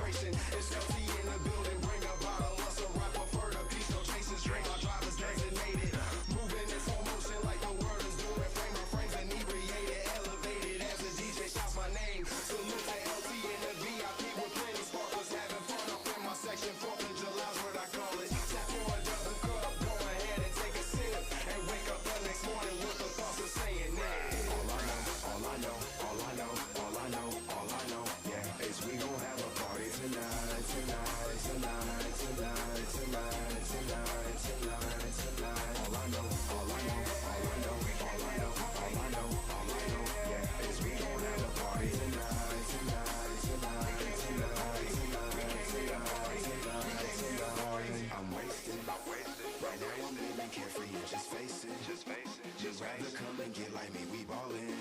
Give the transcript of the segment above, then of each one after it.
celebration. It's LT in the building, bring a bottle of some rock, prefer the peace, no chasing straight. My driver's designated, moving in slow motion like the word is doing. Frame my frames inebriated, elevated as the DJ shouts my name. Salute to LT in the VIP with plenty sparklers, having fun up in my section. 4th of July's what I call it. Tap for a double cup, go ahead and take a sip, and wake up the next morning with the thoughts of saying that. All I know, yeah, is we gon' have a party tonight, tonight, tonight, tonight, tonight, tonight, tonight, tonight. All I know, yeah, is we gon' have a party tonight, tonight, tonight, tonight, tonight, tonight. I'm wasted, right now I'm living carefree and just face it. Just rather come and get like me, we ballin',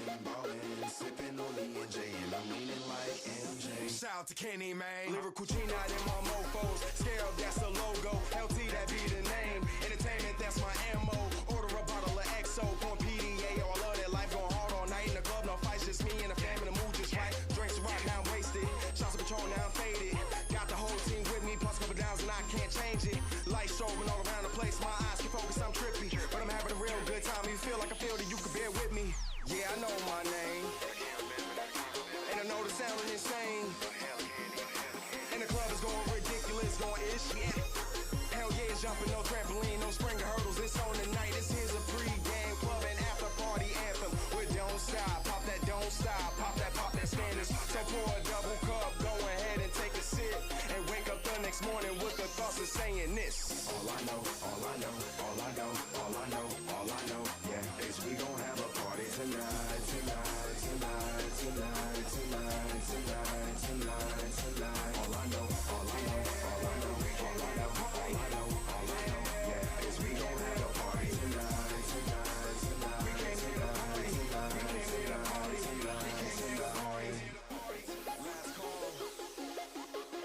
sippin' on the NJ and I'm leaning like MJ. Shout out to Kenny, man. Lyrical Gene out in my mofos. Scale, that's the logo. LT, that be the name. Entertainment, that's my ammo. Order a bottle of XO, point PDA. Oh, I love that life, going hard all night in the club. No fights, just me and the family, the mood just right. Drinks rock, now I'm wasted. Shots of Patron, now I'm faded. Got the whole team with me, plus a couple downs and I can't change it. Lights strobing all around the place. My eyes can focus, I'm trippy. But I'm having a real good time. You feel like I feel that you could bear with me. Yeah, I know my name. And I know the sound is insane. And the club is going ridiculous, going ish, yeah. Hell yeah, jumping, no trampoline, no spring hurdles. It's on tonight, this here's a pre-game club and after party anthem. We don't stop, pop that don't stop, pop that Spanish. So pour a double cup, go ahead and take a sip, and wake up the next morning with the thoughts of saying this. All I know, yeah, is we gon' have a party tonight, tonight, tonight, tonight, tonight, tonight, tonight, tonight. All I know, yeah, is we gon' have a party tonight, tonight, tonight. We came here to party, Last call.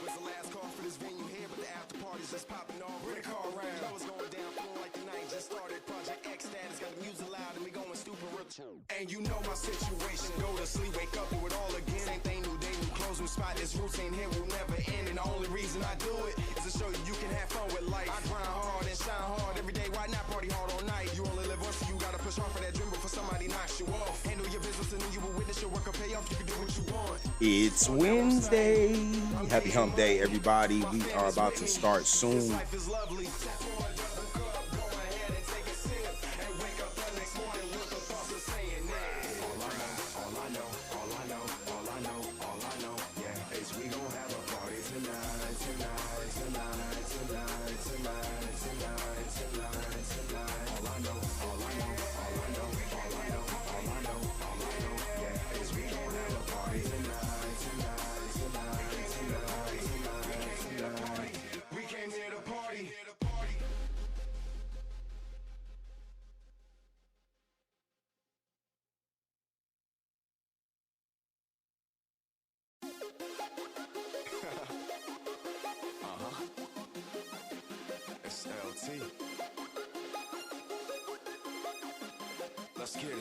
What's the last call for this venue here? But the after party's just popping off. Bring the car around. You know what's going down, feeling like the night just started. Project X status, got the music loud and we going stupid rich. And you know my situation. Go to sleep, wake up, do it all again. Ain't they new day, new clothes, new spot. This routine here will never end. And the only reason I do it is to show you you can have fun with life. I grind hard and shine hard every day. Why not party hard all night? You only live once, so you gotta push hard for that dream before somebody knocks you off. Handle your business and then you will witness your work will pay off. You can do what you want. It's Wednesday. Happy hump day, everybody. We are about to start soon. Life is lovely. Pour a double cup, go ahead and take a sip, and wake up the next morning with the thoughts of saying that. All I know, yeah, is we gon' have a party tonight, tonight, tonight, tonight, tonight, tonight, tonight, tonight. All I know, yeah, is we gon' have a party tonight, tonight, tonight, tonight, tonight, tonight. We came here to party. It's LT. Let's get it.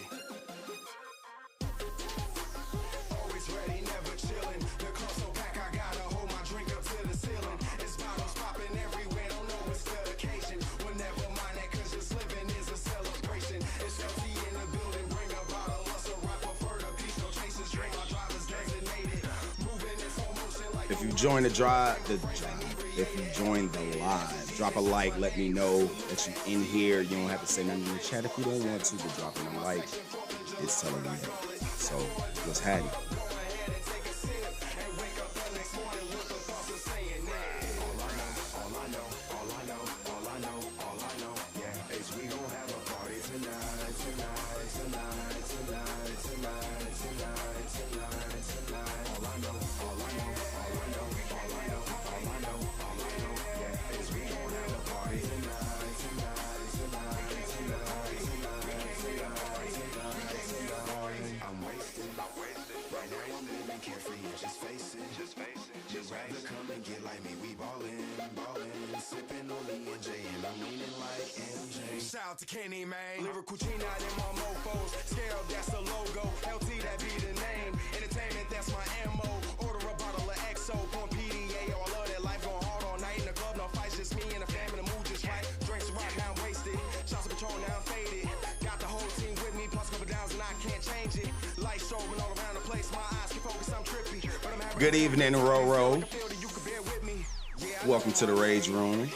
Always ready, never chillin'. The club so packed, I gotta hold my drink up to the ceiling. It's bottles popping everywhere, don't know what's the occasion. Well, never mind that, cause just living is a celebration. It's LT in the building, bring a bottle of some rock, prefer the peace, no chasing straight. My driver's designated, moving in slow motion like. If you join the live, drop a like, let me know that you in here. You don't have to say nothing in the chat if you don't want to, but dropping a like is telling me that. So what's happening? Rather come and get like me, we ballin', sippin' on the NJ and I'm leaning like MJ. Shout out to Kenny, man. Lyrical Gene out in my mofos. Scale, that's the logo. LT, that be the name. Entertainment, that's my ammo. Order a bottle of XO, point PDA. Good evening, Roro. Welcome to the Rage Room.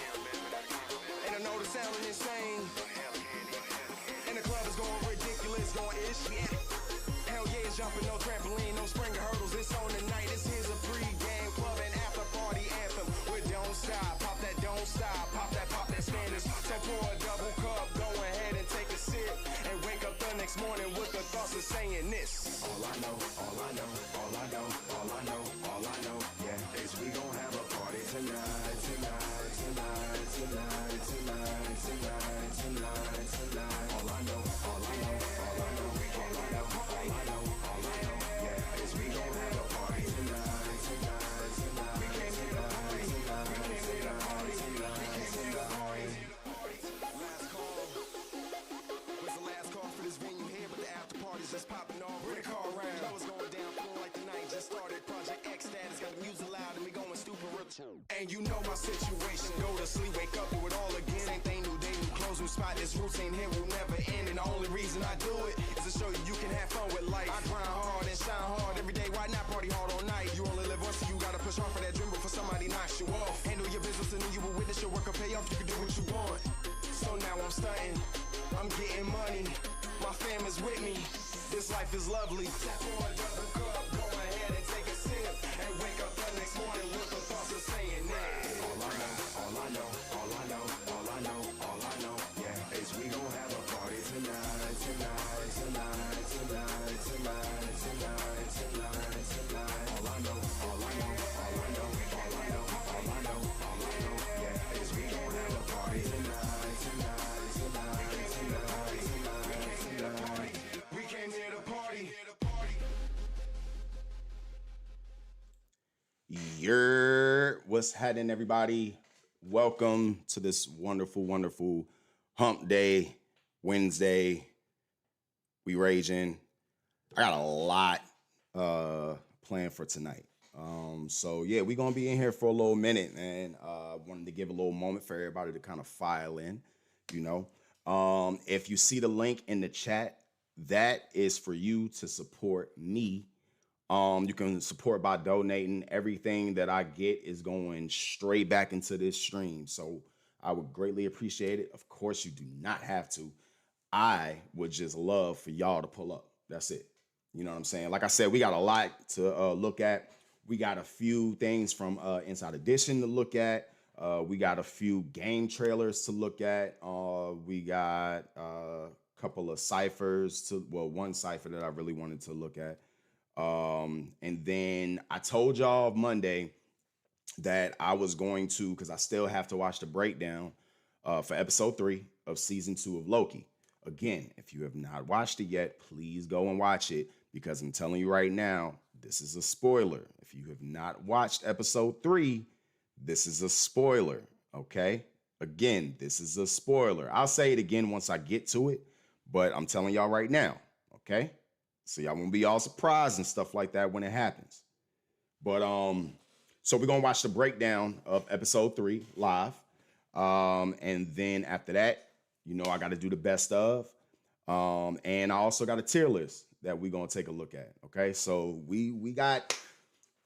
Jumping, no trampoline, no spring hurdles. It's on tonight. This here's a pre-game club and after party anthem. We don't stop, pop that, don't stop, pop that Spanish. So pour a double cup, go ahead and take a sip, and wake up the next morning with the thoughts of saying this. All I know, all I know, all I know, all I know, all I know, yeah, is we gon' have a party tonight, tonight, tonight, tonight, tonight, tonight, tonight, tonight. All I know, all I know, all I know, all I know, all I know. Just popping off, bring the car around. Show is going down, feeling like the night just started. Project X status, got the music loud and we going stupid real. And you know my situation, go to sleep, wake up, do it all again. Same thing, new day, new clothes, new spot. This routine here will never end. And the only reason I do it is to show you you can have fun with life. I grind hard and shine hard every day. Why not party hard all night? You only live once, so you gotta push hard for that dream before somebody knocks you off. Handle your business and then you will witness your work will pay off. You can do what you want. So now I'm stunting, I'm getting money. My fam is with me. This life is lovely. Tap on a double cup, go ahead and take a sip, and wake up the next morning with the thoughts of saying that. All I know, all I know, all I know, all I know, all I know, yeah, is we gon' have a party tonight, tonight, tonight, tonight, tonight, tonight, tonight, tonight. All I know, all I know, all I know, all I know, all I know, all I know, yeah, is we gon' have a party tonight, tonight, tonight, tonight, tonight, tonight. We came here to party. What's happening, everybody? Welcome to this wonderful, wonderful hump day, Wednesday. We raging. I got a lot planned for tonight. So yeah, we're gonna be in here for a little minute, man. Wanted to give a little moment for everybody to kind of file in, you know. If you see the link in the chat, that is for you to support me. You can support by donating. Everything that I get is going straight back into this stream. So I would greatly appreciate it. Of course, you do not have to. I would just love for y'all to pull up. That's it. You know what I'm saying? Like I said, we got a lot to look at. We got a few things from Inside Edition to look at. We got a few game trailers to look at. We got a couple of ciphers one cipher that I really wanted to look at. And then I told y'all Monday that I was going to, because I still have to watch the breakdown for episode 3 of season 2 of Loki. Again, if you have not watched it yet, please go and watch it, because I'm telling you right now, this is a spoiler. If you have not watched episode 3, this is a spoiler, okay? Again, this is a spoiler. I'll say it again once I get to it, but I'm telling y'all right now, okay? So y'all won't be all surprised and stuff like that when it happens. But so we're gonna watch the breakdown of episode 3 live. And then after that, you know, I gotta do the best of. And I also got a tier list that we're gonna take a look at. Okay. So we got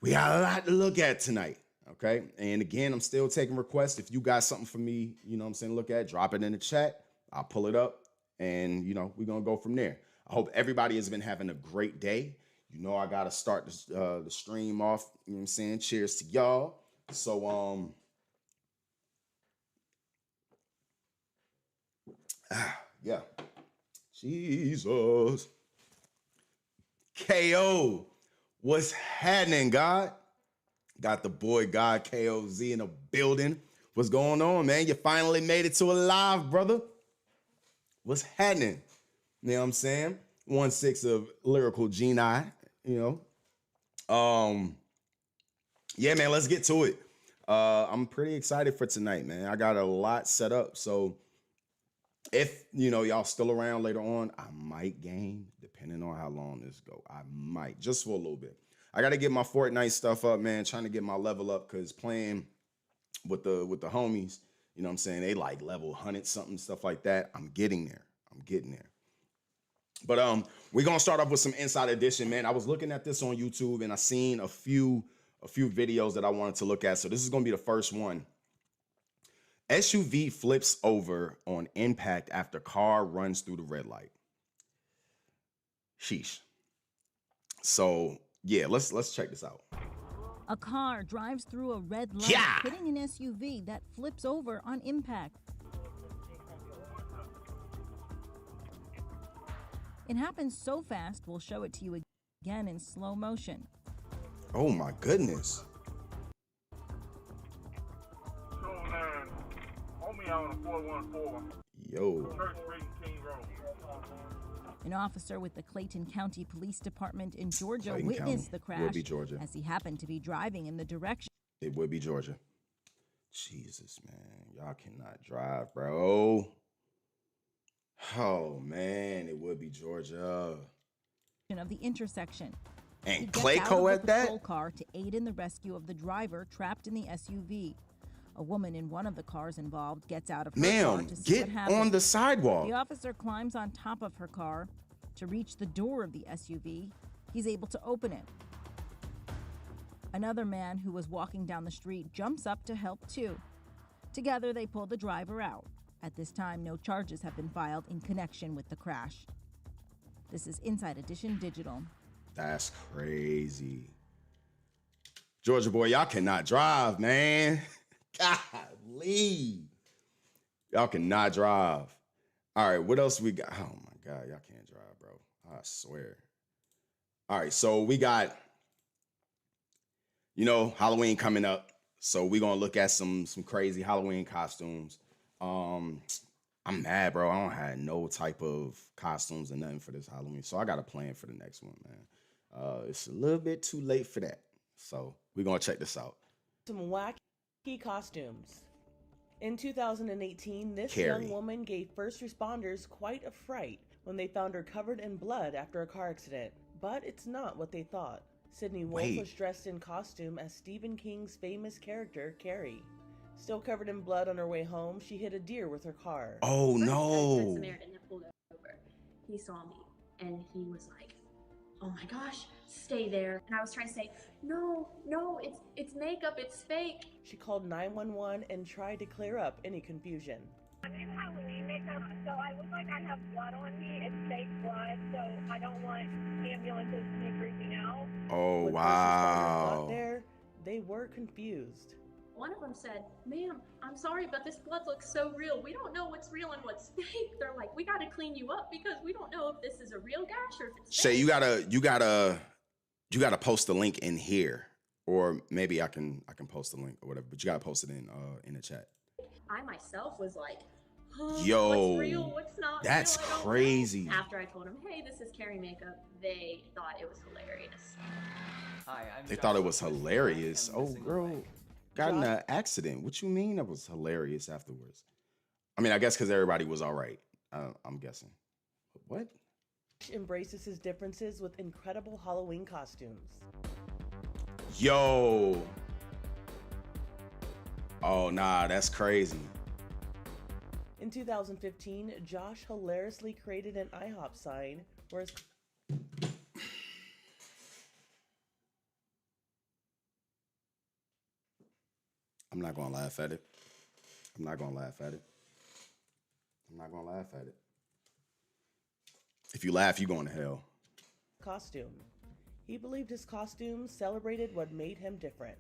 a lot to look at tonight. Okay. And again, I'm still taking requests. If you got something for me, you know what I'm saying, look at, drop it in the chat. I'll pull it up and you know, we're gonna go from there. I hope everybody has been having a great day. You know, I got to start the stream off. You know what I'm saying? Cheers to y'all. So, yeah. Jesus. KO. What's happening, God? Got the boy God KOZ in the building. What's going on, man? You finally made it to a live, brother. What's happening? You know what I'm saying? 1/6 of lyrical Geni, you know. Yeah, man, let's get to it. I'm pretty excited for tonight, man. I got a lot set up. So if, you know, y'all still around later on, I might game, depending on how long this go. I might, just for a little bit. I got to get my Fortnite stuff up, man, trying to get my level up, because playing with the homies, you know what I'm saying, they like level 100 something, stuff like that. I'm getting there. But we're gonna start off with some Inside Edition, man. I was looking at this on YouTube and I seen a few a few videos that I wanted to look at. So this is going to be the first one. SUV flips over on impact after car runs through the red light. Sheesh. So yeah, let's check this out. A car drives through a red light, hitting an SUV that flips over on impact. It happens so fast, we'll show it to you again in slow motion. Oh my goodness. Yo. An officer with the Clayton County Police Department in Georgia witnessed the crash as he happened to be driving in the direction. It would be Georgia. Jesus, man. Y'all cannot drive, bro. Oh, man. It would be Georgia. Of the intersection. And Clayco at that? Patrol car to aid in the rescue of the driver trapped in the SUV. A woman in one of the cars involved gets out of her car to see what happens. On the sidewalk. The officer climbs on top of her car to reach the door of the SUV. He's able to open it. Another man who was walking down the street jumps up to help too. Together, they pull the driver out. At this time, no charges have been filed in connection with the crash. This is Inside Edition Digital. That's crazy. Georgia boy, y'all cannot drive, man. Golly. Y'all cannot drive. All right, what else we got? Oh my God, y'all can't drive, bro. I swear. All right, so we got, Halloween coming up. So we're gonna look at some crazy Halloween costumes. I'm mad, bro. I don't have no type of costumes or nothing for this Halloween. So I got a plan for the next one, man. It's a little bit too late for that. So we're gonna check this out. Some wacky costumes. In 2018, this young woman gave first responders quite a fright when they found her covered in blood after a car accident. But it's not what they thought. Sydney Wolf was dressed in costume as Stephen King's famous character, Carrie. Still covered in blood on her way home, she hit a deer with her car. Oh no! Good Samaritan had pulled over. He saw me and he was like, "Oh my gosh, stay there." And I was trying to say, "No, it's makeup, it's fake." She called 911 and tried to clear up any confusion. I'm in Halloween makeup, so I look like I have blood on me. It's fake blood, so I don't want ambulances to be freaking out. Oh, when wow. Got there, they were confused. One of them said, "Ma'am, I'm sorry, but this blood looks so real. We don't know what's real and what's fake." They're like, "We gotta clean you up because we don't know if this is a real gash or if it's Shay, fake." you gotta post the link in here, or maybe I can post the link or whatever. But you gotta post it in the chat. I myself was like, yo, what's real, what's not that's real? I don't crazy. know. After I told them, "Hey, this is Carrie makeup," they thought it was hilarious. Hi, they thought it was hilarious. Oh, girl. Got in an accident. What you mean that was hilarious afterwards? I mean, I guess because everybody was all right. I'm guessing. What? Embraces his differences with incredible Halloween costumes. Yo. Oh, nah, that's crazy. In 2015, Josh hilariously created an IHOP sign where his... I'm not gonna laugh at it. I'm not gonna laugh at it. I'm not gonna laugh at it. If you laugh, you're going to hell. Costume. He believed his costume celebrated what made him different.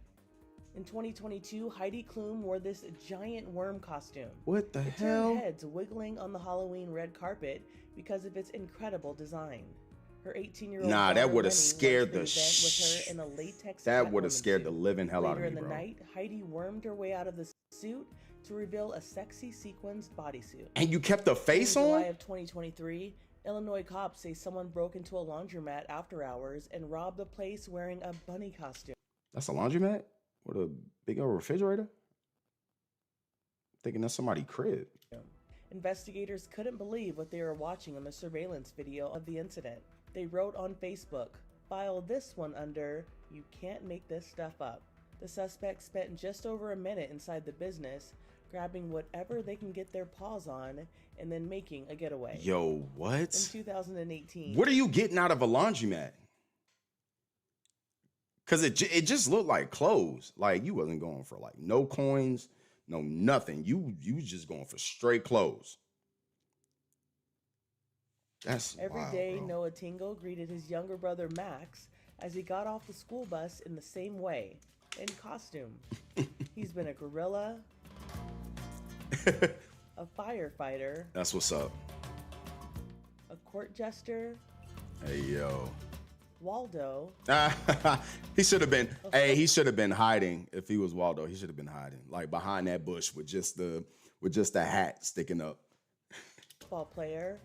In 2022, Heidi Klum wore this giant worm costume. What the it hell? Turned heads wiggling on the Halloween red carpet because of its incredible design. Her 18-year-old Nah, that would have Lenny scared went to event with her in a latex that would have Catwoman scared suit. the living hell out of me, Later in the bro. night, Heidi wormed her way out of the suit to reveal a sexy sequenced bodysuit. And you kept the face in on? July of 2023, Illinois cops say someone broke into a laundromat after hours and robbed the place wearing a bunny costume. That's a laundromat? With a big old refrigerator? Thinking that's somebody's crib. Investigators couldn't believe what they were watching on the surveillance video of the incident. They wrote on Facebook, "File this one under, you can't make this stuff up." The suspects spent just over a minute inside the business, grabbing whatever they can get their paws on, and then making a getaway. Yo, what? In 2018. What are you getting out of a laundromat? Cause it just looked like clothes. Like you wasn't going for like no coins, no nothing. You was just going for straight clothes. That's Every wild, day, bro. Noah Tingle greeted his younger brother Max as he got off the school bus in the same way, in costume. He's been a gorilla, a firefighter, That's what's up. a court jester, Hey yo. Waldo. He should have been. Hey, he should have been hiding. If he was Waldo, he should have been hiding, like behind that bush with just the hat sticking up. Football player,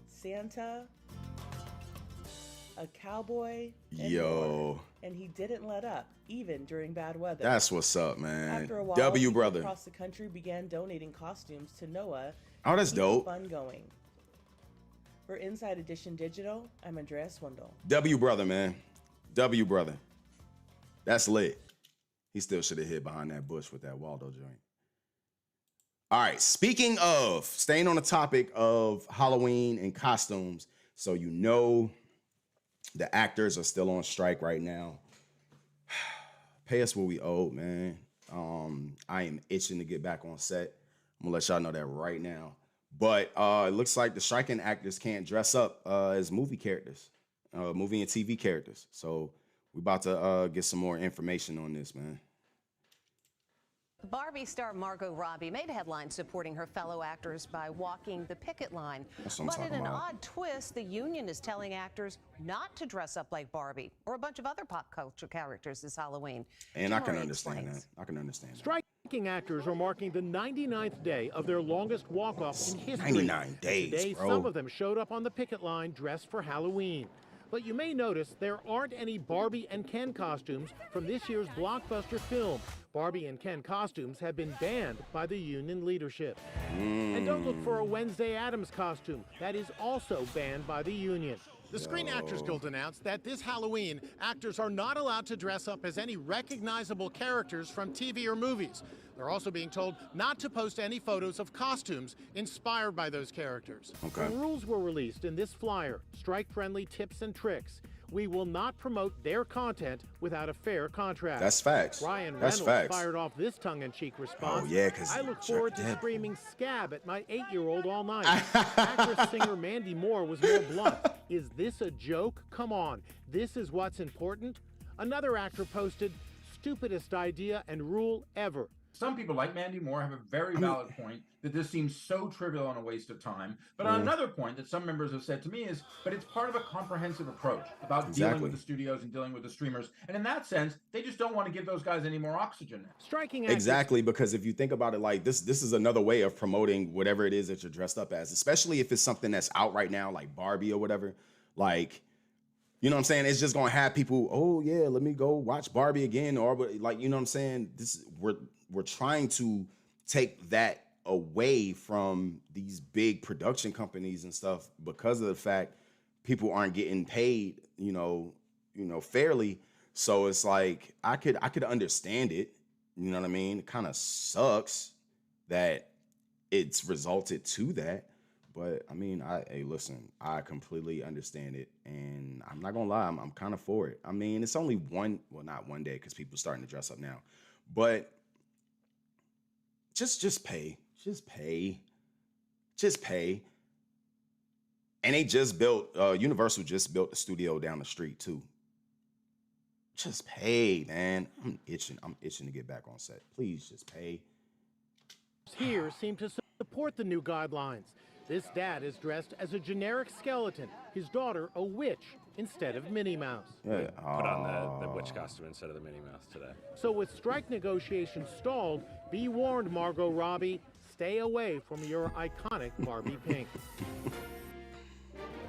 Santa, a cowboy, and more. And he didn't let up, even during bad weather. That's what's up, man. After a while, W people brother. across the country began donating costumes to Noah. Oh, that's to keep dope. the fun going. For Inside Edition Digital, I'm Andrea Swindle. W brother, man. W brother. That's lit. He still should have hid behind that bush with that Waldo joint. All right, speaking of, staying on the topic of Halloween and costumes, so you know the actors are still on strike right now. Pay us what we owe, man. I am itching to get back on set. I'm gonna let y'all know that right now. But it looks like the striking actors can't dress up as movie characters, movie and TV characters. So we about to get some more information on this, man. Barbie star Margot Robbie made headlines supporting her fellow actors by walking the picket line. That's what I'm But in talking an about. odd twist, the union is telling actors not to dress up like Barbie or a bunch of other pop culture characters this Halloween. And I can Murray understand explains. that. I can understand that. Striking actors are marking the 99th day of their longest walk-off in history. 99 days, Today, bro. some of them showed up on the picket line dressed for Halloween. But you may notice there aren't any Barbie and Ken costumes from this year's blockbuster film. Barbie and Ken costumes have been banned by the union leadership. And don't look for a Wednesday Addams costume. That is also banned by the union. The Screen Actors Guild announced that this Halloween, actors are not allowed to dress up as any recognizable characters from TV or movies. They're also being told not to post any photos of costumes inspired by those characters. Okay. The rules were released in this flyer, strike-friendly tips and tricks. We will not promote their content without a fair contract. That's facts. Ryan That's Reynolds facts. fired off this tongue-in-cheek response. Oh, yeah, 'cause I look Chuck forward to Depp. screaming scab at my 8-year-old all night. Actress-singer Mandy Moore was more blunt. Is this a joke? Come on. This is what's important? Another actor posted, stupidest idea and rule ever. Some people, like Mandy Moore, have a very valid point that this seems so trivial and a waste of time. But on another point that some members have said to me is, but it's part of a comprehensive approach about dealing with the studios and dealing with the streamers. And in that sense, they just don't want to give those guys any more oxygen now. Striking actors. Exactly, because if you think about it, like this is another way of promoting whatever it is that you're dressed up as, especially if it's something that's out right now, like Barbie or whatever. Like, you know what I'm saying? It's just gonna have people, oh yeah, let me go watch Barbie again, or like, you know what I'm saying? We're trying to take that away from these big production companies and stuff because of the fact people aren't getting paid, you know, fairly. So it's like I could understand it. You know what I mean? It kind of sucks that it's resulted to that. But I mean, hey, listen, I completely understand it, and I'm not gonna lie, I'm kind of for it. I mean, it's only not one day because people are starting to dress up now, but just pay. And they just built, Universal just built the studio down the street too. Just pay, man. I'm itching to get back on set. Please just pay. Here seem to support the new guidelines. This dad is dressed as a generic skeleton, his daughter a witch instead of Minnie Mouse. Yeah. Put on the witch costume instead of the Minnie Mouse today. So with strike negotiations stalled, be warned, Margot Robbie, stay away from your iconic Barbie pink.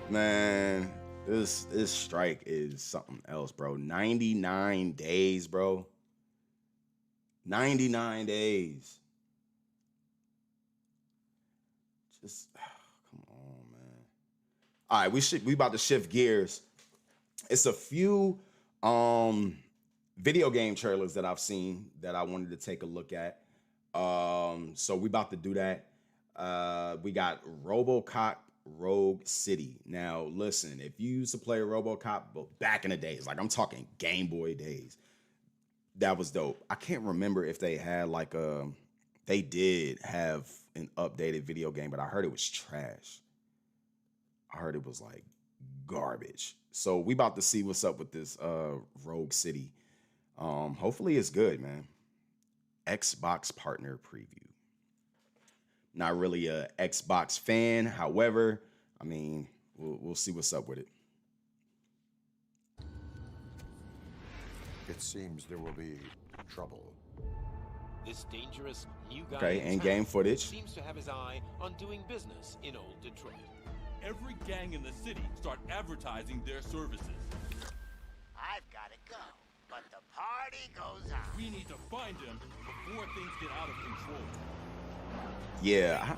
Man, this strike is something else, bro. 99 days, bro. 99 days. Just come on, man. All right, we about to shift gears. It's a few video game trailers that I've seen that I wanted to take a look at. So we about to do that. We got RoboCop Rogue City. Now, listen, if you used to play RoboCop back in the days, like I'm talking Game Boy days, that was dope. I can't remember if they had like they did have an updated video game, but I heard it was trash. I heard it was like garbage. So we about to see what's up with this Rogue City. Hopefully it's good, man. Xbox partner preview. Not really a Xbox fan. However, I mean, we'll see what's up with it. It seems there will be trouble. This dangerous new guy Okay, in-game footage. seems to have his eye on doing business in old Detroit. Every gang in the city start advertising their services. I've got to go, but the party goes on. We need to find him before things get out of control. Yeah.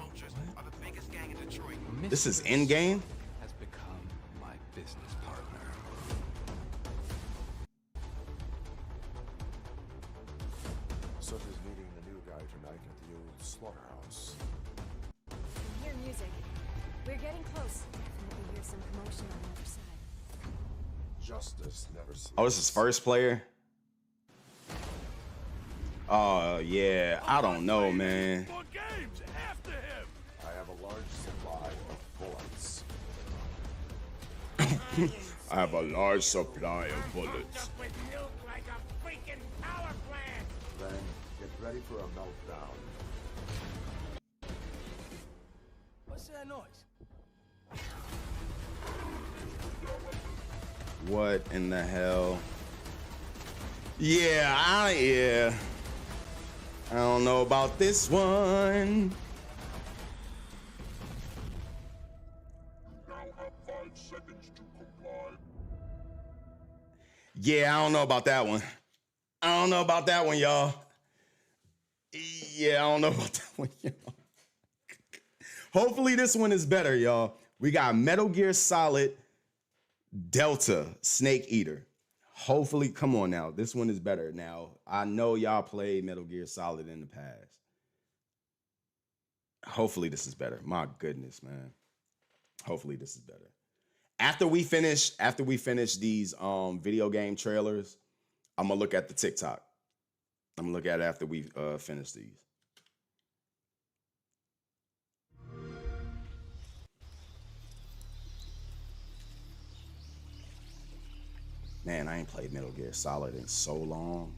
This is in-game? Has become my business partner. Such as meeting the new guy tonight at the old slaughterhouse. I hear music. We're getting close. Definitely hear some commotion on the other side. Justice never sleeps. Oh, this is first player? Oh, yeah. I don't know, man. I have a large supply of bullets. I have a large supply of bullets. Then get ready for a meltdown. What's that noise? What in the hell? Yeah, I don't know about this one. Yeah, I don't know about that one. I don't know about that one, y'all. Yeah, I don't know about that one, y'all. Hopefully this one is better, y'all. We got Metal Gear Solid Delta Snake Eater. Hopefully, come on now. This one is better. Now, I know y'all played Metal Gear Solid in the past. Hopefully this is better. My goodness, man. Hopefully this is better. After we finish these video game trailers, I'm gonna look at the TikTok. I'm gonna look at it after we finish these. Man, I ain't played Metal Gear Solid in so long.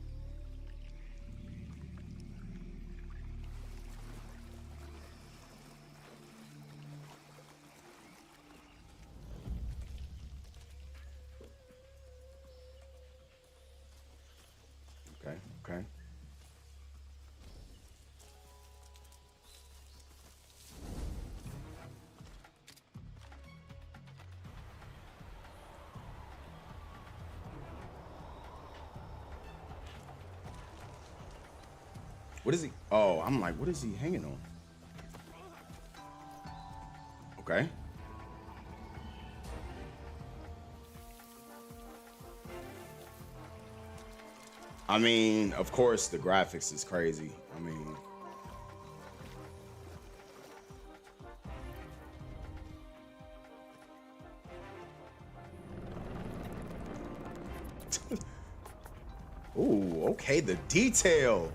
Okay. What is he? Oh, I'm like, what is he hanging on? Okay. I mean, of course, the graphics is crazy. I mean, ooh, okay, the detail.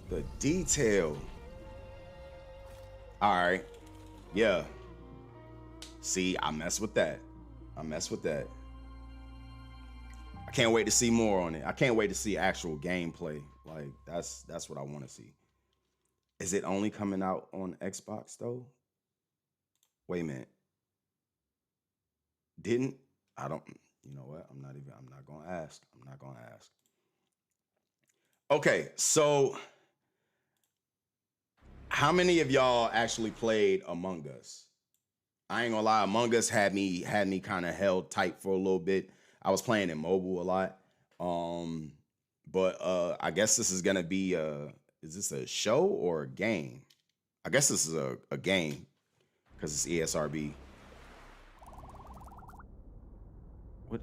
The detail. All right. Yeah. See, I mess with that. I can't wait to see more on it. I can't wait to see actual gameplay. Like, that's what I want to see. Is it only coming out on Xbox though? Wait a minute. You know what? I'm not gonna ask. Okay, so how many of y'all actually played Among Us? I ain't gonna lie, Among Us had me kind of held tight for a little bit. I was playing in mobile a lot. But I guess this is gonna be is this a show or a game? I guess this is a game because it's ESRB. What?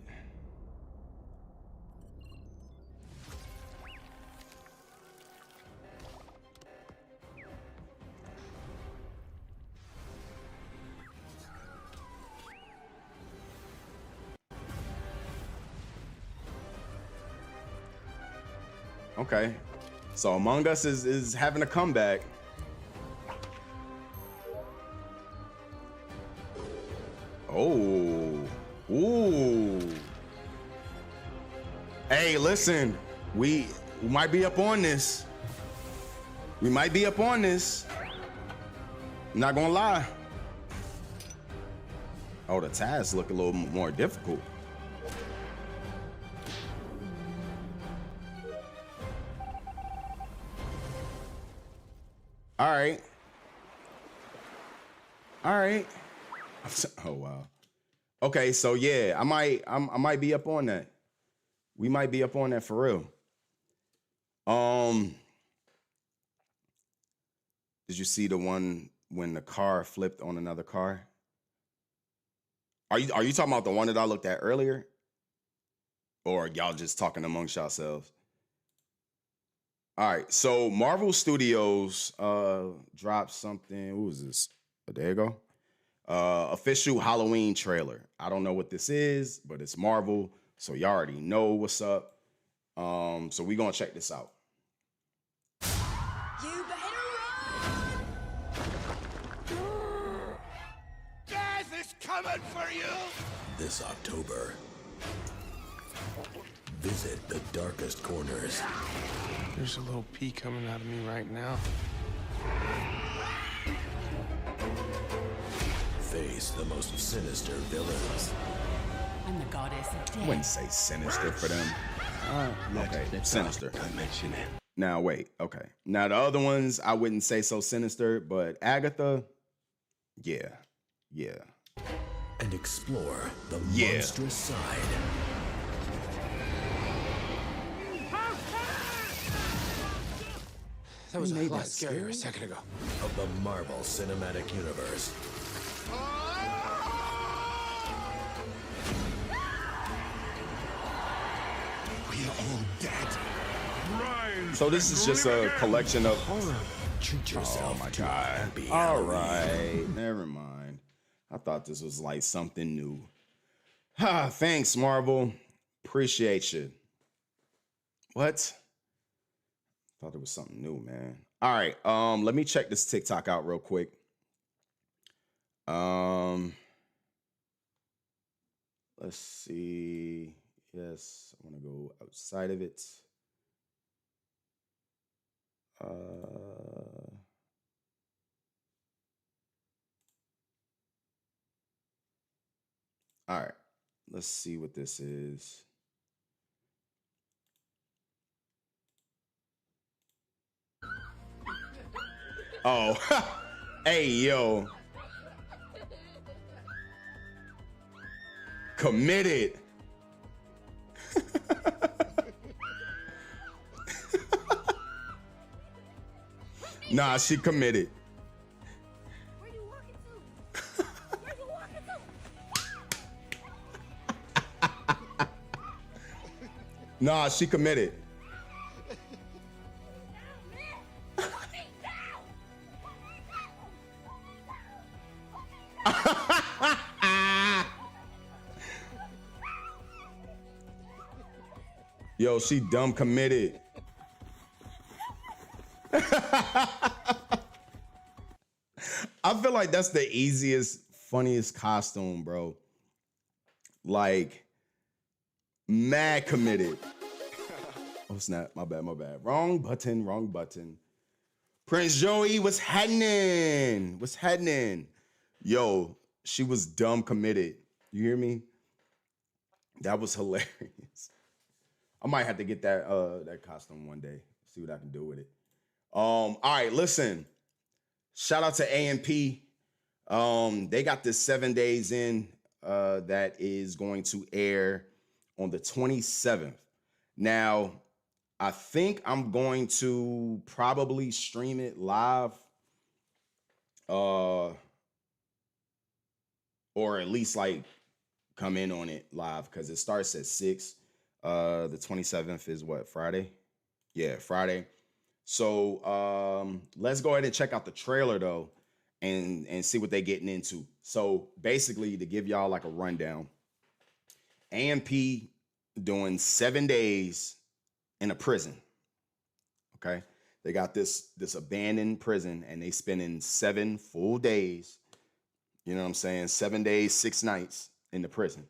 Okay. So Among Us is having a comeback. Oh. Ooh. Hey, listen. We might be up on this. We might be up on this. I'm not gonna lie. Oh, the tasks look a little more difficult. All right. All right. Oh wow. Okay, so yeah, I might be up on that. We might be up on that for real. Did you see the one when the car flipped on another car? Are you talking about the one that I looked at earlier? Or y'all just talking amongst yourselves? All right, so Marvel Studios dropped something. What was this? A day ago? Official Halloween trailer. I don't know what this is, but it's Marvel, so y'all already know what's up. So we gonna check this out. You better run! Death is coming for you! This October, visit the darkest corners. There's a little pee coming out of me right now. Face the most sinister villains. I'm the goddess of death. I wouldn't say sinister for them. Okay, sinister. Don't mention it. Now wait, okay. Now the other ones I wouldn't say so sinister, but Agatha, yeah. And explore the monstrous side. That was a lot scarier a second ago. Of the Marvel Cinematic Universe. We're all dead. So this is just a collection of Treat yourself. Oh my god. All right, never mind. I thought this was like something new. Thanks, Marvel. Appreciate you. What? Thought it was something new, man. All right, let me check this TikTok out real quick. Let's see. Yes, I want to go outside of it. All right, let's see what this is. Oh, hey, yo. Committed. Nah, she committed. Where you walking to? Where you walking to? Nah, she committed. Yo, she dumb committed. I feel like that's the easiest, funniest costume, bro. Like, mad committed. Oh, snap. My bad. Wrong button. Prince Joey, what's happening? Yo, she was dumb committed. You hear me? That was hilarious. I might have to get that costume one day. See what I can do with it. All right, listen. Shout out to A&P. They got this 7 days in that is going to air on the 27th. Now, I think I'm going to probably stream it live. Or at least like come in on it live because it starts at 6. The 27th is what, Friday? Yeah, Friday. So let's go ahead and check out the trailer though and see what they're getting into. So basically, to give y'all like a rundown, A&P doing 7 days in a prison. Okay, they got this abandoned prison, and they spending 7 full days. You know what I'm saying? 7 days, 6 nights in the prison.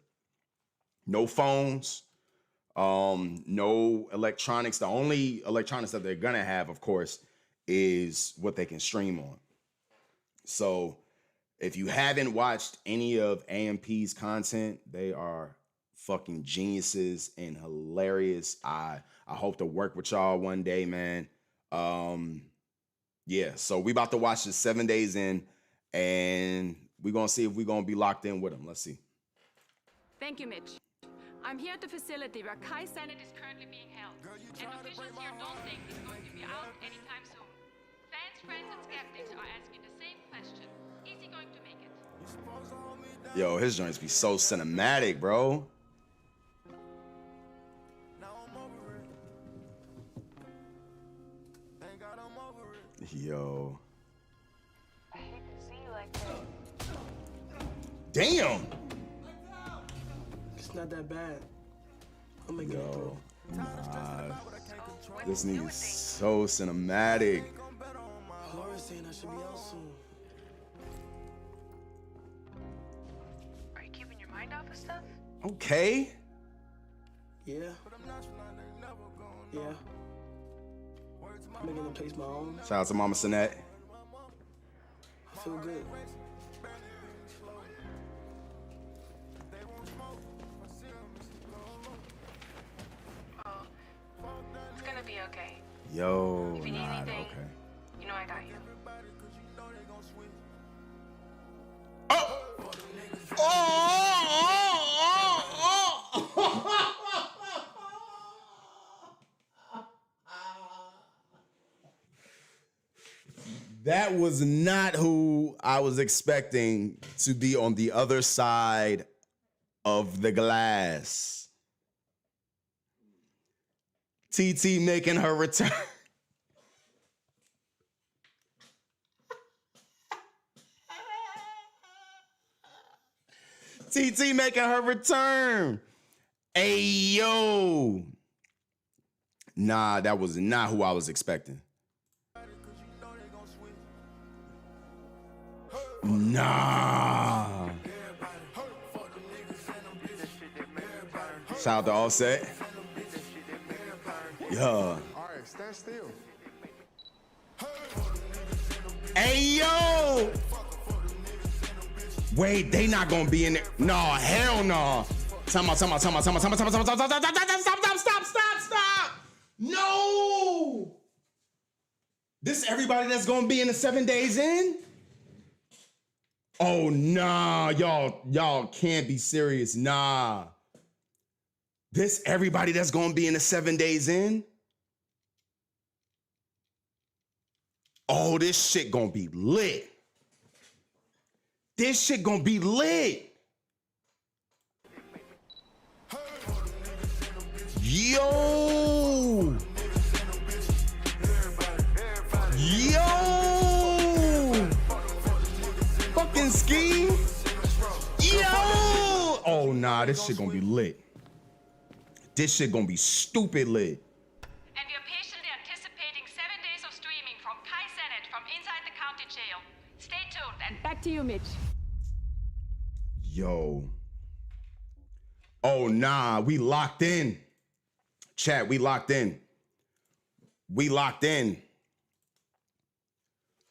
No phones, no electronics. The only electronics that they're gonna have, of course, is what they can stream on. So if you haven't watched any of AMP's content, they are fucking geniuses and hilarious. I hope to work with y'all one day, man. Yeah, so we about to watch this 7 days in, and we're gonna see if we're gonna be locked in with them. Let's see. Thank you, Mitch. I'm here at the facility where Kai Senate is currently being held, and officials here don't think he's going to be out anytime soon. Fans, friends, and skeptics are asking the same question. Is he going to make it? Yo, his joints be so cinematic, bro. Yo. I hate to see you like that. Damn. It's not that bad. I'm making it through. Nah. This nigga's so cinematic. Laura's saying I should be out soon. Are you keeping your mind off of stuff? Okay. Yeah. Yeah. I'm making a place my own. Shout out to Mama Sinette. I feel good. Oh, it's gonna be okay. Yo, If you need nah, anything, okay. you know I got you. That was not who I was expecting to be on the other side of the glass. TT making her return. TT making her return. Ayo. Nah, that was not who I was expecting. Nah. Shout out to Offset. Yeah. All right, stand still. Hey, yo. Wait, they not gonna be in there. No, hell no. Stop. No. This everybody that's gonna be in the 7 days in? Oh, nah, y'all can't be serious. Nah. This everybody that's gonna be in the 7 days in? Oh, this shit gonna be lit. This shit gonna be lit. Yo. Yo. Fucking Ski. Yo. Oh, nah, this shit gonna be lit. This shit gonna be stupid lit. And we are patiently anticipating 7 days of streaming from Kai Senate from inside the county jail. Stay tuned and back to you, Mitch. Yo. Oh, nah, we locked in. Chat, we locked in. We locked in.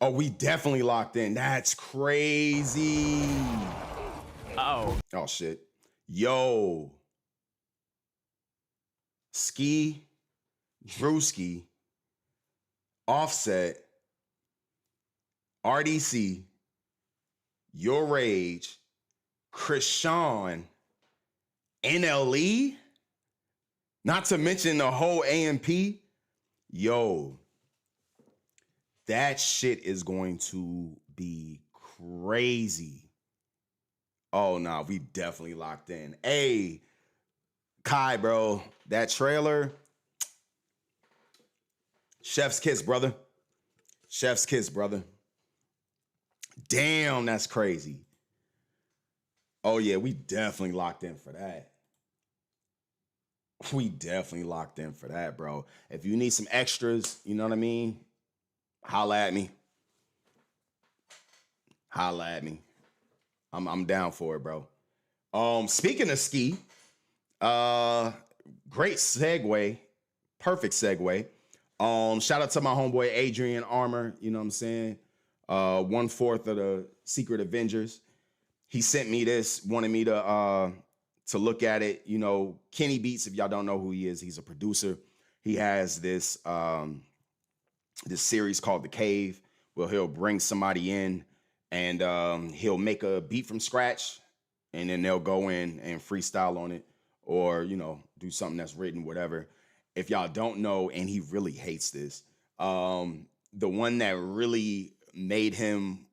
Oh, we definitely locked in. That's crazy. Oh. Oh, shit. Yo. Ski, Drewski, Offset, RDC, Your Rage, Krishan, NLE, not to mention the whole AMP. Yo, that shit is going to be crazy. Oh, nah, we definitely locked in. Hey, Kai, bro, that trailer, chef's kiss, brother. Chef's kiss, brother. Damn, that's crazy. Oh, yeah, we definitely locked in for that. We definitely locked in for that, bro. If you need some extras, you know what I mean? Holla at me. Holla at me. I'm down for it, bro. Speaking of ski, great segue. Perfect segue. Shout out to my homeboy Adrian Armour, you know what I'm saying? 1/4 of the Secret Avengers. He sent me this, wanted me to look at it. You know, Kenny Beats, if y'all don't know who he is, he's a producer. He has this this series called The Cave, where he'll bring somebody in and he'll make a beat from scratch, and then they'll go in and freestyle on it, or, you know, do something that's written, whatever. If y'all don't know, and he really hates this, the one that really made him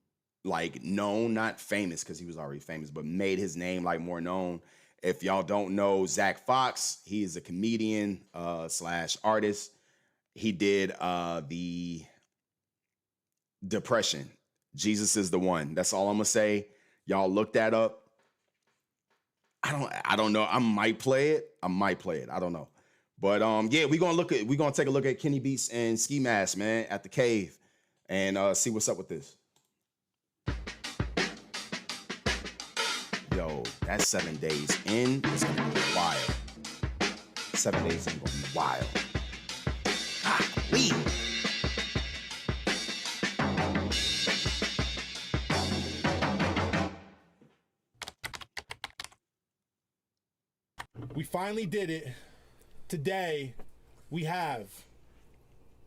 like known, not famous because he was already famous, but made his name like more known. If y'all don't know Zach Fox, he is a comedian slash artist. He did the Depression. Jesus is the One. That's all I'm gonna say. Y'all look that up. I don't know. I might play it. I don't know. But yeah, we're gonna take a look at Kenny Beats and Ski Mask, man, at the Cave, and see what's up with this. Yo, that's 7 days in. It's gonna be wild. 7 days in gonna be wild. We finally did it. Today, we have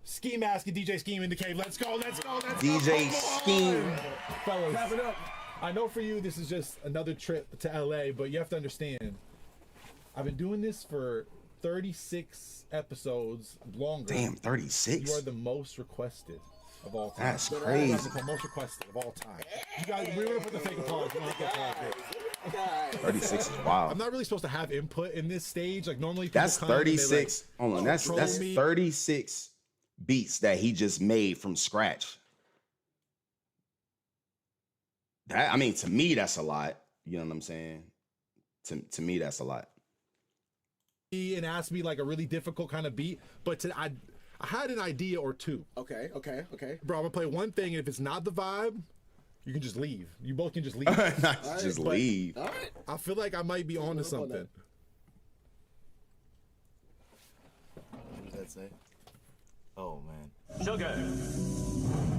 Ski Mask and DJ Scheme in the Cave. Let's go, let's go, let's go. DJ Scheme. Fellas, clap it up. I know for you, this is just another trip to LA, but you have to understand, I've been doing this for 36 episodes longer. Damn, 36? You are the most requested of all time. That's crazy. The most requested of all time. You guys, we're gonna put the fake applause. 36 is wild. I'm not really supposed to have input in this stage. Like normally, that's 36. Hold on, that's 36 beats that he just made from scratch. That, I mean, to me, that's a lot. You know what I'm saying? To me, that's a lot. And asked me like a really difficult kind of beat, but I had an idea or two. Okay. Bro, I'm gonna play one thing, and if it's not the vibe, you can just leave. You both can just leave. Just leave. All right. I feel like I might be onto something. What does that say? Oh, man. Sugar,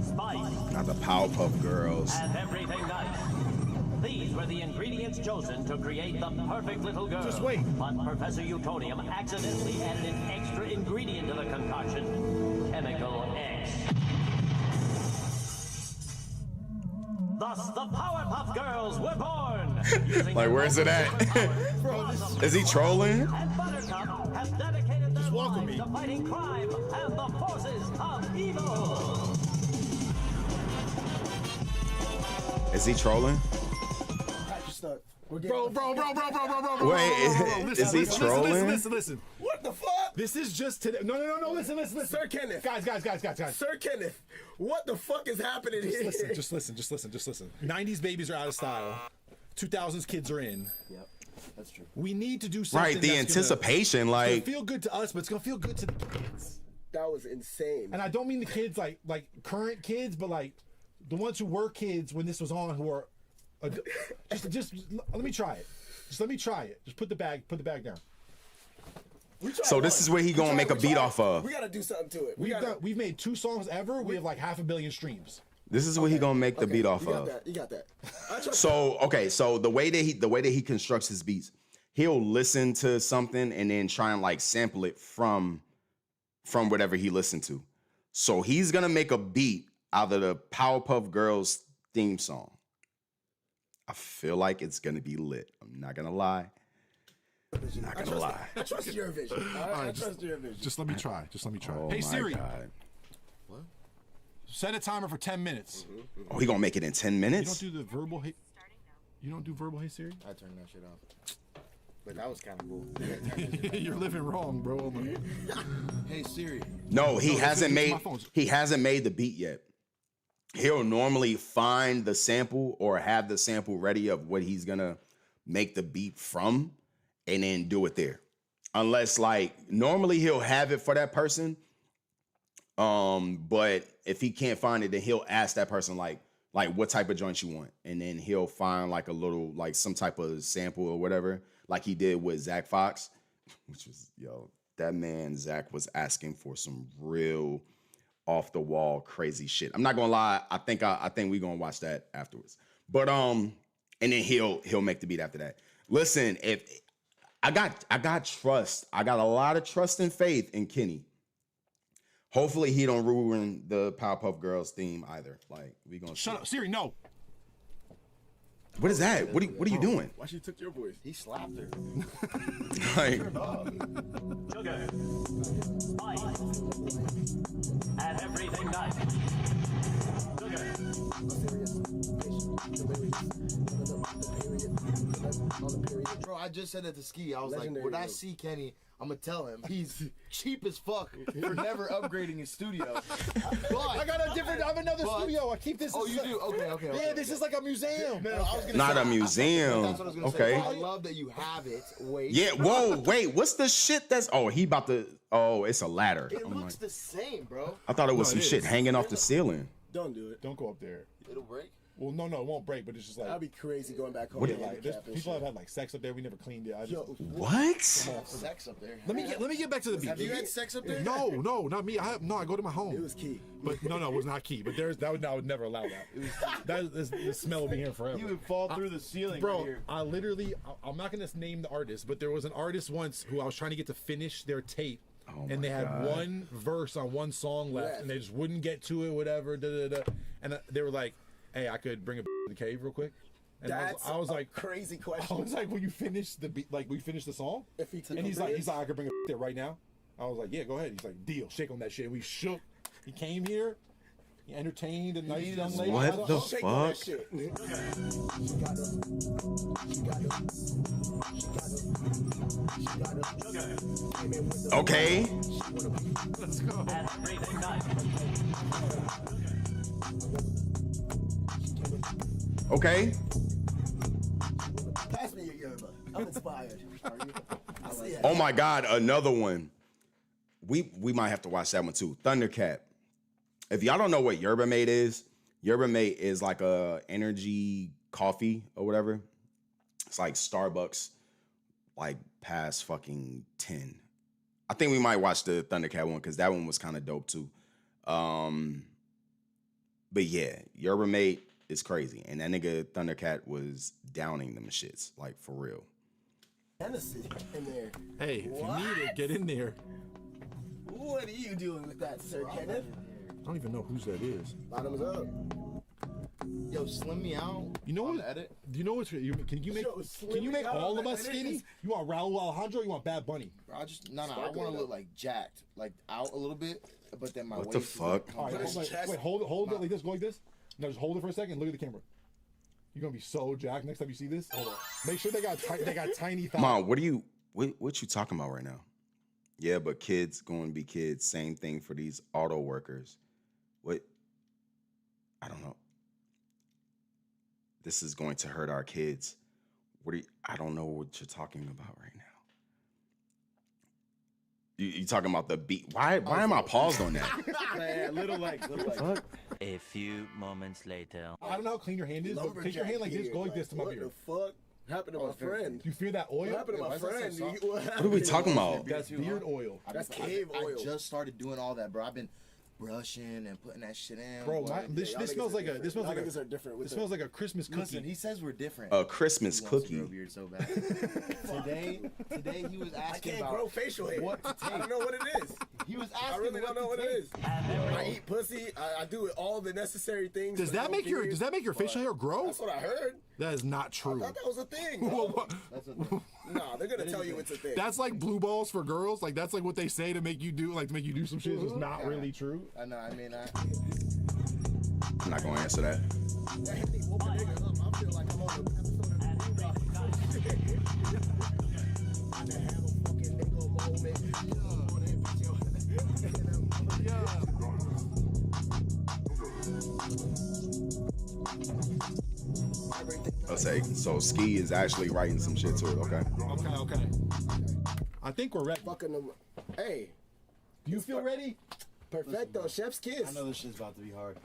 spice, Not the Powerpuff Girls. and everything nice. These were the ingredients chosen to create the perfect little girl. Just wait. But Professor Utonium accidentally added an extra ingredient to the concoction, Chemical X. Thus, the Powerpuff Girls were born. Like, where's it at? Is he trolling? And Buttercup has dedicated their walk with lives me. to fighting crime and the forces of evil. Is he trolling? Bro. Wait, is he trolling? Listen. What the fuck? This is just today. No. Listen. Sir Kenneth. Guys. Sir Kenneth, what the fuck is happening here? Just listen. 90s babies are out of style. 2000s kids are in. Yep, that's true. We need to do something. Right, the anticipation, it's like, gonna feel good to us, but it's gonna feel good to the kids. That was insane. And I don't mean the kids like current kids, but like the ones who were kids when this was on, who are just let me try it. Just let me try it. Just put the bag down. so this is where he gonna make a beat off of. We gotta do something to it. We've made 2 songs ever. We have like 500 million streams. This is what he gonna make the beat off of. You got that. So the way that he constructs his beats, he'll listen to something and then try and like sample it from whatever he listened to. So he's gonna make a beat out of the Powerpuff Girls theme song. I feel like it's gonna be lit. I'm not gonna lie. I trust your vision. I trust your vision. Just let me try. Oh, Hey my Siri, God. What? set a timer for 10 minutes. Oh, he gonna make it in 10 You minutes? don't do the verbal hey. You don't do verbal hey Siri? I turned that shit off. But that was kind of cool. You're living wrong, bro. Hey Siri. No, he No, hasn't it's made my phone. he hasn't made the beat yet. He'll normally find the sample or have the sample ready of what he's gonna make the beat from, and then do it there. unless like normally he'll have it for that person. But if he can't find it, then he'll ask that person like what type of joint you want, and then he'll find like a little like some type of sample or whatever, like he did with Zach Fox, which was that man Zach was asking for some real off the wall crazy shit. I'm not gonna lie, I think we're gonna watch that afterwards. But and then he'll make the beat after that. Listen, if I got trust, I got a lot of trust and faith in Kenny. Hopefully he don't ruin the Powerpuff Girls theme either. Like we gonna shut up, Siri. No. What is that? What are you doing? Why she took your voice? He slapped her. Like, Sugar. Spice. And everything nice. Bro, I just said it to Ski. I was like, when I see Kenny, I'm gonna tell him he's cheap as fuck for never upgrading his studio. I have another studio. I keep this. Oh, you do? Okay. Yeah, this is like a museum. No, I was gonna not say, a museum. That's what I was gonna okay. say. I love that you have it. Wait. Yeah. Whoa. Wait. What's the shit? He about to. Oh, it's a ladder. It looks the same, bro. I thought it was some shit hanging off the ceiling. Don't do it. Don't go up there. It'll break. Well, no, it won't break, but it's just like that'd be crazy going back home. People have had like sex up there. We never cleaned it. What? Sex up there. Let me get back to the beat. Have you had sex up there? No, not me. I go to my home. It was key. But no, it was not key. But I would never allow that. The smell will be here forever. He would fall through the ceiling, bro. Right here. I'm not gonna name the artist, but there was an artist once who I was trying to get to finish their tape. And they had one verse on one song left, and they just wouldn't get to it, whatever. And they were like, "Hey, I could bring a to the cave real quick." And I was like, crazy question. I was like, "Will you finish the beat? Like, will you finish the song?" And he's like, "I could bring a there right now." I was like, "Yeah, go ahead." He's like, "Deal, shake on that shit." We shook. He came here. He entertained a nice young lady. What the fuck? Okay. Let's go. Okay. Pass me your yerba. I'm inspired. Oh my God, another one. We might have to watch that one too. Thundercat. If y'all don't know what yerba mate is like a energy coffee or whatever. It's like Starbucks, like past fucking 10. I think we might watch the Thundercat one because that one was kind of dope too. But yeah, yerba mate is crazy, and that nigga Thundercat was downing them shits like for real. Hennessy in there. Hey, if you need it, get in there. What are you doing with that, Sir Kenneth? I don't even know whose that is. Bottoms up. Yo, slim me out. You know what? Edit. Do you know what? Can you make all of us skinny? You want Raul Alejandro? Or you want Bad Bunny? Bro, I want to look like jacked, like out a little bit, but then my what waist. The fuck? All right, wait, hold it like this. Go like this. No, just hold it for a second. Look at the camera. You're gonna be so jacked next time you see this. Hold on. Make sure they got tiny thighs. Mom, what you talking about right now? Yeah, but kids going to be kids. Same thing for these auto workers. What? I don't know. This is going to hurt our kids. I don't know what you're talking about right now. You talking about the beat? Why am I paused on that? Man, little legs. Fuck? A few moments later. I don't know how clean your hand is, but take your hand like this, go like this to my beard. What the fuck happened to my friend? You feel that oil? What happened to my friend? What are we talking about? That's beard oil. That's cave oil. I just started doing all that, bro. I've been brushing and putting that shit in. Bro, this smells like a smells like a Christmas cookie. Listen, he says we're different. A Christmas cookie. He beard so bad. today he was asking about grow facial hair. What to take. I don't know what it is. He was asking. I really don't know what it is. I eat pussy. I do all the necessary things. Does that make your facial hair grow? That's what I heard. That is not true. I thought that was a thing. No, they're gonna tell you it's a thing. That's like blue balls for girls. Like that's like what they say to make you do some shit. It's not really true. I know. I mean, I'm not gonna answer that. I feel like I'm on the I'll say so. Ski is actually writing some shit to it. Okay. Okay. I think we're ready. Fucking them. Hey. Do you feel ready? Perfecto. Chef's kiss. I know this shit's about to be hard.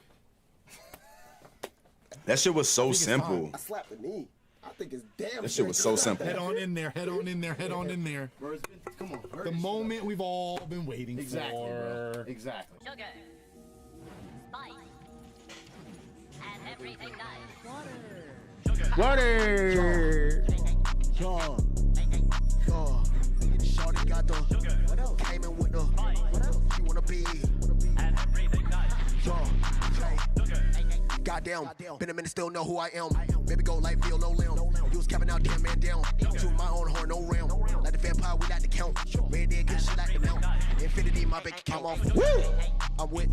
That shit was so simple. I slapped the knee. I think it's damn. That shit was so simple. Head on in there. Head on in there. Head on in there. Come on. The moment we've all been waiting Exactly, for. bro. Exactly. Sugar, spice, and everything nice. Water. Shorty got the came in with the you wanna be And everything nice. goddamn been a minute still know who I am. Baby go like feel no limb. You was capping out damn man down. Shoot my own horn no rim. Like the vampire we like to count. Red dead good shit like the mount. Infinity my bank account off. Woo! I'm with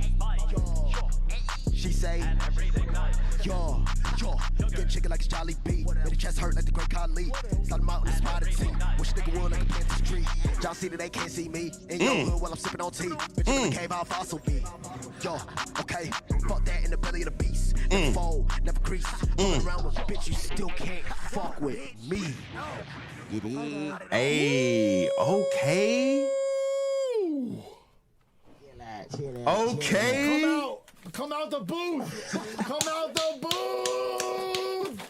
she say yo get chicken like it's Jolly B. Made the chest hurt like the great Khali. Slide them out in the spotted tea. Wish nigga would like a Panther Street. Y'all see that they can't see me. In your hood while I'm sipping on tea. Bitch in the cave, I'll fossil be. Yo, okay. Fuck that in the belly of the beast. Never fold, never crease. Rolling around with a bitch you still can't fuck with me. Hey, okay. Okay. Come out the booth. Come out the booth.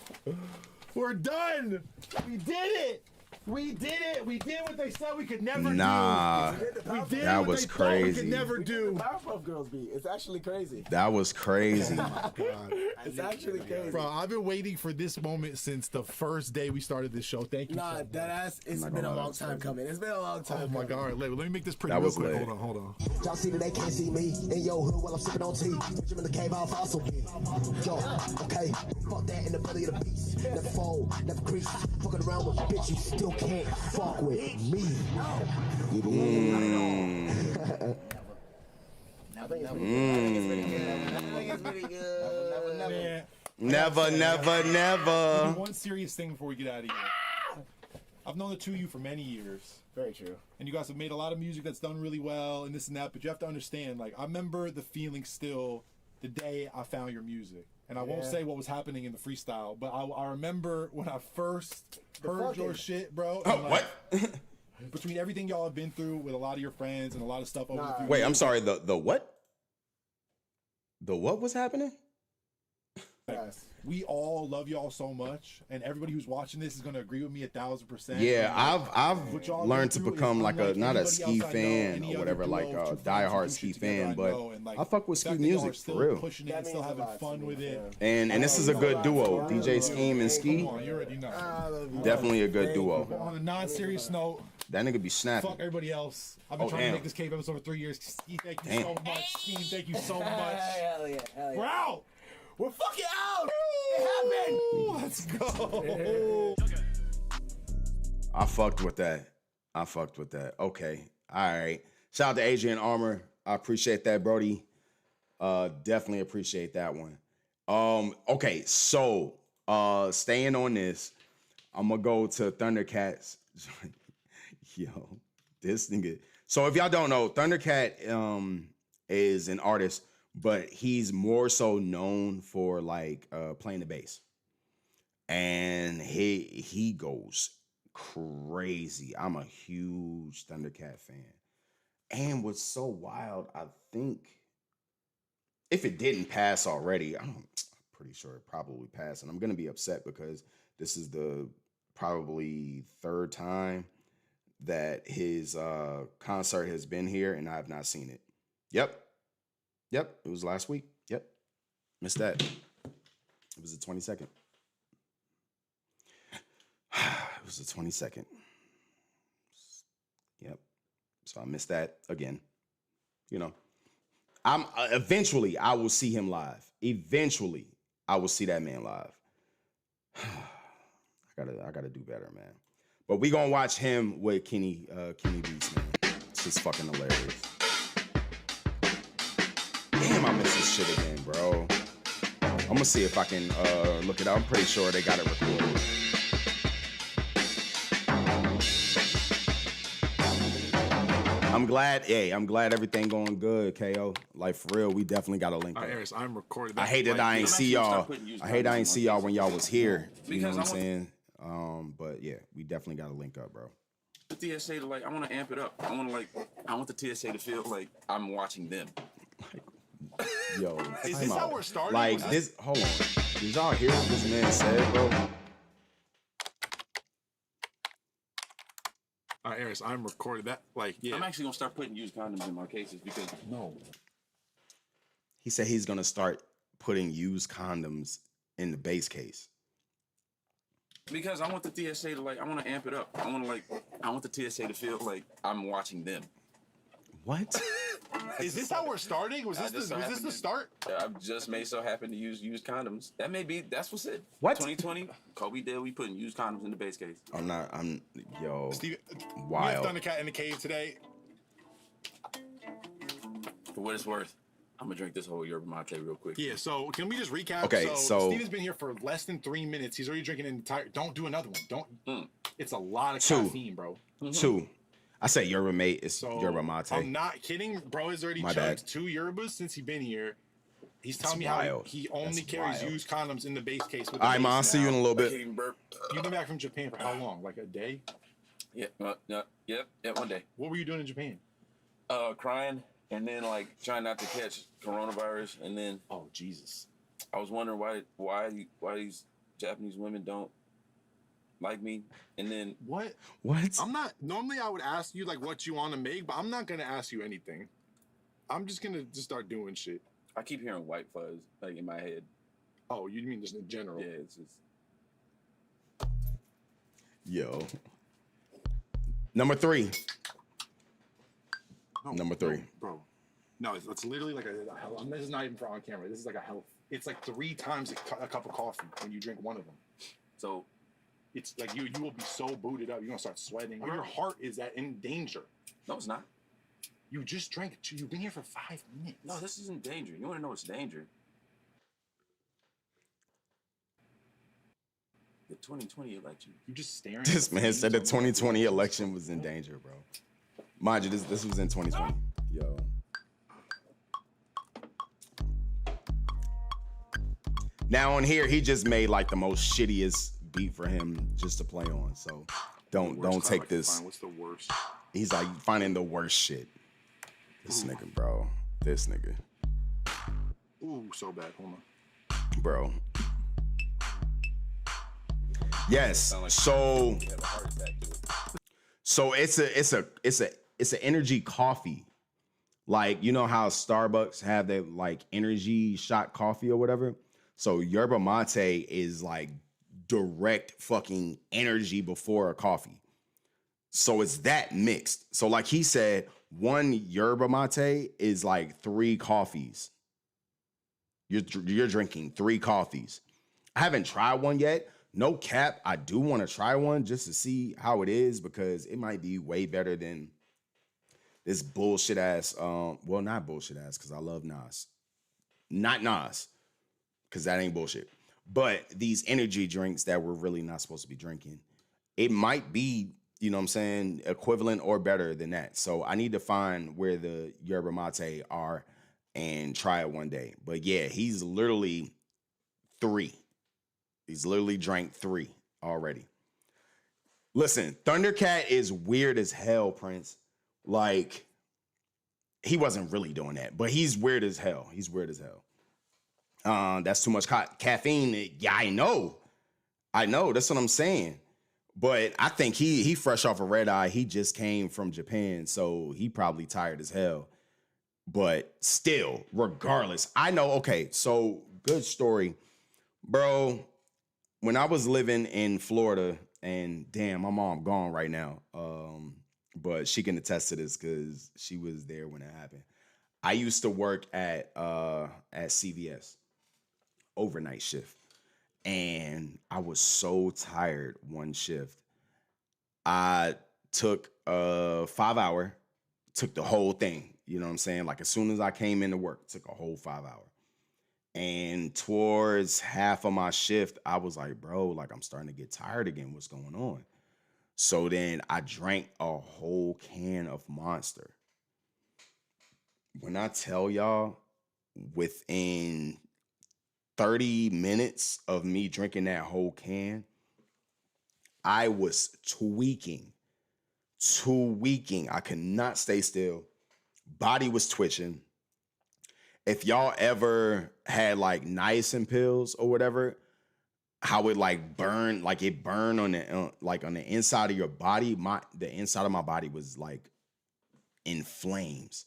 We're done. We did it. We did it. We did what they said we could never do. Nah, we did that what was they thought crazy. We could never do. Powerpuff Girls beat. It's actually crazy. That was crazy. It's actually crazy. Bro, I've been waiting for this moment since the first day we started this show. Thank you. Nah, so that ass. It's been a long time coming. It's been a long time. Oh my God! Let me make this pretty That real was quick. lit. Hold on. Y'all see that they can't see me. In your hood while I'm sipping on tea. Bitch in the cave, I'll fossil be. Yo, okay. Fuck that in the belly of the beast. Never fold, never crease. Fucking around with a bitch you still can't fuck with me. Never. One serious thing before we get out of here. I've known the two of you for many years. Very true. And you guys have made a lot of music that's done really well and this and that, but you have to understand, like, I remember the feeling still the day I found your music. And I won't say what was happening in the freestyle, but I remember when I first heard your shit, bro. Oh, like, what? Between everything y'all have been through with a lot of your friends and a lot of stuff over the Wait, I'm sorry. The what? The what was happening? We all love y'all so much, and everybody who's watching this is gonna agree with me 1,000%. Yeah, I've learned to become like a not a ski fan or whatever, like a diehard ski fan, but I fuck with ski music for real. Pushing it and still having fun with it. And this is a good duo, DJ Scheme and Ski. Definitely a good duo. On a non-serious note, that nigga be snapping. fuck everybody else. I've been trying to make this cave episode for 3 years. Ski, thank you so much. Scheme, thank you so much. Hell yeah. We're out. We're fucking out. It happened. Let's go. I fucked with that. Okay. All right. Shout out to Adrian Armour. I appreciate that, Brody. Definitely appreciate that one. Okay, so staying on this, I'm gonna go to Thundercats. Yo, this nigga. So if y'all don't know, Thundercat is an artist, but he's more so known for like playing the bass. And he goes crazy. I'm a huge Thundercat fan. And what's so wild, I think if it didn't pass already, I'm pretty sure it probably passed. And I'm gonna be upset because this is the probably third time that his concert has been here and I have not seen it. Yep, it was last week. Yep, missed that. It was the 22nd. It was the 22nd. Yep. So I missed that again. You know, I'm eventually I will see him live. Eventually, I will see that man live. I gotta do better, man. But we gonna watch him with Kenny Beats, man. It's just fucking hilarious. Damn, I missed this shit again, bro. I'm gonna see if I can look it up. I'm pretty sure they got it recorded. I'm glad everything going good, KO. Like, for real, we definitely got to link up. Aris, I'm recording. I hate that I ain't see y'all. I hate I ain't see y'all when y'all was here. You know what I'm saying? But yeah, we definitely got to link up, bro. The TSA to like, I want to amp it up. I want the TSA to feel like I'm watching them. Yo, Is this how we're starting? Like this, hold on. Did y'all hear what this man said, bro? All right, Eris, I'm recording that. Like, yeah. I'm actually gonna start putting used condoms in my cases because He said he's gonna start putting used condoms in the base case. Because I want the TSA to like, I want to amp it up. I want the TSA to feel like I'm watching them. What? Is this how we're starting? Was this the start? I just may so happen to use used condoms. That's what's it. What? 2020, Kobe did. We putting used condoms in the base case. Steve, wild. We have Thundercat in the cave today. For what it's worth, I'm gonna drink this whole yerba mate real quick. Yeah, so can we just recap? Okay, so Steven's been here for less than 3 minutes. He's already drinking an entire. Don't do another one. Don't. It's a lot of caffeine, bro. 2. I say yerba mate. It's yerba mate. I'm not kidding, bro. Has already chugged 2 yerbas since he's been here. He's telling me how he only carries used condoms in the base case. All right, man. I'll see you in a little bit. You've been back from Japan for how long? Like a day? Yeah, 1 day. What were you doing in Japan? Crying and then like trying not to catch coronavirus, and then Jesus, I was wondering why these Japanese women don't like me, and then what? I'm not. Normally, I would ask you like what you want to make, but I'm not gonna ask you anything. I'm just gonna start doing shit. I keep hearing white fuzz like in my head. Oh, you mean just in general? Yeah, it's just. Yo. Number 3. Number 3. Bro. No, it's literally like this is not even for on camera. This is like a health. It's like 3 times a cup of coffee when you drink one of them. So it's like you will be so booted up. You're gonna start sweating. Your heart is in danger. No, it's not. You just drank. You've been here for 5 minutes. No, this isn't danger. You want to know what's danger? The 2020 election. You just staring. This man said the 2020 election was in danger, bro. Mind you, this was in 2020. Yo. Now on here, he just made like the most shittiest beat for him just to play on. So don't take this. What's the worst? He's like finding the worst shit. This nigga, bro. This nigga. Ooh, so bad. Hold on. Bro. Yes. So it's an energy coffee. Like, you know how Starbucks have their like energy shot coffee or whatever? So yerba mate is like direct fucking energy before a coffee. So it's that mixed. So like he said, 1 yerba mate is like 3 coffees. You're drinking 3 coffees. I haven't tried one yet. No cap. I do want to try one just to see how it is because it might be way better than this bullshit ass. Well, not bullshit ass because I love Nas. Not Nas because that ain't bullshit. But these energy drinks that we're really not supposed to be drinking, it might be, you know what I'm saying, equivalent or better than that. So I need to find where the yerba mate are and try it one day. But yeah, he's literally 3. He's literally drank 3 already. Listen, Thundercat is weird as hell, Prince. Like, he wasn't really doing that, but he's weird as hell. He's weird as hell. That's too much caffeine. Yeah, I know. That's what I'm saying. But I think he fresh off a red eye. He just came from Japan, so he probably tired as hell. But still, regardless, I know. Okay, so good story, bro. When I was living in Florida, and damn, my mom gone right now, but she can attest to this because she was there when it happened. I used to work at CVS, overnight shift, and I was so tired one shift. I took a 5-hour, took the whole thing. You know what I'm saying? Like as soon as I came into work, took a whole 5-hour. And towards half of my shift, I was like, bro, like I'm starting to get tired again. What's going on? So then I drank a whole can of Monster. When I tell y'all, within 30 minutes of me drinking that whole can, I was tweaking. tweaking. I could not stay still. Body was twitching. If y'all ever had like niacin pills or whatever, how it like burn, like it burned on the like on the inside of your body. The inside of my body was like in flames.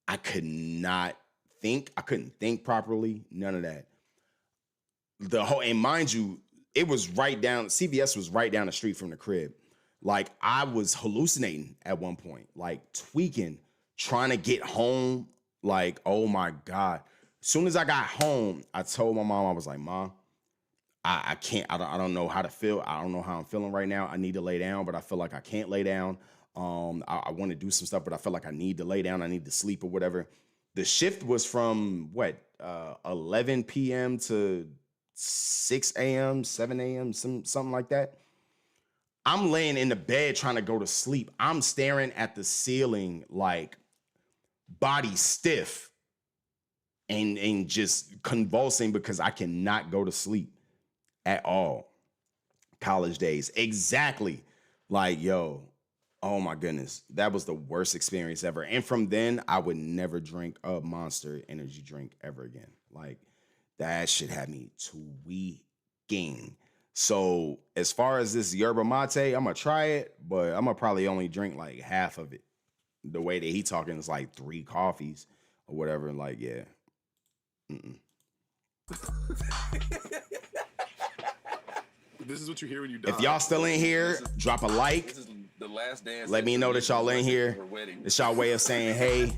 I could not think. I couldn't think properly. None of that. And mind you, it was right down. CVS was right down the street from the crib. Like I was hallucinating at one point, like tweaking, trying to get home. Like, oh my God. As soon as I got home, I told my mom, I was like, Mom, I can't, I don't know how to feel. I don't know how I'm feeling right now. I need to lay down, but I feel like I can't lay down. I want to do some stuff, but I feel like I need to lay down. I need to sleep or whatever. The shift was from 11 p.m. to 6 a.m., 7 a.m., something like that. I'm laying in the bed trying to go to sleep. I'm staring at the ceiling like body stiff and just convulsing because I cannot go to sleep at all. College days. Exactly. Like, yo, oh my goodness. That was the worst experience ever. And from then, I would never drink a Monster energy drink ever again. Like, that shit had me tweaking. So as far as this yerba mate, I'm going to try it, but I'm going to probably only drink like half of it. The way that he talking is like 3 coffees or whatever. Like, yeah. This is what you hear when you die. If y'all still in here, drop a like. This is the last dance. Let me know that y'all in here. It's y'all way of saying, hey.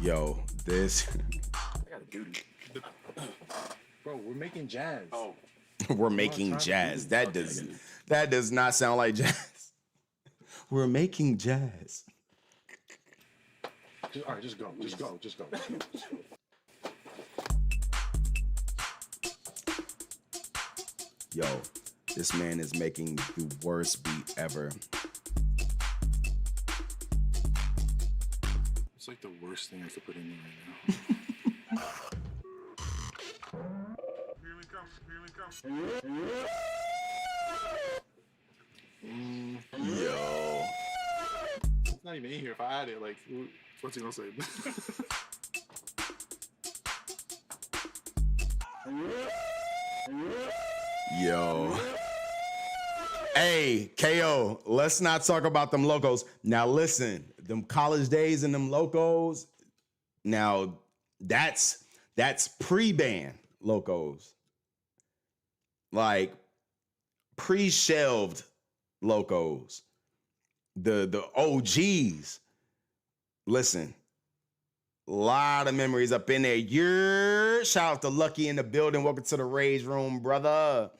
Yo, this. I got a duty. Bro, we're making jazz. Oh. We're making jazz. That does not sound like jazz. We're making jazz. All right, just go. Yo, this man is making the worst beat ever. It's like the worst thing I could put in there right now. Here we come. Yo. It's not even in here. If I add it, like, what's he gonna say? Yo. Hey, KO, let's not talk about them locos. Now listen, them college days and them locos, now that's pre-ban locos. Like pre-shelved locos. The OGs. Listen, a lot of memories up in there. Shout out to Lucky in the building. Welcome to the Rage Room, brother.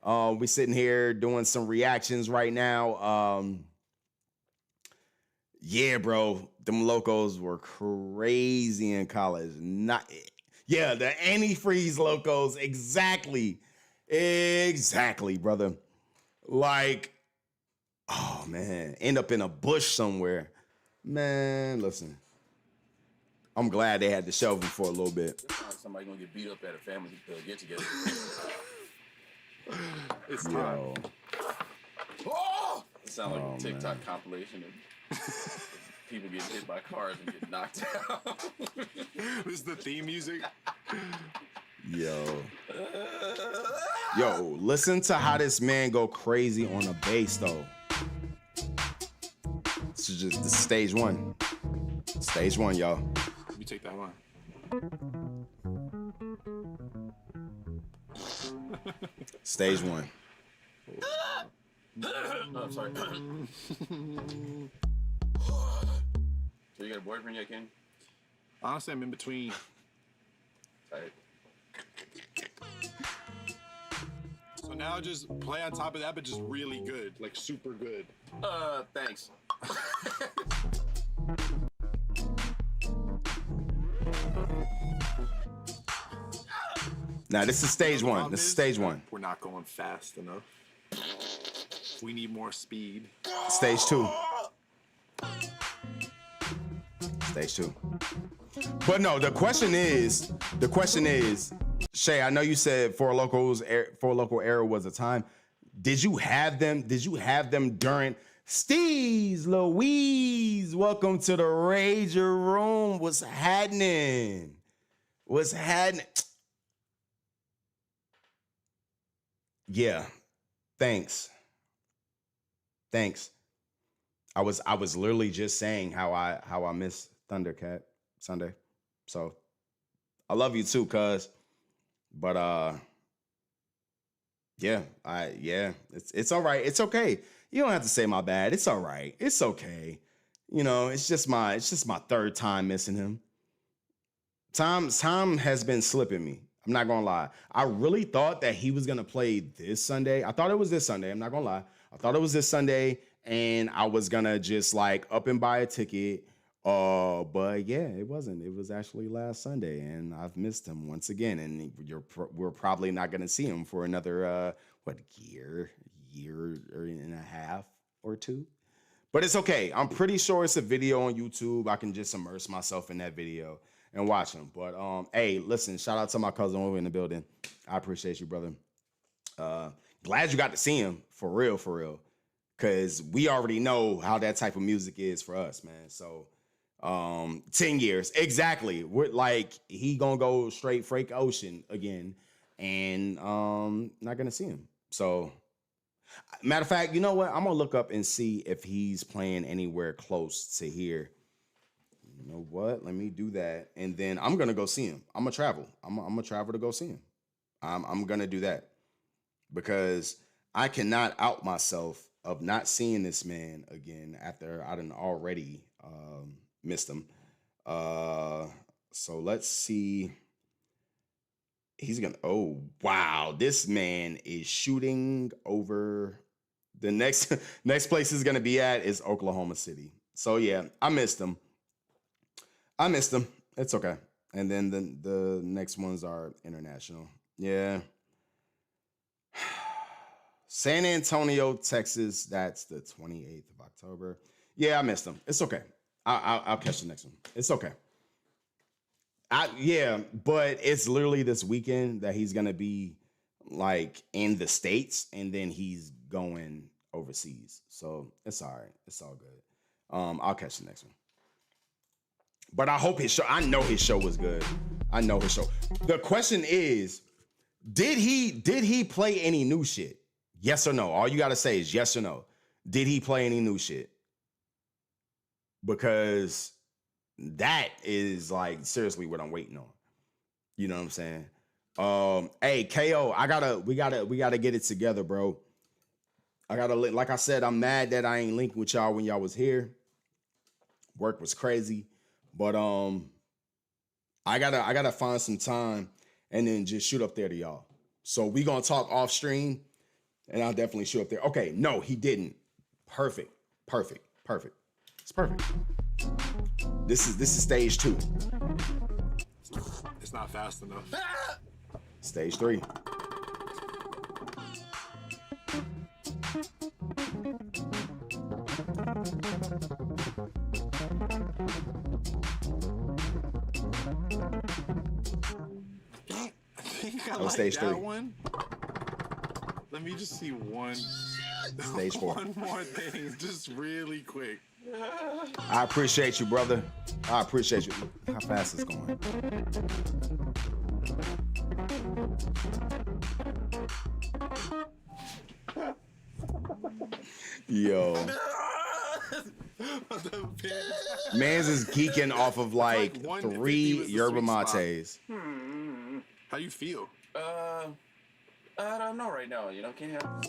We sitting here doing some reactions right now. Yeah, bro, them locos were crazy in college. The antifreeze locos, exactly, brother. Like, oh man, end up in a bush somewhere. Man, listen, I'm glad they had to shelve them for a little bit. It's not like somebody gonna get beat up at a family get together. It's time. Oh! It sounds like a TikTok compilation of people getting hit by cars and get knocked out. This is the theme music. Yo, listen to how this man go crazy on the bass though. This is just stage one. Stage one, y'all. Let me take that one. Stage one. Oh, I'm sorry. So you got a boyfriend yet, Ken? Honestly, I'm in between. Tight. So now just play on top of that, but just really good, like super good. Thanks. Now this is stage one. This is stage one. We're not going fast enough. We need more speed. Stage two. Stage two. But no, the question is, Shay, I know you said Four Local Era was a time. Did you have them? Did you have them during Steez Louise? Welcome to the Ragr Room. What's happening? What's happening? Yeah. Thanks. I was literally just saying how I miss Thundercat Sunday. So I love you too, cuz. But it's all right. It's okay. You don't have to say my bad. It's all right. It's okay. You know, it's just my third time missing him. Time has been slipping me. I'm not gonna lie. I really thought that he was gonna play this Sunday. I thought it was this Sunday. I'm not gonna lie. I thought it was this Sunday, and I was gonna just like up and buy a ticket. But yeah, it wasn't. It was actually last Sunday, and I've missed him once again. And we're probably not gonna see him for another year and a half or two. But it's okay. I'm pretty sure it's a video on YouTube. I can just immerse myself in that video and watch him. But hey, listen, shout out to my cousin over in the building. I appreciate you, brother. Glad you got to see him for real. Cause we already know how that type of music is for us, man. So 10 years. Exactly. We're like, he gonna go straight Frank Ocean again. And not gonna see him. So matter of fact, you know what? I'm gonna look up and see if he's playing anywhere close to here. You know what? Let me do that. And then I'm gonna go see him. I'm gonna travel. I'm gonna travel to go see him. I'm gonna do that. Because I cannot out myself of not seeing this man again after I done already missed him. So let's see. He's gonna, oh wow, this man is shooting over. The next place he's gonna be at is Oklahoma City. So yeah, I missed him. It's okay. And then the next ones are international. Yeah. San Antonio, Texas. That's the 28th of October. Yeah, I missed him. It's okay. I'll catch the next one. It's okay. But it's literally this weekend that he's gonna be like in the States, and then he's going overseas. So it's all right. It's all good. I'll catch the next one. But I hope his show. I know his show was good. I know his show. The question is, did he play any new shit? Yes or no? All you gotta say is yes or no. Did he play any new shit? Because that is like seriously what I'm waiting on. You know what I'm saying? Hey, KO, we gotta get it together, bro. Like I said, I'm mad that I ain't linked with y'all when y'all was here. Work was crazy. But I gotta find some time and then just shoot up there to y'all. So we gonna talk off stream, and I'll definitely shoot up there. Okay, no, he didn't. Perfect. It's perfect. This is stage 2. It's not fast enough. Stage 3. I like stage that 3. One. Let me just see one. Stage 4. One more thing, just really quick. I appreciate you, brother. I appreciate you. How fast it's going. Yo. Mans is geeking off of like 3 yerba mates. How you feel? I don't know right now. You know, can't have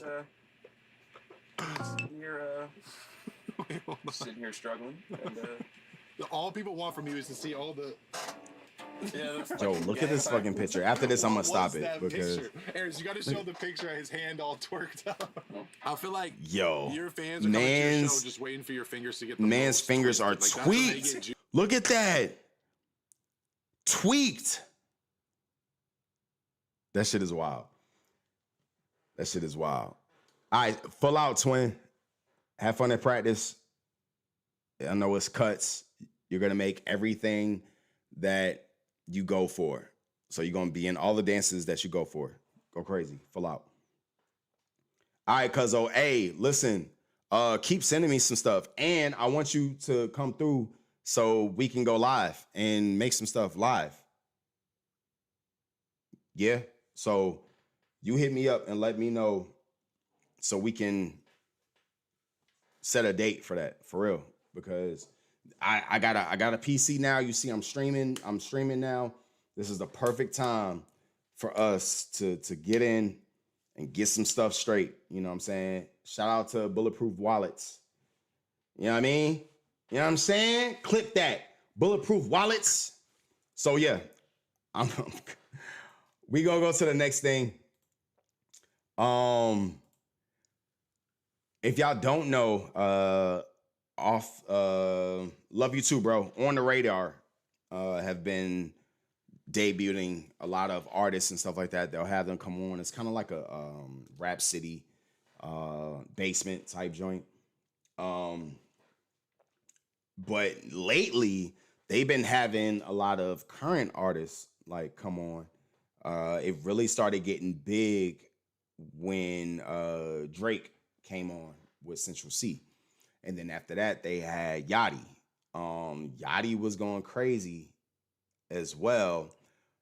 sitting here struggling. And, all people want from you is to see all the. Yo, look at this fucking picture. After this, I'm gonna stop it because. Aaron, you gotta show the picture of his hand all twerked up. I feel like your fans are coming to your show just waiting for your fingers to get. Man's fingers are tweaked. Look at that. Tweaked. That shit is wild. All right, full out, twin. Have fun at practice. I know it's cuts. You're going to make everything that you go for. So you're going to be in all the dances that you go for. Go crazy. Full out. All right, cuzzo. Hey, listen. Keep sending me some stuff, and I want you to come through so we can go live and make some stuff live. Yeah. So you hit me up and let me know so we can set a date for that, for real. Because I got a PC now. You see, I'm streaming now. This is the perfect time for us to get in and get some stuff straight. You know what I'm saying? Shout out to Bulletproof Wallets. You know what I mean? You know what I'm saying? Click that. Bulletproof Wallets. So yeah, we gonna go to the next thing. If y'all don't know, Love You Too, bro. On the Radar have been debuting a lot of artists and stuff like that. They'll have them come on. It's kind of like a Rap City basement type joint. But lately, they've been having a lot of current artists like come on. It really started getting big when Drake came on with Central C. And then after that, they had Yachty. Yachty was going crazy as well.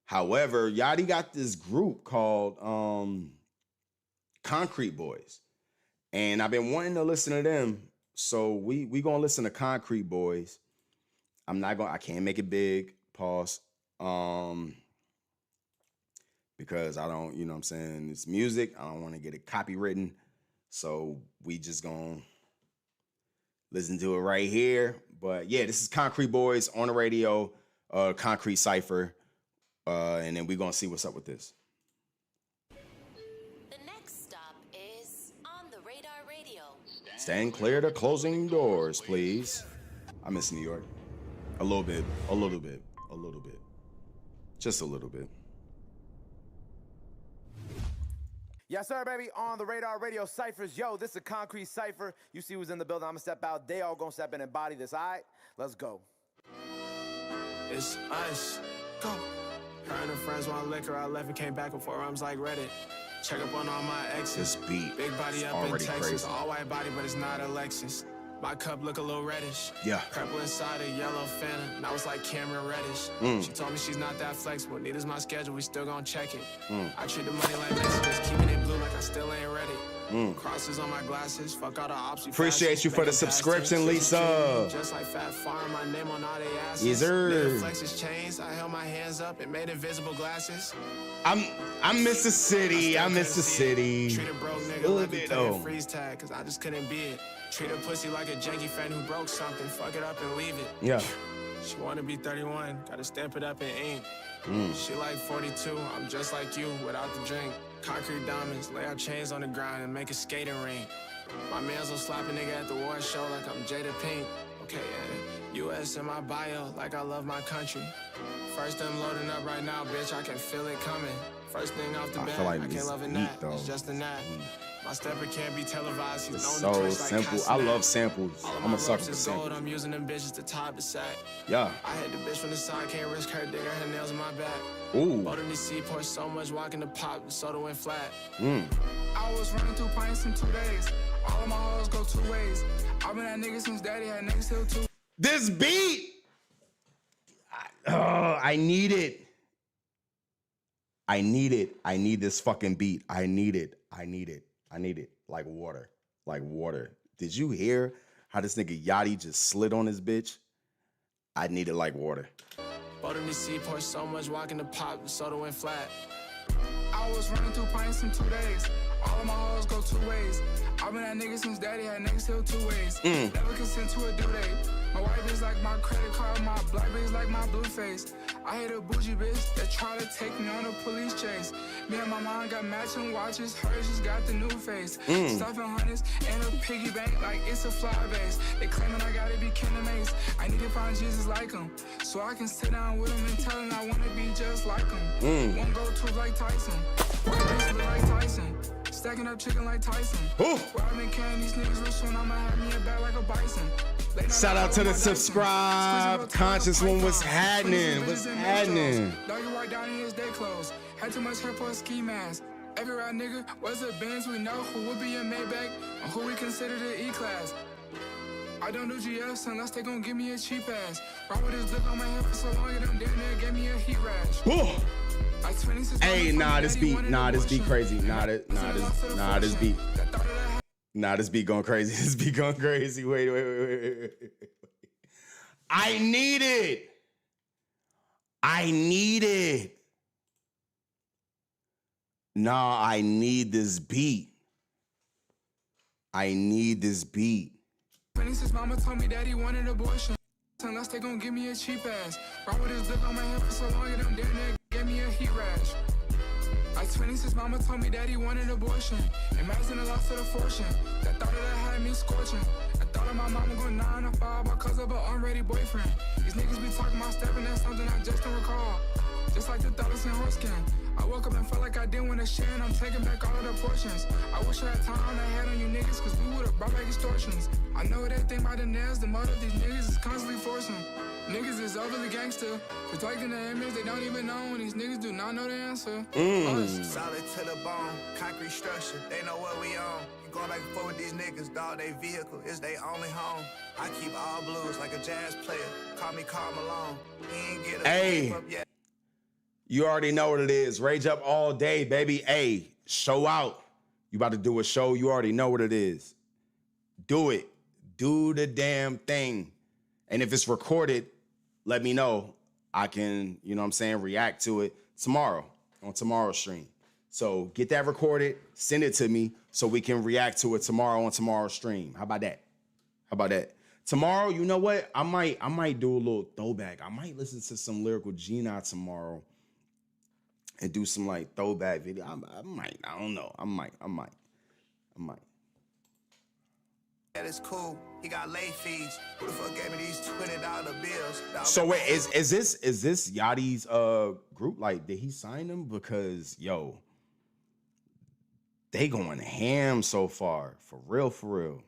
However, Yachty got this group called Concrete Boys. And I've been wanting to listen to them. So we gonna listen to Concrete Boys. I can't make it big, pause. Because I don't, you know what I'm saying, it's music. I don't want to get it copywritten. So we just gonna listen to it right here. But yeah, this is Concrete Boys on the radio, Concrete Cypher. And then we're gonna see what's up with this. The next stop is On the Radar Radio. Stand clear to closing doors, please. I miss New York. A little bit. Just a little bit. Yes, sir, baby. On the Radar Radio Cyphers. Yo, this is a Concrete Cypher. You see who's in the building. I'm gonna step out. They all gonna step in and body this. All right? Let's go. It's us. Go. Her and her friends want liquor. I left and came back with 4 arms like Reddit. Check up on all my exes. This beat Big body is up in already Texas. crazy. All white body, but it's not a Lexus. My cup look a little reddish. Yeah. Purple inside a yellow Fanta. Now it's like Cameron Reddish. She told me she's not that flexible. Neither's my schedule. We still gon' check it. I treat the money like Mexicans. Keeping it blue like I still ain't ready. Crosses on my glasses. Fuck all the ops. Appreciate you for the subscription, Lisa. Just like Fat Farm, my name on all they asses. Yes, sir. Little flexes chains. I held my hands up and made invisible glasses. I miss the city. I miss the city. Treat a broke nigga like we play a freeze tag, cause I just couldn't be it. Treat a pussy like a janky friend who broke something. Fuck it up and leave it. Yeah. She wanna be 31, gotta stamp it up in ink. She like 42, I'm just like you without the drink. Concrete diamonds, lay our chains on the ground and make a skating ring. My mans will slap a nigga at the war show like I'm Jada Pink. Okay, yeah. US in my bio, like I love my country. First I'm loading up right now, bitch, I can feel it coming. First thing off the bat, I can't love a gnat, it's just a gnat. My stepper can't be televised, he's It's known to so twist like simple. I Castanet. love samples. All of I'm my a sucker ropes for is gold, samples. I'm using them bitches to top the sack. Yeah. I hit the bitch from the side, can't risk her digging her nails in my back. Ooh. Bought in the Seaport so much, walking the pop, the soda went flat. I was running through pints in 2 days. All of my hoes go 2 ways. I've been that nigga since daddy had niggas till 2. This beat! I need it. I need it. I need this fucking beat. I need it. I need it. I need it. Like water. Like water. Did you hear how this nigga Yachty just slid on his bitch? I need it like water. Bought in the Seaport so much, walking the pop, the soda went flat. I was running through pints in 2 days. All of my hoes go 2 ways. I've been that nigga since daddy had niggas till 2 ways. Never consent to a due date. My white bitch like my credit card, my black bitch like my blue face. I hate a bougie bitch that try to take me on a police chase. Me and my mom got matching watches, hers just got the new face. Stuffing hundreds in a piggy bank like it's a fly base. They claiming I gotta be Ken and Mace. I need to find Jesus like him, so I can sit down with him and tell him I wanna be just like him. Won't go to like Tyson, white bitch look like Tyson. Stacking up chicken like Tyson. Where I've been carrying these niggas real soon, I'ma have me a bag like a bison. Shout out to the subscribe. Conscious one, what's happening? What's happening? Doggy white down in his day clothes. Had too much hair for a ski mask. Every ride nigga was a Benz, we know who would be a Maybach and who we consider the E-class. I don't do GFs unless they gon' give me a cheap ass. Ride with this look on my head for so long, it done damn near gave me a heat rash. Whoa. Hey, this beat crazy. This beat going crazy. This beat going crazy. Wait. I need it. Nah, I need this beat. His mama told me daddy wanted abortion. Unless they gon' give me a cheap ass. Ride with his look on my head for so long, it done damn near gave me a heat rash. Like 26, mama told me daddy wanted abortion. Imagine the loss of the fortune. That thought of that had me scorching. I thought of my mama going 9 to 5 because of an unready boyfriend. These niggas be talking about stepping, that's something I just don't recall. Just like the thought of horse skin. I woke up and felt like I didn't want to share, and I'm taking back all of the portions. I wish I had time I had on you niggas, cause we would've brought back extortions. I know they think about the nails, the mother these niggas is constantly forcing. Niggas is overly gangster, protecting the image they don't even know, and these niggas do not know the answer. Solid to the bone, concrete structure, they know what we on. You going back and forth with these niggas, dog, they vehicle is they only home. I keep all blues like a jazz player, call me Karl Malone. He ain't get a up yet. You already know what it is. Rage up all day, baby. Hey, show out. You about to do a show, you already know what it is. Do it. Do the damn thing. And if it's recorded, let me know. I can, react to it tomorrow on tomorrow's stream. So get that recorded, send it to me so we can react to it tomorrow on tomorrow's stream. How about that? Tomorrow, you know what? I might do a little throwback. I might listen to some Lyrical Gina tomorrow and do some like throwback video. I might. That is cool. He got late fees. Who the fuck gave me these $20 bills? So wait, is this Yachty's group? Like, did he sign them? Because they going ham so far. For real.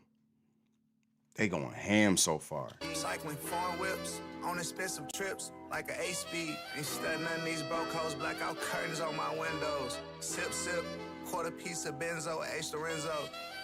They going ham so far. Cycling foreign whips on expensive trips like an 8-speed. Ain't studying none of these broke hoes. Blackout curtains on my windows. Sip, quarter piece of benzo, H. Lorenzo.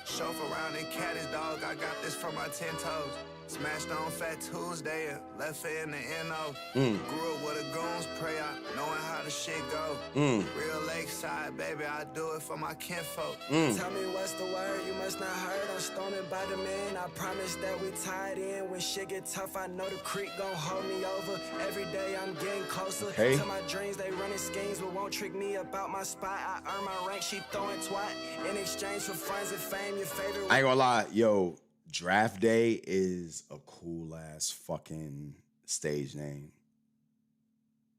Chauffeur around in caddies, dog. I got this from my 10 toes. Smashed on Fat Tuesday and left it in the NO. Grew up with a goons, pray out, knowing how the shit go. Real lakeside, baby, I do it for my kinfolk. Tell me what's the word, you must not heard. I'm storming by the man, I promise that we tied in. When shit get tough, I know the creek gon' hold me over. Every day I'm getting closer to my dreams. They running schemes, but won't trick me about my spot. I earn my rank, she throwing twat. In exchange for friends and fame, your favorite. I ain't gonna lie, yo. Draft Day is a cool ass fucking stage name.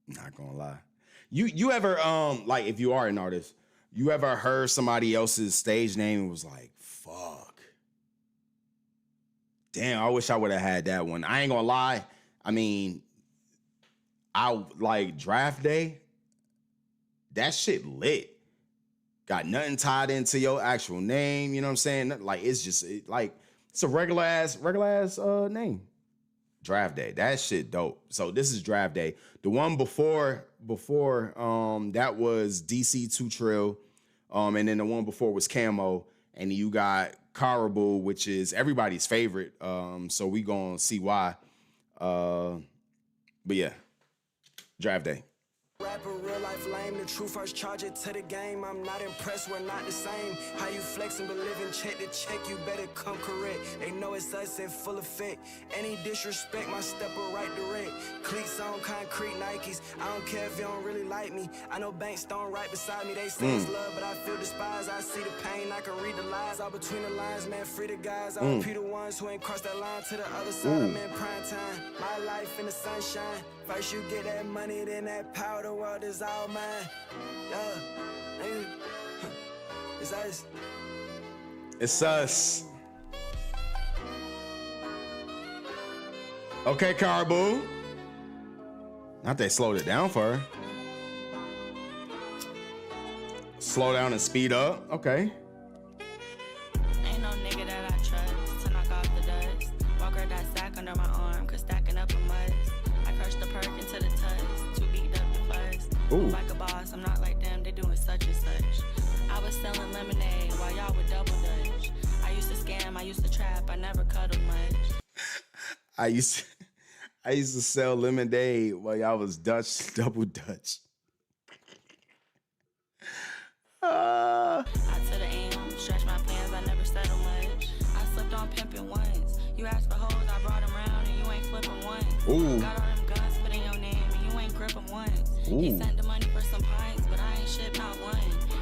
Not gonna lie. You ever like, if you are an artist, you ever heard somebody else's stage name and was like, fuck. Damn, I wish I would have had that one. I ain't gonna lie. I mean, I like Draft Day. That shit lit. Got nothing tied into your actual name, you know what I'm saying? Like, it's just it's a regular ass name. Draft Day. That shit dope. So this is Draft Day. The one before that was DC 2 Trill. And then the one before was Camo. And you got Caribou, which is everybody's favorite. So we gonna see why. But yeah. Draft Day. Rapper, real life lame, the true first charge it to the game. I'm not impressed, we're not the same. How you flexing but living check to check, you better come correct. They know it's us in full effect. Any disrespect, my step will right direct. Cleats on concrete Nikes, I don't care if you don't really like me. I know banks don't right beside me, they say it's love, but I feel despised. I see the pain, I can read the lies. All between the lines, man, free the guys. I'll be the ones who ain't crossed that line to the other side. I'm in prime time, my life in the sunshine. First you get that money, then that power, the world is all mine. Yeah, nigga. It's us. It's us. Okay, Caribou. Not they slowed it down for her. Slow down and speed up. Okay. Ain't no nigga that I trust to knock off the dust. Walker that sack under my arm, cause stacking up a must. I crushed the perk into the tuss, too beat up the fuzz. Like a boss, I'm not like them, they doing such and such. I was selling lemonade while y'all would double dutch. I used to scam, I used to trap, I never cuddled much. I used to sell lemonade while y'all was double Dutch. I to the aim, stretch my plans, I never settle much. I slipped on pimping once. You asked for hoes, I brought them round, and you ain't flipping once. Ooh. Got all them guns, put in your name, and you ain't gripping once. Ooh. He sent the money for some pints, but I ain't shipped not one.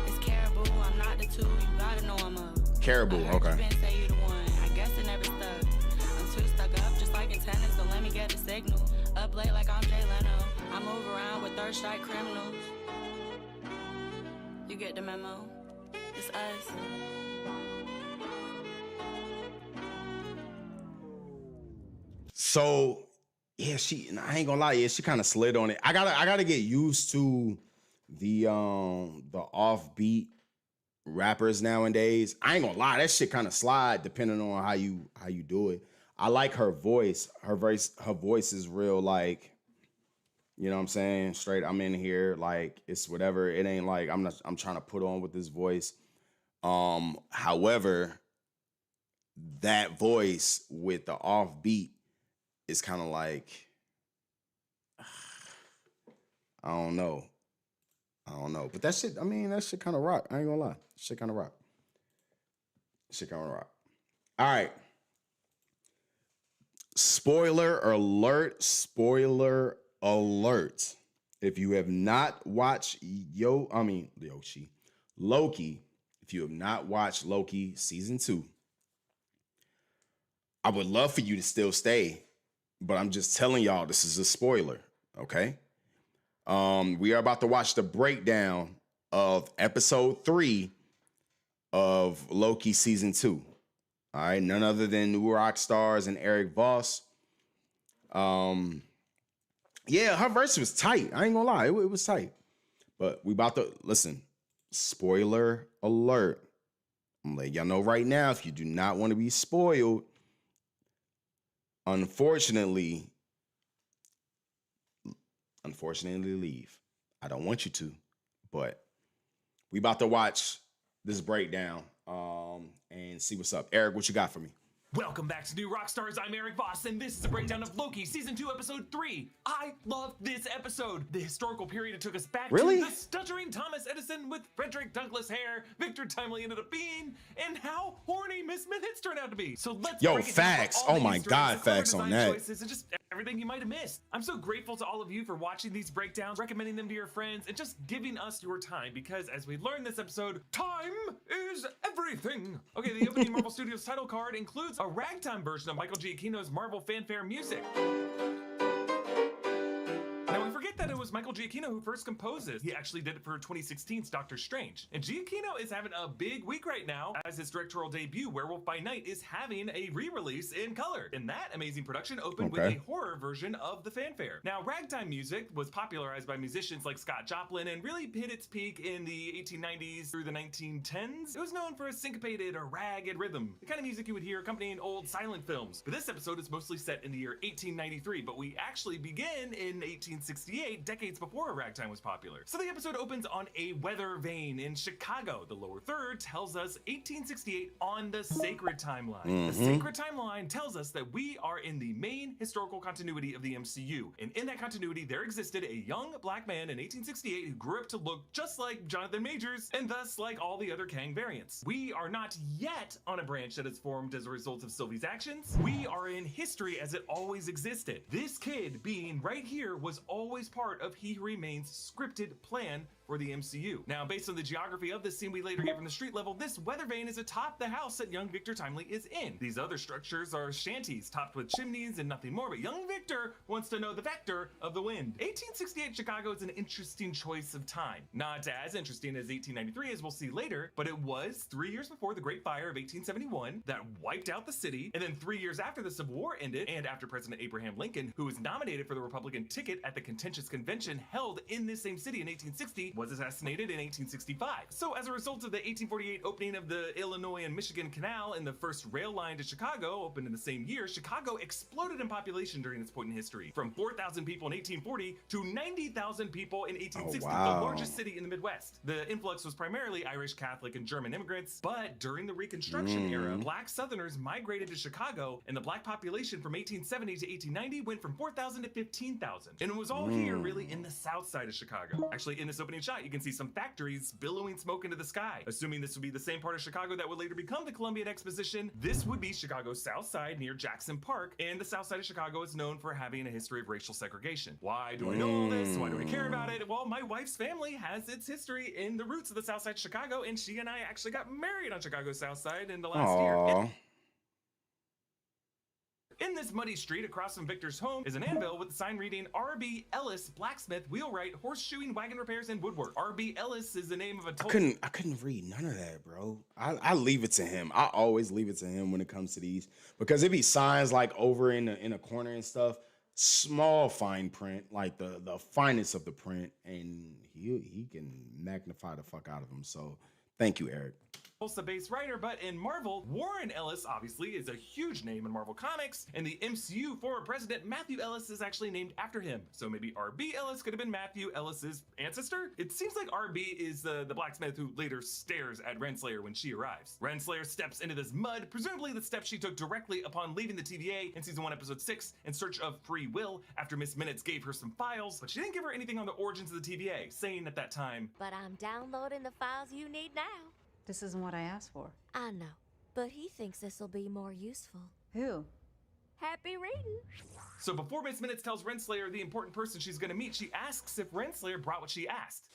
It's caribou, I'm not the two, you gotta know I'm up. Caribou, okay. You been say you the one, I guess it never stuck. I'm too stuck up, just like antennas, so let me get the signal. Up late like I'm Jay Leno. I move around with third strike criminals. You get the memo? It's us. So yeah, I ain't gonna lie, yeah, she kind of slid on it. I gotta get used to the offbeat rappers nowadays. I ain't gonna lie, that shit kind of slide depending on how you do it. I like her voice. Her voice is real, like, you know what I'm saying? Straight, I'm in here, like, it's whatever. It ain't like I'm trying to put on with this voice. However, that voice with the offbeat is kind of like, I don't know. But that shit, I mean, that shit kind of rock. I ain't gonna lie. Shit kind of rock. All right. Spoiler alert. If you have not watched Loki, if you have not watched Loki season 2, I would love for you to still stay, but I'm just telling y'all this is a spoiler, okay? We are about to watch the breakdown of episode 3 of Loki season 2. All right, none other than New Rock Stars and Eric Voss. Yeah, her verse was tight. I ain't gonna lie, it was tight. But we about to listen. Spoiler alert. I'm letting y'all know right now, if you do not want to be spoiled, unfortunately leave. I don't want you to, but we about to watch this breakdown and see what's up. Eric, what you got for me? Welcome back to New Rockstars. I'm Eric Voss, and this is a breakdown of Loki Season 2, Episode 3. I love this episode. The historical period it took us back to the stuttering Thomas Edison with Frederick Douglass hair, Victor Timely ended up being, and how horny Miss Minutes turned out to be. So let's break it down for all Oh the my Easter God, eggs, the facts on design that. choices, and just everything you might have missed. I'm so grateful to all of you for watching these breakdowns, recommending them to your friends, and just giving us your time, because as we learned this episode, time is everything. Okay, the opening Marvel Studios title card includes a ragtime version of Michael Giacchino's Marvel fanfare music. Now, we forget that it was Michael Giacchino who first composed this. He actually did it for 2016's Doctor Strange. And Giacchino is having a big week right now, as his directorial debut, Werewolf by Night, is having a re-release in color. And that amazing production opened with a horror version of the fanfare. Now, ragtime music was popularized by musicians like Scott Joplin and really hit its peak in the 1890s through the 1910s. It was known for a syncopated or ragged rhythm, the kind of music you would hear accompanying old silent films. But this episode is mostly set in the year 1893, but we actually begin in 1868, decades before ragtime was popular. So the episode opens on a weather vane in Chicago. The lower third tells us 1868 on the sacred timeline. The sacred timeline tells us that we are in the main historical continuity of the MCU. And in that continuity, there existed a young black man in 1868 who grew up to look just like Jonathan Majors, and thus like all the other Kang variants. We are not yet on a branch that is formed as a result of Sylvie's actions. We are in history as it always existed. This kid being right here was always part of He Who Remain's scripted plan for the MCU. Now, based on the geography of this scene we later get from the street level, this weather vane is atop the house that young Victor Timely is in. These other structures are shanties topped with chimneys and nothing more, but young Victor wants to know the vector of the wind. 1868 Chicago is an interesting choice of time. Not as interesting as 1893, as we'll see later, but it was 3 years before the Great Fire of 1871 that wiped out the city, and then 3 years after the Civil War ended, and after President Abraham Lincoln, who was nominated for the Republican ticket at the contentious convention held in this same city in 1860, was assassinated in 1865. So as a result of the 1848 opening of the Illinois and Michigan Canal and the first rail line to Chicago opened in the same year, Chicago exploded in population during this point in history, from 4,000 people in 1840 to 90,000 people in 1860, the largest city in the Midwest. The influx was primarily Irish, Catholic, and German immigrants, but during the Reconstruction era, black Southerners migrated to Chicago, and the black population from 1870 to 1890 went from 4,000 to 15,000. And it was all here, really, in the south side of Chicago. Actually, in this opening shot, you can see some factories billowing smoke into the sky. Assuming this would be the same part of Chicago that would later become the Columbian Exposition, this would be Chicago's south side near Jackson Park, and the south side of Chicago is known for having a history of racial segregation. Why do I know all this? Why do I care about it? Well, my wife's family has its history in the roots of the south side of Chicago, and she and I actually got married on Chicago's south side in the last year. In this muddy street across from Victor's home is an anvil with a sign reading R.B. Ellis Blacksmith, Wheelwright, Horseshoeing, Wagon Repairs, and Woodwork. R.B. Ellis is the name of a toll. I couldn't read none of that, bro. I leave it to him. I always leave it to him when it comes to these, because it be signs like over in a corner and stuff, small fine print, like the finest of the print, and he can magnify the fuck out of them. So thank you, Eric. Tulsa-based writer, but in Marvel, Warren Ellis obviously is a huge name in Marvel Comics, and the MCU former president Matthew Ellis is actually named after him. So maybe R.B. Ellis could have been Matthew Ellis's ancestor? It seems like R.B. is the blacksmith who later stares at Renslayer when she arrives. Renslayer steps into this mud, presumably the steps she took directly upon leaving the TVA in season 1 episode 6 in search of free will after Miss Minutes gave her some files, but she didn't give her anything on the origins of the TVA, saying at that time, "But I'm downloading the files you need now." This isn't what I asked for. I know, but he thinks this'll be more useful. Who? Happy reading. So before Miss Minutes tells Renslayer the important person she's gonna meet, she asks if Renslayer brought what she asked.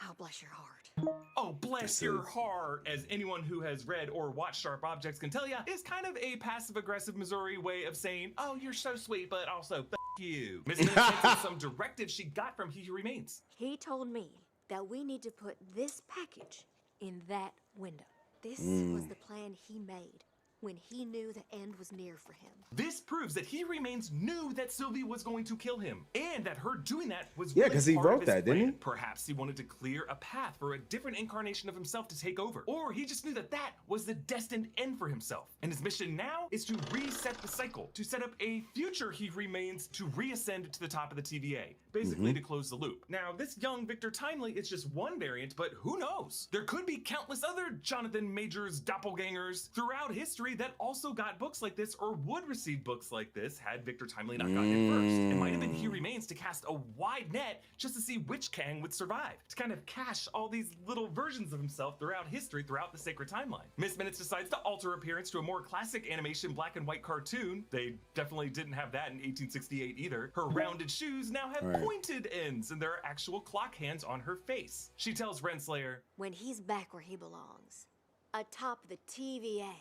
Oh, bless your heart. Oh, bless your heart, as anyone who has read or watched Sharp Objects can tell ya, is kind of a passive-aggressive Missouri way of saying, oh, you're so sweet, but also f you. Miss Minutes mentions some directives she got from He Who Remains. He told me that we need to put this package in that window. This was the plan he made when he knew the end was near for him. This proves that He Remains knew that Sylvie was going to kill him, and that her doing that was Yeah, because he wrote that, didn't he? Perhaps he wanted to clear a path for a different incarnation of himself to take over, or he just knew that that was the destined end for himself. And his mission now is to reset the cycle, to set up a future He Remains to reascend to the top of the TVA, basically to close the loop. Now, this young Victor Timely is just one variant, but who knows? There could be countless other Jonathan Majors doppelgangers throughout history that also got books like this or would receive books like this had Victor Timely not gotten it first. It might have been He Remains to cast a wide net just to see which Kang would survive, to kind of cache all these little versions of himself throughout history, throughout the sacred timeline. Miss Minutes decides to alter appearance to a more classic animation black and white cartoon. They definitely didn't have that in 1868 either. Her rounded shoes now have pointed ends, and there are actual clock hands on her face. She tells Renslayer, when he's back where he belongs, atop the TVA,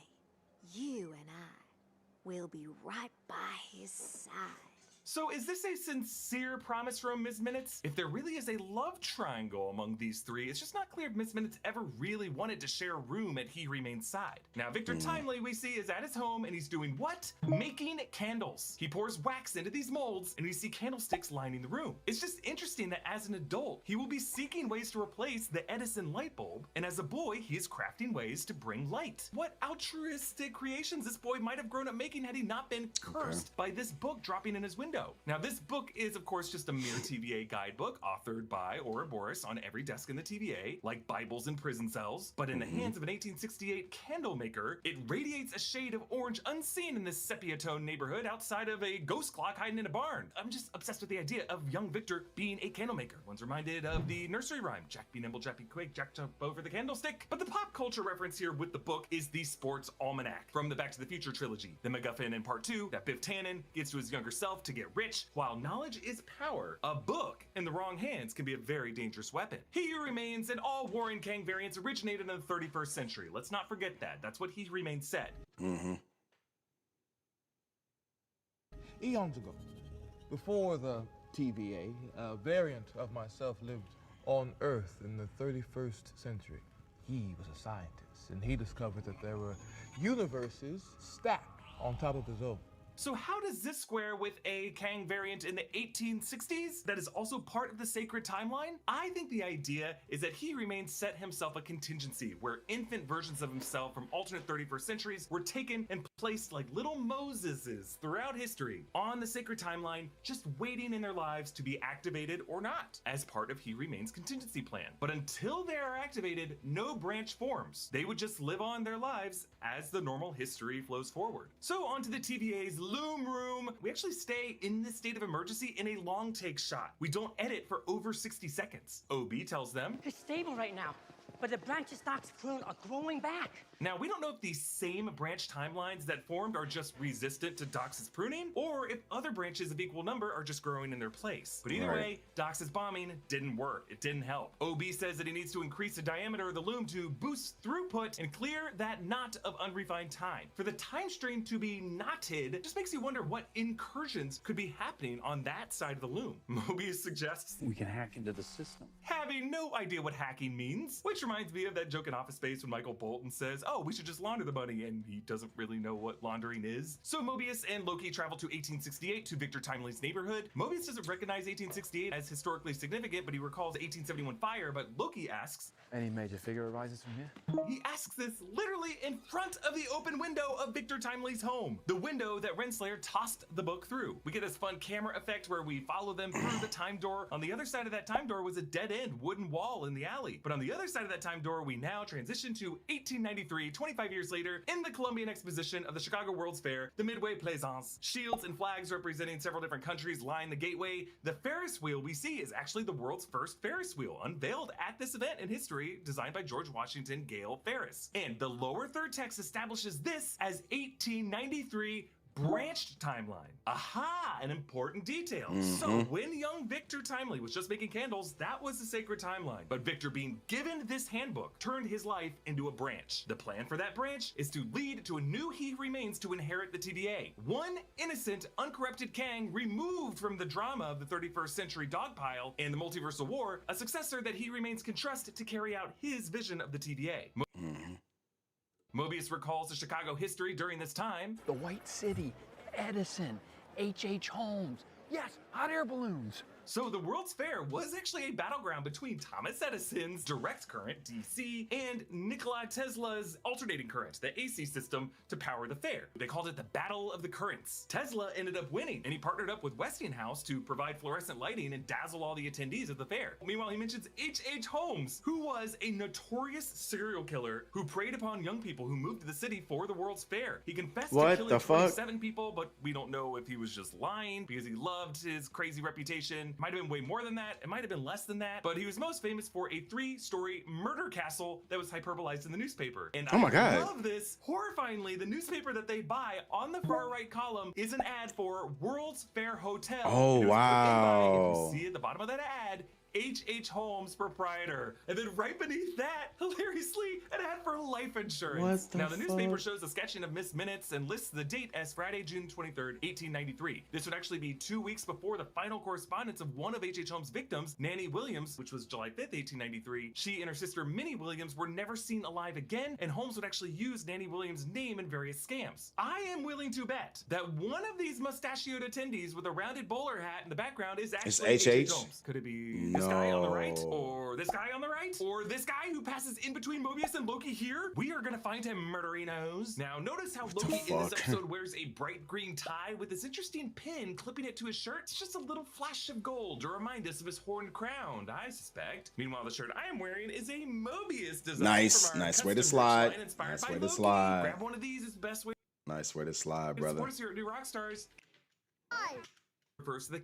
you and I will be right by his side. so is this a sincere promise from Miss Minutes? If there really is a love triangle among these three, it's just not clear if Miss Minutes ever really wanted to share room at He Remains' side. Now, Victor Timely, we see, is at his home, and he's doing what? Making candles. He pours wax into these molds, and we see candlesticks lining the room. It's just interesting that as an adult, he will be seeking ways to replace the Edison light bulb, and as a boy, he is crafting ways to bring light. What altruistic creations this boy might have grown up making had he not been cursed by this book dropping in his window. Now, this book is, of course, just a mere TVA guidebook authored by Ouroboros on every desk in the TVA, like Bibles in prison cells. But in the hands of an 1868 candle maker, it radiates a shade of orange unseen in this sepia-tone neighborhood outside of a ghost clock hiding in a barn. I'm just obsessed with the idea of young Victor being a candle maker. One's reminded of the nursery rhyme, Jack be nimble, Jack be quick, Jack jump over the candlestick. But the pop culture reference here with the book is the Sports Almanac from the Back to the Future trilogy. The MacGuffin in part 2 that Biff Tannen gives to his younger self to get rich. While knowledge is power, a book in the wrong hands can be a very dangerous weapon. He Who Remains and all Warren Kang variants originated in the 31st century. Let's not forget that. That's what He Remains said. Eons ago, before the TVA, a variant of myself lived on Earth in the 31st century. He was a scientist, and he discovered that there were universes stacked on top of his own. So how does this square with a Kang variant in the 1860s that is also part of the sacred timeline? I think the idea is that He Remains set himself a contingency where infant versions of himself from alternate 31st centuries were taken and placed like little Moseses throughout history on the sacred timeline, just waiting in their lives to be activated or not as part of He Remains contingency plan. But until they are activated, no branch forms. They would just live on their lives as the normal history flows forward. So onto the TVA's Loom Room. We actually stay in this state of emergency in a long take shot. We don't edit for over 60 seconds. OB tells them, "It's stable right now, but the branches Doc's pruned are growing back." Now, we don't know if these same branch timelines that formed are just resistant to Dox's pruning, or if other branches of equal number are just growing in their place. But either way, Dox's bombing didn't work. It didn't help. OB says that he needs to increase the diameter of the loom to boost throughput and clear that knot of unrefined time. For the time stream to be knotted, it just makes you wonder what incursions could be happening on that side of the loom. Mobius suggests We can hack into the system. having no idea what hacking means, which reminds me of that joke in Office Space when Michael Bolton says, "Oh, we should just launder the money," and he doesn't really know what laundering is. So Mobius and Loki travel to 1868 to Victor Timely's neighborhood. Mobius doesn't recognize 1868 as historically significant, but he recalls the 1871 fire, but Loki asks, "Any major figure arises from here?" He asks this literally in front of the open window of Victor Timely's home, the window that Renslayer tossed the book through. We get this fun camera effect where we follow them through the time door. On the other side of that time door was a dead-end wooden wall in the alley. But on the other side of that time door, we now transition to 1893, 25 years later, in the Columbian Exposition of the Chicago World's Fair, the Midway Plaisance. Shields and flags representing several different countries line the gateway. The Ferris wheel we see is actually the world's first Ferris wheel, unveiled at this event in history, designed by George Washington Gale Ferris. And the lower third text establishes this as 1893 branched timeline. Aha, an important detail. So when young Victor Timely was just making candles, that was the sacred timeline. But Victor, being given this handbook, turned his life into a branch. The plan for that branch is to lead to a new He Remains to inherit the TVA. One innocent, uncorrupted Kang removed from the drama of the 31st century dogpile and the multiversal war, a successor that He Remains can trust to carry out his vision of the TVA. Mobius recalls the Chicago history during this time. The White City, Edison, H.H. Holmes. Yes, hot air balloons. So the World's Fair was actually a battleground between Thomas Edison's direct current, DC, and Nikola Tesla's alternating current, the AC system, to power the fair. They called it the Battle of the Currents. Tesla ended up winning, and he partnered up with Westinghouse to provide fluorescent lighting and dazzle all the attendees of the fair. Meanwhile, he mentions H.H. Holmes, who was a notorious serial killer who preyed upon young people who moved to the city for the World's Fair. He confessed to killing 27 people, but we don't know if he was just lying because he loved his crazy reputation. Might have been way more than that. It might have been less than that. But he was most famous for a 3-story murder castle that was hyperbolized in the newspaper. And oh my I God. love this. Horrifyingly, the newspaper that they buy on the far right column is an ad for World's Fair Hotel. Oh, And it was wow. written by, if you see at the bottom of that ad, H.H. Holmes, proprietor. And then right beneath that, hilariously, an ad for life insurance. What the Now, the newspaper fuck? shows a sketching of missed minutes and lists the date as Friday, June 23rd, 1893. This would actually be 2 weeks before the final correspondence of one of H.H. Holmes' victims, Nanny Williams, which was July 5th, 1893. She and her sister, Minnie Williams, were never seen alive again, and Holmes would actually use Nanny Williams' name in various scams. I am willing to bet that one of these mustachioed attendees with a rounded bowler hat in the background is actually H.H.? Holmes. Could it be this guy on the right, or this guy on the right, or this guy who passes in between Mobius and Loki here? We are gonna find him, murderinos. Now, notice how Loki in this episode wears a bright green tie with this interesting pin clipping it to his shirt. It's just a little flash of gold to remind us of his horned crown, I suspect. Meanwhile, the shirt I am wearing is a Mobius design. Nice, from our nice way to custom merch line slide. inspired Nice by way to Loki. slide. Grab one of these, it's the best way Nice way to slide, to brother. support us here at New Rockstars. Refers to the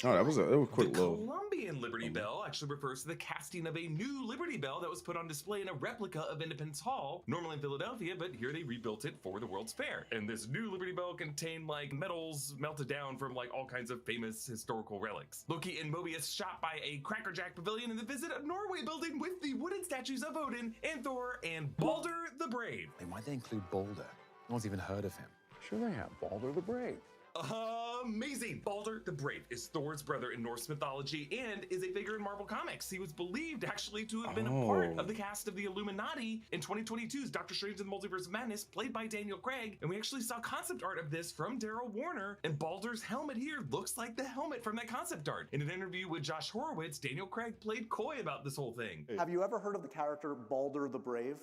Oh, that was a quick the little. Colombian Liberty Bell actually refers to the casting of a new Liberty Bell that was put on display in a replica of Independence Hall, normally in Philadelphia, but here they rebuilt it for the World's Fair. And this new Liberty Bell contained like metals melted down from like all kinds of famous historical relics. Loki and Mobius shot by a Crackerjack pavilion in the Visit of Norway building with the wooden statues of Odin and Thor and Balder the Brave. Why'd they include Boulder? No one's even heard of him. Sure they have. Balder the Brave. amazing! Balder the Brave is Thor's brother in Norse mythology and is a figure in Marvel Comics. He was believed actually to have been a part of the cast of the Illuminati in 2022's Doctor Strange and the Multiverse of Madness, played by Daniel Craig, and we actually saw concept art of this from Daryl Warner, and Balder's helmet here looks like the helmet from that concept art. In an interview with Josh Horowitz, Daniel Craig played coy about this whole thing. Have you ever heard of the character Balder the Brave?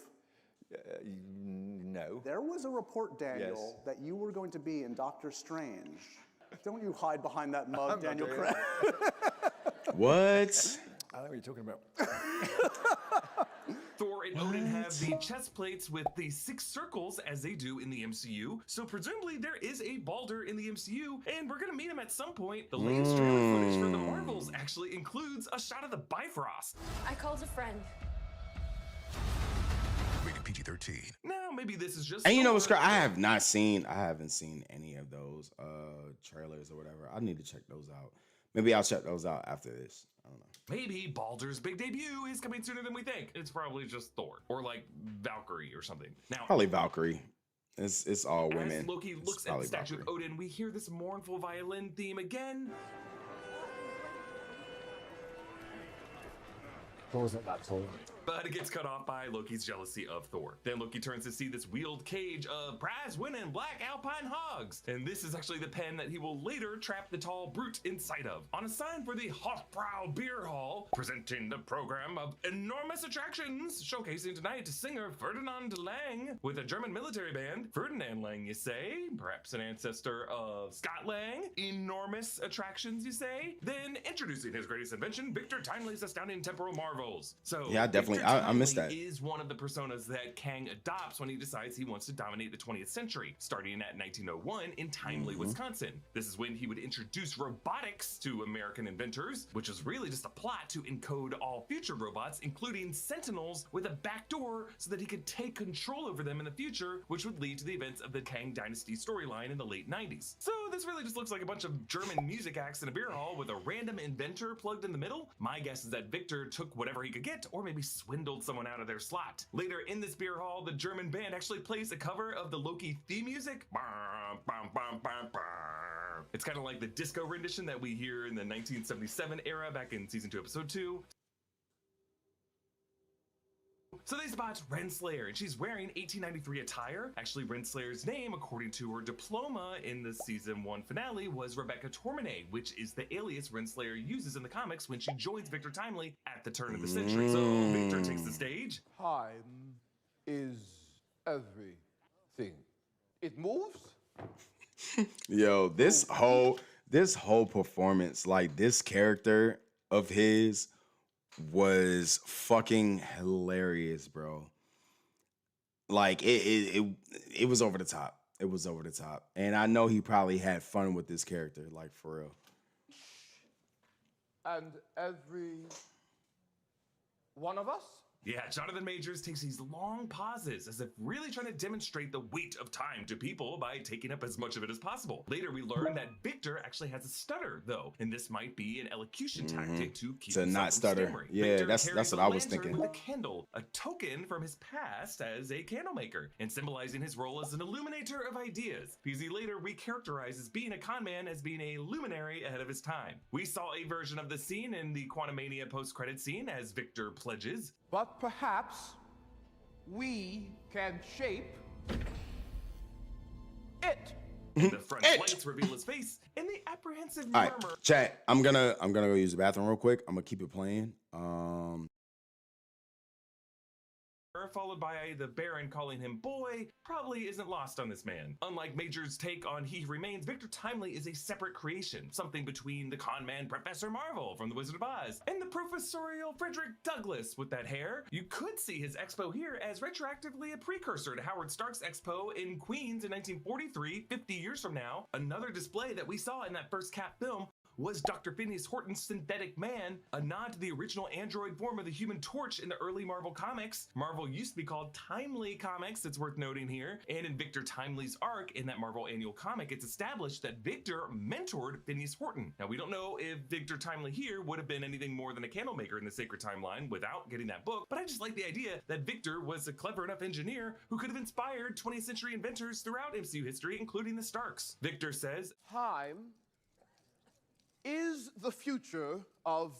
No. There was a report, Daniel, that you were going to be in Doctor Strange. Don't you hide behind that mug, Daniel Craig. What? I don't know what you're talking about. Thor and Odin have the chest plates with the 6 circles as they do in the MCU, so presumably there is a Balder in the MCU, and we're gonna meet him at some point. The latest trailer footage for the Marvels actually includes a shot of the Bifrost. I called a friend. Rated PG-13. Now, maybe this is just. And you know what's crazy? I haven't seen any of those trailers or whatever. I need to check those out. Maybe I'll check those out after this. I don't know. Maybe Balder's big debut is coming sooner than we think. It's probably just Thor or like Valkyrie or something. Now, Probably Valkyrie. It's all women. as Loki looks at the statue of Odin, we hear this mournful violin theme again. Wasn't that tall? But it gets cut off by Loki's jealousy of Thor. Then Loki turns to see this wheeled cage of prize-winning black alpine hogs. And this is actually the pen that he will later trap the tall brute inside of. On a sign for the Hofbrau Beer Hall, presenting the program of enormous attractions, showcasing tonight singer Ferdinand Lang with a German military band. Ferdinand Lang, you say? Perhaps an ancestor of Scott Lang? Enormous attractions, you say? Then introducing his greatest invention, Victor Timely's astounding temporal marvels. So Yeah, I definitely I missed that. Is one of the personas that Kang adopts when he decides he wants to dominate the 20th century, starting at 1901 in Timely, Wisconsin. This is when he would introduce robotics to American inventors, which is really just a plot to encode all future robots, including Sentinels, with a backdoor so that he could take control over them in the future, which would lead to the events of the Kang Dynasty storyline in the late 90s. So this really just looks like a bunch of German music acts in a beer hall with a random inventor plugged in the middle. My guess is that Victor took whatever he could get, or maybe swindled someone out of their slot. Later in this beer hall, the German band actually plays a cover of the Loki theme music. It's kind of like the disco rendition that we hear in the 1977 era back in season 2, episode 2. So they spot Renslayer, and she's wearing 1893 attire. Actually, Renslayer's name, according to her diploma in the season 1 finale, was Rebecca Tormenay, which is the alias Renslayer uses in the comics when she joins Victor Timely at the turn of the century. So Victor takes the stage. Time is everything. It moves. Yo, this whole performance, like this character of his was fucking hilarious, bro. Like it was over the top. It was over the top. And I know he probably had fun with this character, like for real. And every one of us? Yeah, Jonathan Majors takes these long pauses as if really trying to demonstrate the weight of time to people by taking up as much of it as possible. Later, we learn that Victor actually has a stutter, though, and this might be an elocution tactic to keep himself not from stutter. stammering. Yeah, Victor that's carries what a I was lantern thinking. with a candle, a token from his past as a candle maker, and symbolizing his role as an illuminator of ideas. PZ later recharacterizes being a con man as being a luminary ahead of his time. We saw a version of the scene in the Quantumania post-credit scene as Victor pledges. But perhaps we can shape it. And the front lights reveal his face in the apprehensive All murmur. right, chat. I'm gonna go use the bathroom real quick. I'm gonna keep it playing. Followed by the Baron calling him boy, probably isn't lost on this man. Unlike Major's take on He Remains, Victor Timely is a separate creation, something between the con man Professor Marvel from The Wizard of Oz and the professorial Frederick Douglass with that hair. You could see his expo here as retroactively a precursor to Howard Stark's expo in Queens in 1943, 50 years from now. Another display that we saw in that first Cap film was Dr. Phineas Horton's synthetic man, a nod to the original android form of the Human Torch in the early Marvel comics. Marvel used to be called Timely Comics, it's worth noting here, and in Victor Timely's arc in that Marvel annual comic, it's established that Victor mentored Phineas Horton. Now, we don't know if Victor Timely here would have been anything more than a candle maker in the Sacred Timeline without getting that book, but I just like the idea that Victor was a clever enough engineer who could have inspired 20th century inventors throughout MCU history, including the Starks. Victor says, Time is the future of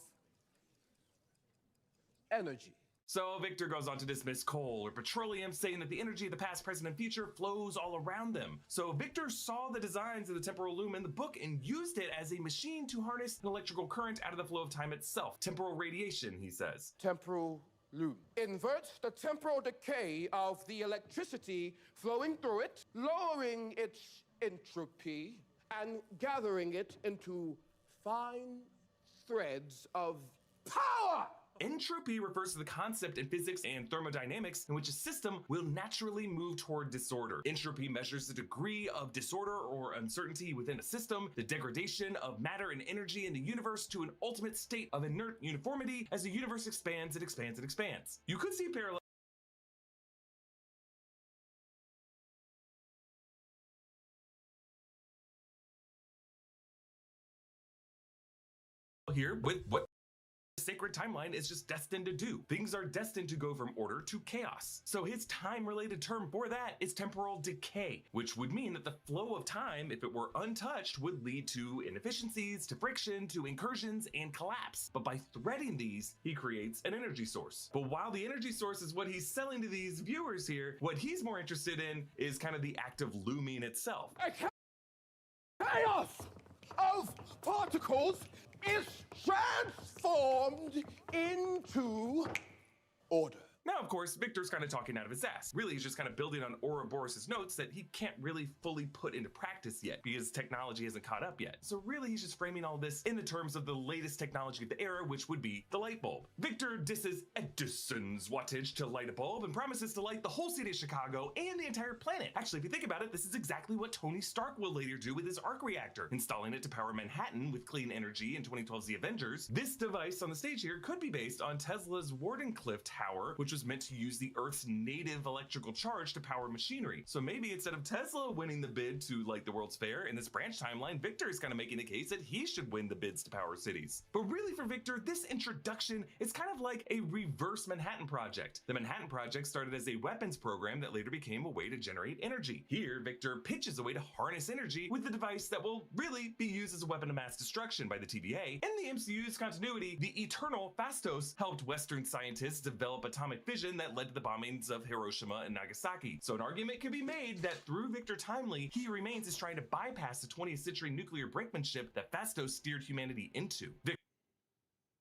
energy. So Victor goes on to dismiss coal or petroleum, saying that the energy of the past, present, and future flows all around them. So Victor saw the designs of the temporal loom in the book and used it as a machine to harness an electrical current out of the flow of time itself. Temporal radiation, he says. Temporal loom. Invert the temporal decay of the electricity flowing through it, lowering its entropy, and gathering it into fine threads of power. Entropy refers to the concept in physics and thermodynamics in which a system will naturally move toward disorder. Entropy measures the degree of disorder or uncertainty within a system, the degradation of matter and energy in the universe to an ultimate state of inert uniformity. As the universe expands, it expands, it expands. You could see parallel here with what the sacred timeline is just destined to do. Things are destined to go from order to chaos. So his time-related term for that is temporal decay, which would mean that the flow of time, if it were untouched, would lead to inefficiencies, to friction, to incursions, and collapse. But by threading these, he creates an energy source. But while the energy source is what he's selling to these viewers here, what he's more interested in is kind of the act of looming itself. Chaos of particles is transformed into order. Now, of course, Victor's kind of talking out of his ass. Really, he's just kind of building on Ouroboros' notes that he can't really fully put into practice yet because technology hasn't caught up yet. So really, he's just framing all this in the terms of the latest technology of the era, which would be the light bulb. Victor disses Edison's wattage to light a bulb and promises to light the whole city of Chicago and the entire planet. Actually, if you think about it, this is exactly what Tony Stark will later do with his arc reactor, installing it to power Manhattan with clean energy in 2012's The Avengers. This device on the stage here could be based on Tesla's Wardenclyffe Tower, which was meant to use the Earth's native electrical charge to power machinery. So maybe instead of Tesla winning the bid to light the World's Fair in this branch timeline, Victor is kind of making a case that he should win the bids to power cities. But really for Victor, this introduction is kind of like a reverse Manhattan Project. The Manhattan Project started as a weapons program that later became a way to generate energy. Here, Victor pitches a way to harness energy with the device that will really be used as a weapon of mass destruction by the TVA. In the MCU's continuity, the Eternal Phastos helped Western scientists develop atomic fission that led to the bombings of Hiroshima and Nagasaki. So an argument can be made that through Victor Timely, He Who Remains is trying to bypass the 20th century nuclear brinkmanship that Phastos steered humanity into.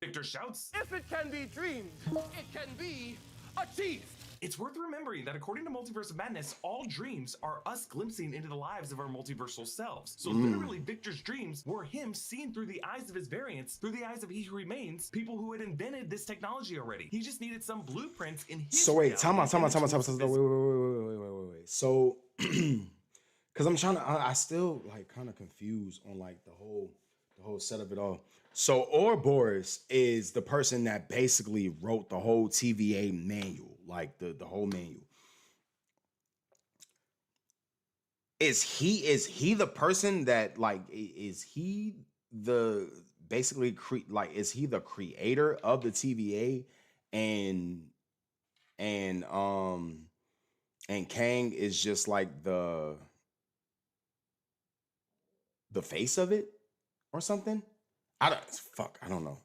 Victor shouts, "If it can be dreamed, it can be achieved." It's worth remembering that according to Multiverse of Madness, all dreams are us glimpsing into the lives of our multiversal selves. So literally, Victor's dreams were him seen through the eyes of his variants, through the eyes of He Who Remains, people who had invented this technology already. He just needed some blueprints in his So wait, time out. Wait. So, because I'm trying to, I still like kind of confused on like the whole set of it all. So Ouroboros is the person that basically wrote the whole TVA manual, like the whole manual. Is he the person that like is he the basically is he the creator of the TVA and Kang is just like the face of it or something? I don't know.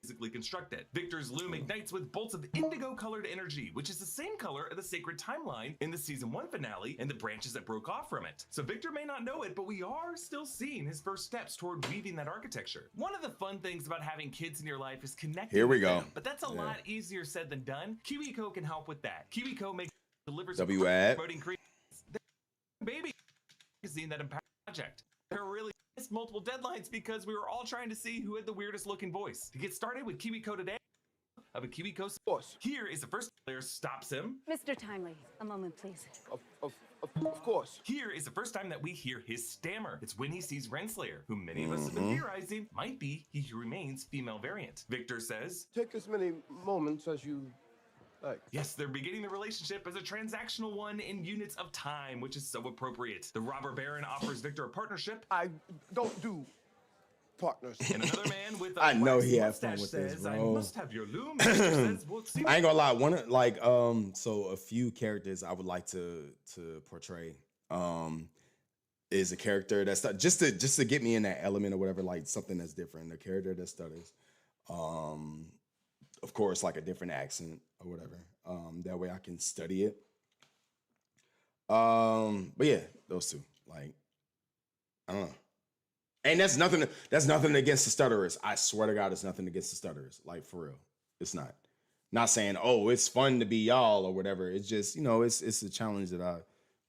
Physically constructed. Victor's loom ignites with bolts of indigo-colored energy, which is the same color of the sacred timeline in the season 1 finale and the branches that broke off from it. So Victor may not know it, but we are still seeing his first steps toward weaving that architecture. One of the fun things about having kids in your life is connecting Here we with go. them, but that's a lot easier said than done. KiwiCo can help with that. KiwiCo delivers WAD. promoting baby magazine that empowers the project. There really missed multiple deadlines because we were all trying to see who had the weirdest looking voice. To get started with KiwiCo today, of a KiwiCo source. Here is the first player stops him. Mr. Timely, a moment, please. Of course. Here is the first time that we hear his stammer. It's when he sees Renslayer, who many of us have been theorizing might be He Who Remains' female variant. Victor says, "Take as many moments as you like." Yes, they're beginning the relationship as a transactional one in units of time, which is so appropriate. The robber baron offers Victor a partnership. I don't do partners. And another man with a I know he had mustache fun with this, says, bro. "I must have your loom." Says, "We'll see." I ain't gonna lie. So a few characters I would like to portray. is a character that's just to get me in that element or whatever, like something that's different. A character that stutters. Of course, like a different accent or whatever. That way I can study it. But yeah, those two. Like, I don't know. And that's nothing against the stutterers. I swear to God, it's nothing against the stutterers. Like, for real. It's not. Not saying, oh, it's fun to be y'all or whatever. It's just, you know, it's a challenge that I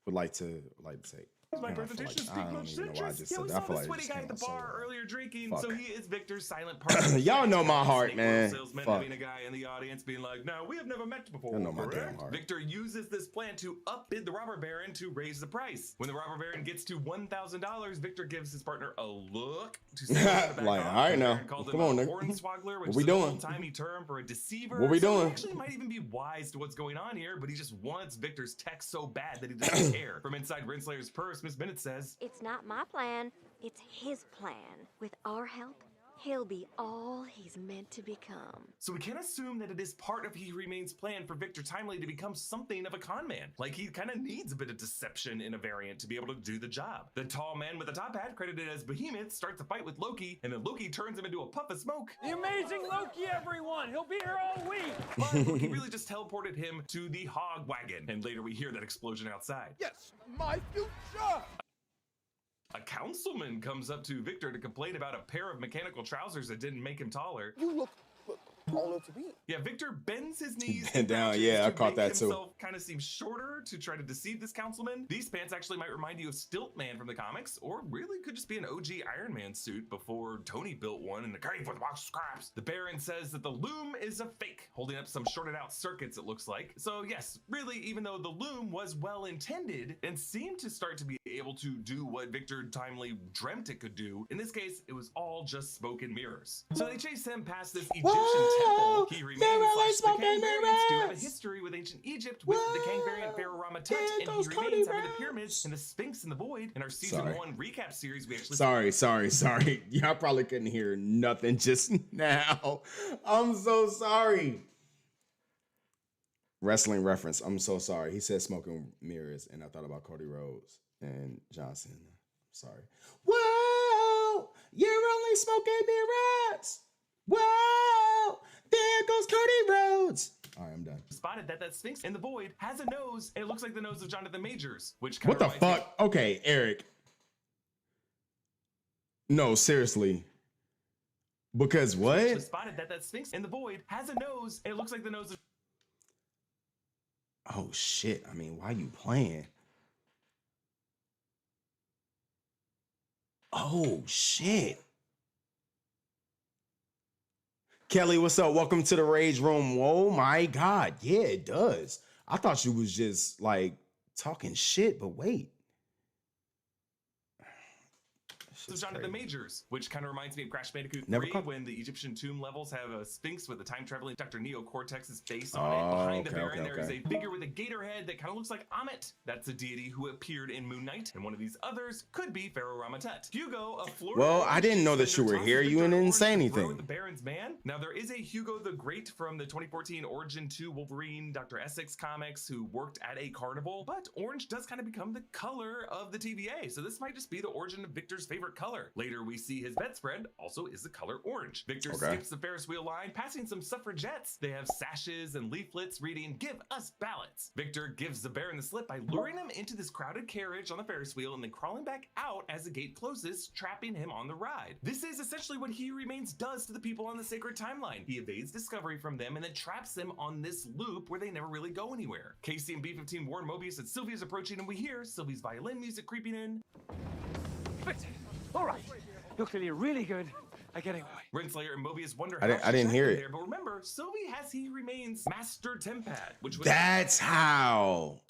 would like to take. My presentation is Speak Much Citrus. Yeah, we saw the sweaty guy at the bar earlier drinking, so he is Victor's silent partner. Y'all know my heart, man. Salesman having a guy in the audience being like, "No, we have never met before." I know my damn heart. Victor uses this plan to upbid the robber baron to raise the price. When the robber baron gets to $1,000, Victor gives his partner a look to say like, all right now, come on, nigga. Hornswoggler, which what we is doing? an old-timey term for a deceiver. What we doing? He actually might even be wise to what's going on here, but he just wants Victor's tech so bad that he doesn't care. From inside Renslayer's purse, Miss Bennett says, It's not my plan, it's his plan. With our help, he'll be all he's meant to become. So we can assume that it is part of He Remains' plan for Victor Timely to become something of a con man. Like, he kind of needs a bit of deception in a variant to be able to do the job. The tall man with the top hat, credited as Behemoth, starts a fight with Loki, and then Loki turns him into a puff of smoke. The amazing Loki, everyone! He'll be here all week! But Loki really just teleported him to the hog wagon, and later we hear that explosion outside. Yes, my future! A councilman comes up to Victor to complain about a pair of mechanical trousers that didn't make him taller. You look taller to me. Yeah, Victor bends his knees Bend down. Yeah, I caught that too. Kind of seems shorter to try to deceive this councilman. These pants actually might remind you of Stiltman from the comics, or really could just be an OG Iron Man suit before Tony built one in the cave with a box of scraps. The Baron says that the loom is a fake, holding up some shorted out circuits, it looks like. So yes, really, even though the loom was well intended and seemed to start to be able to do what Victor Timely dreamt it could do, in this case, it was all just smoke and mirrors. So they chase him past this Egyptian temple. He remains the Kang variants do have a history with ancient Egypt with the Kang variant Pharaoh Ramatut, and he remains having the pyramids and the Sphinx in the void. In our season 1 recap series, we actually Sorry. Y'all probably couldn't hear nothing just now. I'm so sorry. Wrestling reference. I'm so sorry. He said smoking mirrors, and I thought about Cody Rhodes and Johnson. Sorry. Whoa, you're only smoking mirrors. Whoa, there goes Cody Rhodes. All right, I'm done. Spotted that Sphinx in the void has a nose, and it looks like the nose of Jonathan Majors, which what the fuck? Okay, Eric. No, seriously. Because what? Spotted that Sphinx in the void has a nose, and it looks like the nose of. Oh shit! I mean, why you playing? Oh shit! Kelly, what's up? Welcome to the Rage Room. Oh my God. Yeah, it does. I thought you was just like talking shit, but wait. This is Jonathan Majors, which kind of reminds me of Crash Bandicoot 3 when the Egyptian tomb levels have a Sphinx with a time-traveling Dr. Neocortex's face on it. Behind the Baron, there is a figure with a gator head that kind of looks like Amit. That's a deity who appeared in Moon Knight, and one of these others could be Pharaoh Ramatut. Hugo, a Florida. Well, I didn't know that you were here. You didn't say anything. The Baron's man. Now, there is a Hugo the Great from the 2014 Origin 2 Wolverine Dr. Essex comics who worked at a carnival, but orange does kind of become the color of the TVA, so this might just be the origin of Victor's favorite color. Later, we see his bedspread also is the color orange. Victor skips the Ferris wheel line, passing some suffragettes. They have sashes and leaflets reading, "Give us ballots." Victor gives the Baron the slip by luring him into this crowded carriage on the Ferris wheel and then crawling back out as the gate closes, trapping him on the ride. This is essentially what He Remains does to the people on the sacred timeline. He evades discovery from them and then traps them on this loop where they never really go anywhere. Casey and B-15 warn Mobius that Sylvia's approaching, and we hear Sylvie's violin music creeping in. Victor, all right. You're clearly really good at getting away. Renslayer and Mobius wonder I didn't hear it. There, but remember, Sylvie has He Remains Master Tempad, which was that's how.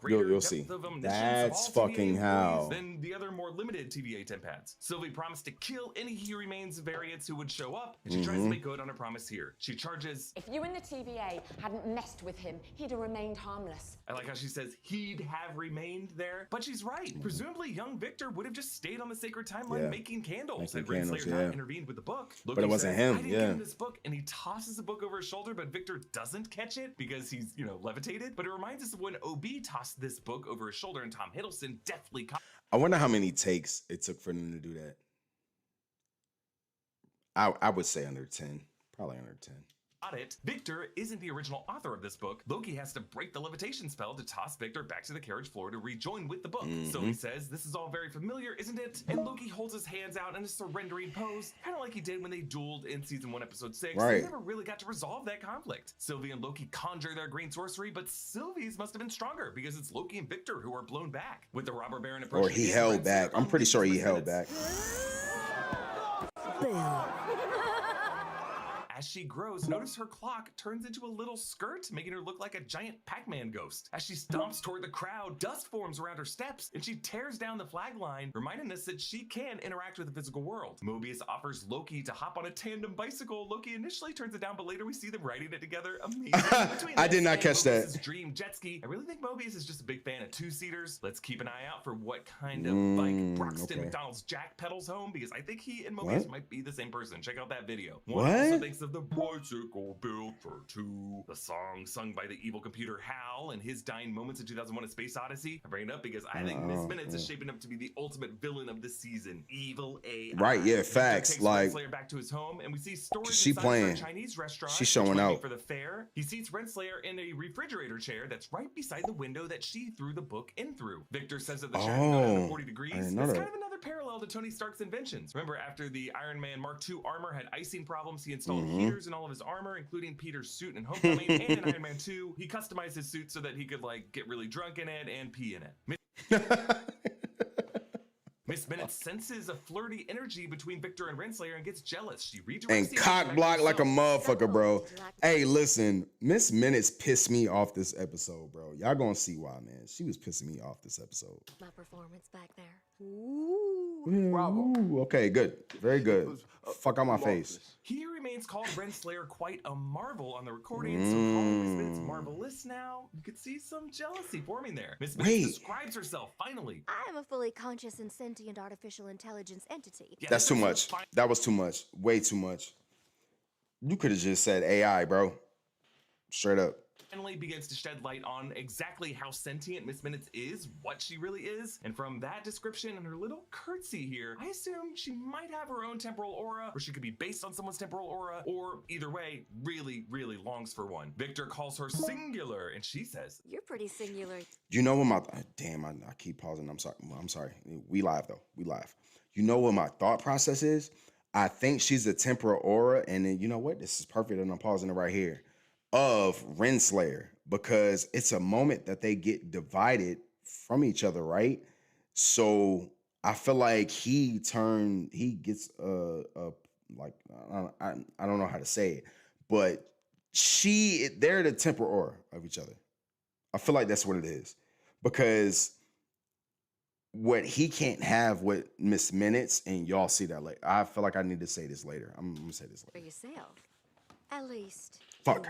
You'll see. That's fucking how. Than the other more limited TVA Tempads. Sylvie promised to kill any He Remains variants who would show up, and she tries to make good on her promise here. She charges. If you and the TVA hadn't messed with him, he'd have remained harmless. I like how she says he'd have remained there, but she's right. Presumably, young Victor would have just stayed on the sacred timeline making candles. And Renslayer not intervened with the book. But it wasn't him. I didn't give him this book, and he tosses the book over his shoulder, but Victor doesn't catch it because he's, levitated. But it reminds us of when OB tossed this book over his shoulder, and Tom Hiddleston deftly caught. I wonder how many takes it took for them to do that. I would say under 10. Probably under 10. It. Victor isn't the original author of this book. Loki has to break the levitation spell to toss Victor back to the carriage floor to rejoin with the book. Sylvie says, "This is all very familiar, isn't it?" And Loki holds his hands out in a surrendering pose, kind of like he did when they dueled in season 1, episode 6. Right. They never really got to resolve that conflict. Sylvie and Loki conjure their green sorcery, but Sylvie's must have been stronger because it's Loki and Victor who are blown back. With the robber baron approaching, Or he held back. I'm pretty sure he held back. As she grows, notice her clock turns into a little skirt, making her look like a giant Pac-Man ghost. As she stomps toward the crowd, dust forms around her steps, and she tears down the flag line, reminding us that she can interact with the physical world. Mobius offers Loki to hop on a tandem bicycle. Loki initially turns it down, but later we see them riding it together. Amazing. I did not catch Mobius's that. dream jet ski. I really think Mobius is just a big fan of two-seaters. Let's keep an eye out for what kind of like Broxton McDonald's Jack pedals home, because I think he and Mobius might be the same person. Check out that video. One also thinks of the bicycle built for two, the song sung by the evil computer HAL and his dying moments in 2001: A Space Odyssey. I bring it up because I think Miss Minutes is shaping up to be the ultimate villain of this season. Evil AI. Right, yeah, facts. Takes Like, Renslayer back to his home, and we see storage she inside playing. a Chinese restaurant. She's showing out for the fair. He seats Renslayer in a refrigerator chair that's right beside the window that she threw the book in through. Victor says that the chair can go down to 40 degrees. It's kind of another parallel to Tony Stark's inventions. Remember, after the Iron Man Mark II armor had icing problems, he installed heaters in all of his armor, including Peter's suit in Homecoming and in Iron Man 2. He customized his suit so that he could like get really drunk in it and pee in it. Miss Minutes senses a flirty energy between Victor and Renslayer and gets jealous. She redirects And the cock energy block back like a to herself. motherfucker, bro. Hey, listen, Miss Minutes pissed me off this episode, bro. Y'all gonna see why, man. She was pissing me off this episode. My performance back there. Ooh, okay, good. Very good. Fuck out my face. He remains called Renslayer quite a marvel on the recording, so calling Miss Minutes marvelous now, you could see some jealousy forming there. Miss Minutes describes herself, finally. I am a fully conscious and sentient artificial intelligence entity. Yeah, That's too much. That was too much. Way too much. You could have just said AI, bro. Straight up. Finally begins to shed light on exactly how sentient Miss Minutes is, what she really is, and from that description and her little curtsy here, I assume she might have her own temporal aura, or she could be based on someone's temporal aura, or either way, really, really longs for one. Victor calls her singular, and she says, "You're pretty singular." You know what my damn, I keep pausing. I'm sorry. We live though. We live. You know what my thought process is? I think she's a temporal aura, and then you know what? This is perfect, and I'm pausing it right here. Of Renslayer, because it's a moment that they get divided from each other, right? So I feel like he gets like I don't know how to say it, but they're the temporal aura of each other. I feel like that's what it is, because what he can't have with Miss Minutes, and y'all see that later. I feel like I need to say this later. I'm gonna say this later. For yourself, at least. Fuck.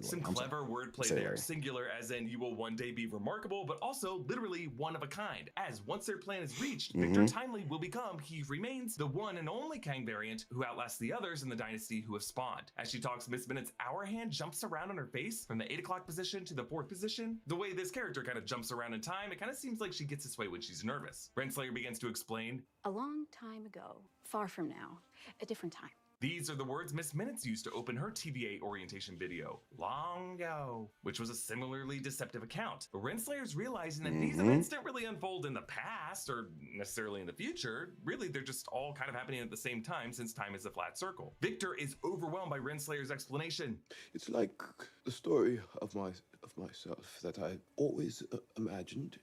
some clever wordplay there. Singular as in you will one day be remarkable, but also literally one of a kind. As once their plan is reached, Victor Timely will become He Remains, the one and only Kang variant who outlasts the others in the dynasty who have spawned. As she talks, Miss Minutes' hour hand jumps around on her face from the 8 o'clock position to the 4th position. The way this character kind of jumps around in time, it kind of seems like she gets this way when she's nervous. Renslayer begins to explain. A long time ago, far from now, a different time. These are the words Miss Minutes used to open her TVA orientation video, long ago, which was a similarly deceptive account. But Renslayer's realizing that these events didn't really unfold in the past or necessarily in the future. Really, they're just all kind of happening at the same time, since time is a flat circle. Victor is overwhelmed by Renslayer's explanation. It's like the story of myself that I always imagined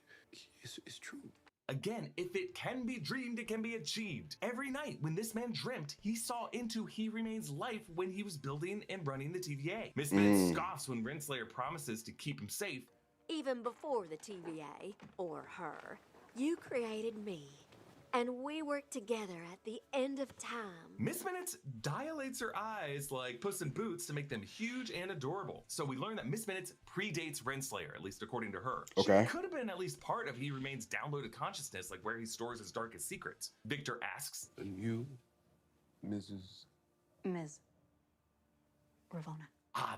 is true. Again, if it can be dreamed, it can be achieved. Every night when this man dreamt, he saw into He Remains' life when he was building and running the TVA. Miss Minutes scoffs when Renslayer promises to keep him safe. Even before the TVA, or her, you created me. And we worked together at the end of time. Miss Minutes dilates her eyes like Puss in Boots to make them huge and adorable. So we learn that Miss Minutes predates Renslayer, at least according to her. Okay. She could have been at least part of He Remains' downloaded consciousness, like where he stores his darkest secrets. Victor asks, And you, Ms. Ravonna.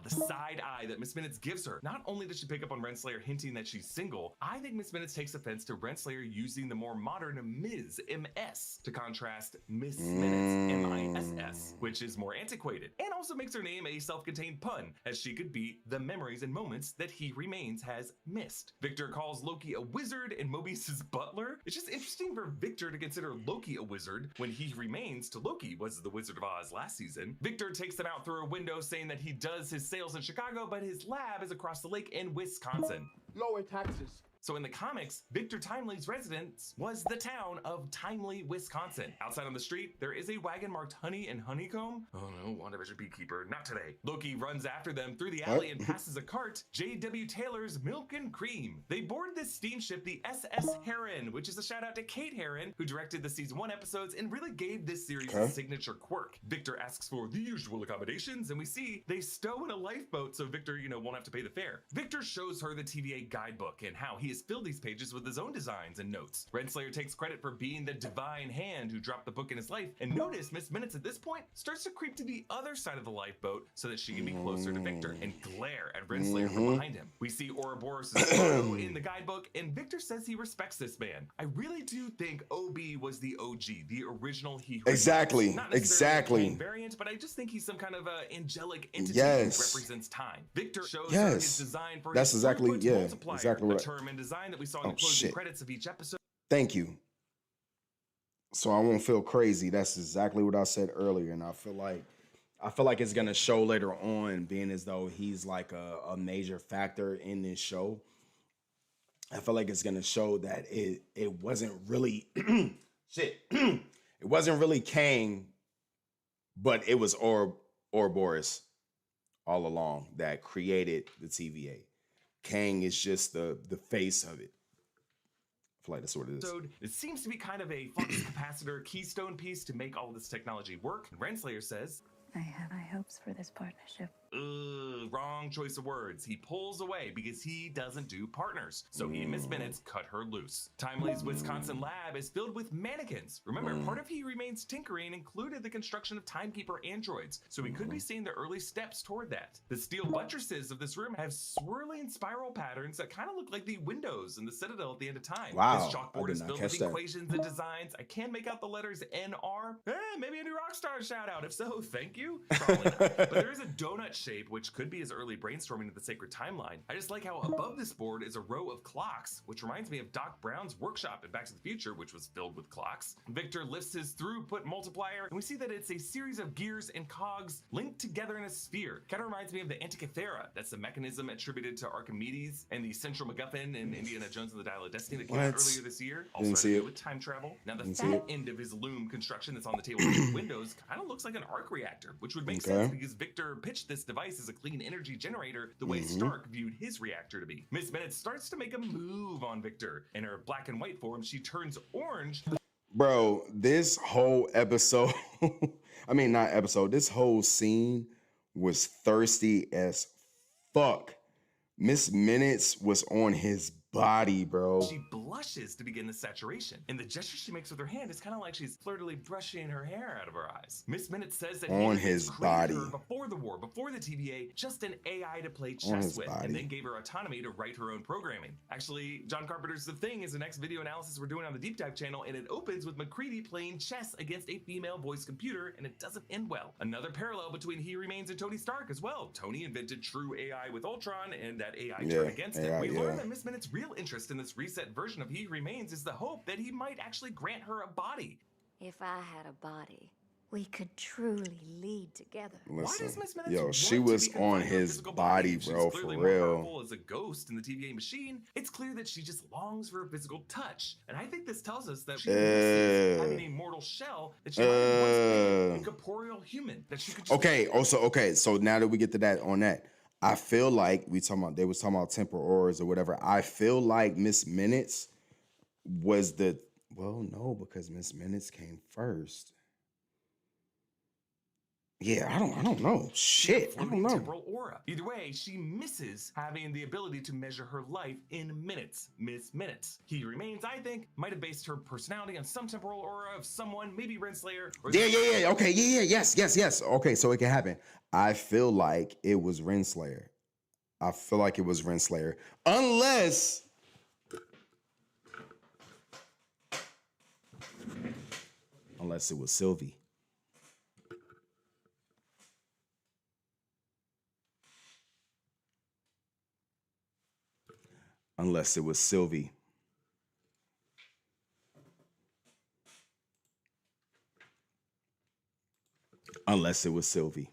The side eye that Miss Minutes gives her. Not only does she pick up on Renslayer hinting that she's single, I think Miss Minutes takes offense to Renslayer using the more modern Ms. MS to contrast Miss Minutes MISS, which is more antiquated, and also makes her name a self-contained pun, as she could be the memories and moments that He Remains has missed. Victor calls Loki a wizard and Mobius his butler. It's just interesting for Victor to consider Loki a wizard when He Remains to Loki was the Wizard of Oz last season. Victor takes them out through a window saying that he does his sales in Chicago, but his lab is across the lake in Wisconsin. Lower taxes. So in the comics, Victor Timely's residence was the town of Timely, Wisconsin. Outside on the street, there is a wagon marked Honey and Honeycomb. Oh no, WandaVision beekeeper, not today. Loki runs after them through the alley and passes a cart, J.W. Taylor's Milk and Cream. They board this steamship, the SS Heron, which is a shout out to Kate Herron, who directed the season 1 episodes and really gave this series a signature quirk. Victor asks for the usual accommodations, and we see they stow in a lifeboat so Victor, won't have to pay the fare. Victor shows her the TVA guidebook and how he has filled these pages with his own designs and notes. Renslayer takes credit for being the divine hand who dropped the book in his life, and notice Miss Minutes at this point starts to creep to the other side of the lifeboat so that she can be closer to Victor and glare at Renslayer from behind him. We see Ouroboros' photo in the guidebook, and Victor says he respects this man. I really do think OB was the OG, the original He. Exactly. Not necessarily a variant, but I just think he's some kind of angelic entity who represents time. Victor shows her his design for That's his exactly multiplier, exactly a what term and design that we saw in the closing credits of each episode. Thank you. So I won't feel crazy. That's exactly what I said earlier, and I feel like it's gonna show later on, being as though he's like a major factor in this show. I feel like it's gonna show that it wasn't really it wasn't really Kang, but it was Ouroboros all along that created the TVA. Kang is just the face of it. I feel like that's what it is. It seems to be kind of a flux capacitor keystone piece to make all of this technology work. And Renslayer says, I have high hopes for this partnership. Wrong choice of words. He pulls away because he doesn't do partners. So he and Miss Minutes cut her loose. Timely's Wisconsin lab is filled with mannequins. Remember, part of He Remains tinkering included the construction of timekeeper androids. So we could be seeing the early steps toward that. The steel buttresses of this room have swirling spiral patterns that kind of look like the windows in the Citadel at the end of time. Wow. This chalkboard is filled with equations and designs. I can make out the letters NR. Maybe a new Rockstar shout out. If so, thank you. Probably not. But there is a donut shape, which could be his early brainstorming of the sacred timeline. I just like how above this board is a row of clocks, which reminds me of Doc Brown's workshop in Back to the Future, which was filled with clocks. Victor lifts his throughput multiplier, and we see that it's a series of gears and cogs linked together in a sphere. Kind of reminds me of the Antikythera. That's the mechanism attributed to Archimedes and the central MacGuffin in Indiana Jones and the Dial of Destiny that came out earlier this year. Also had to do with time travel. Now the fat end of his loom construction that's on the table with windows kind of looks like an arc reactor, which would make sense because Victor pitched this device as a clean energy generator the way Stark viewed his reactor to be. Miss Minutes starts to make a move on Victor. In her black and white form, she turns orange. Bro, this whole episode, this whole scene was thirsty as fuck. Miss Minutes was on his body, bro. She blushes to begin the saturation, and the gesture she makes with her hand is kind of like she's flirtily brushing her hair out of her eyes. Miss Minutes says that on he his created body her before the war, before the TVA, just an AI to play chess with, and then gave her autonomy to write her own programming. Actually, John Carpenter's The Thing is the next video analysis we're doing on the Deep Dive channel, and it opens with MacReady playing chess against a female voice computer, and it doesn't end well. Another parallel between He Remains and Tony Stark as well. Tony invented true AI with Ultron, and that AI turned against him. We learn that Miss Minutes' real interest in this reset version of He Remains is the hope that he might actually grant her a body. If I had a body, we could truly lead together. Listen, yo, she was on his body, bro, for real. As a ghost in the TVA machine, it's clear that she just longs for a physical touch, and I think this tells us that she misses having a mortal shell that she might have once been a corporeal human that she could just So now that we get to that on that, I feel like they was talking about temporal auras or whatever. I feel like Miss Minutes was no, because Miss Minutes came first. Yeah, I don't know. Shit, I don't know. Temporal aura. Either way, she misses having the ability to measure her life in minutes. Minutes. He Remains, I think, might have based her personality on some temporal aura of someone, maybe Renslayer. Or Yeah. Okay, yes. Okay, so it can happen. I feel like it was Renslayer. Unless it was Sylvie. Unless it was Sylvie.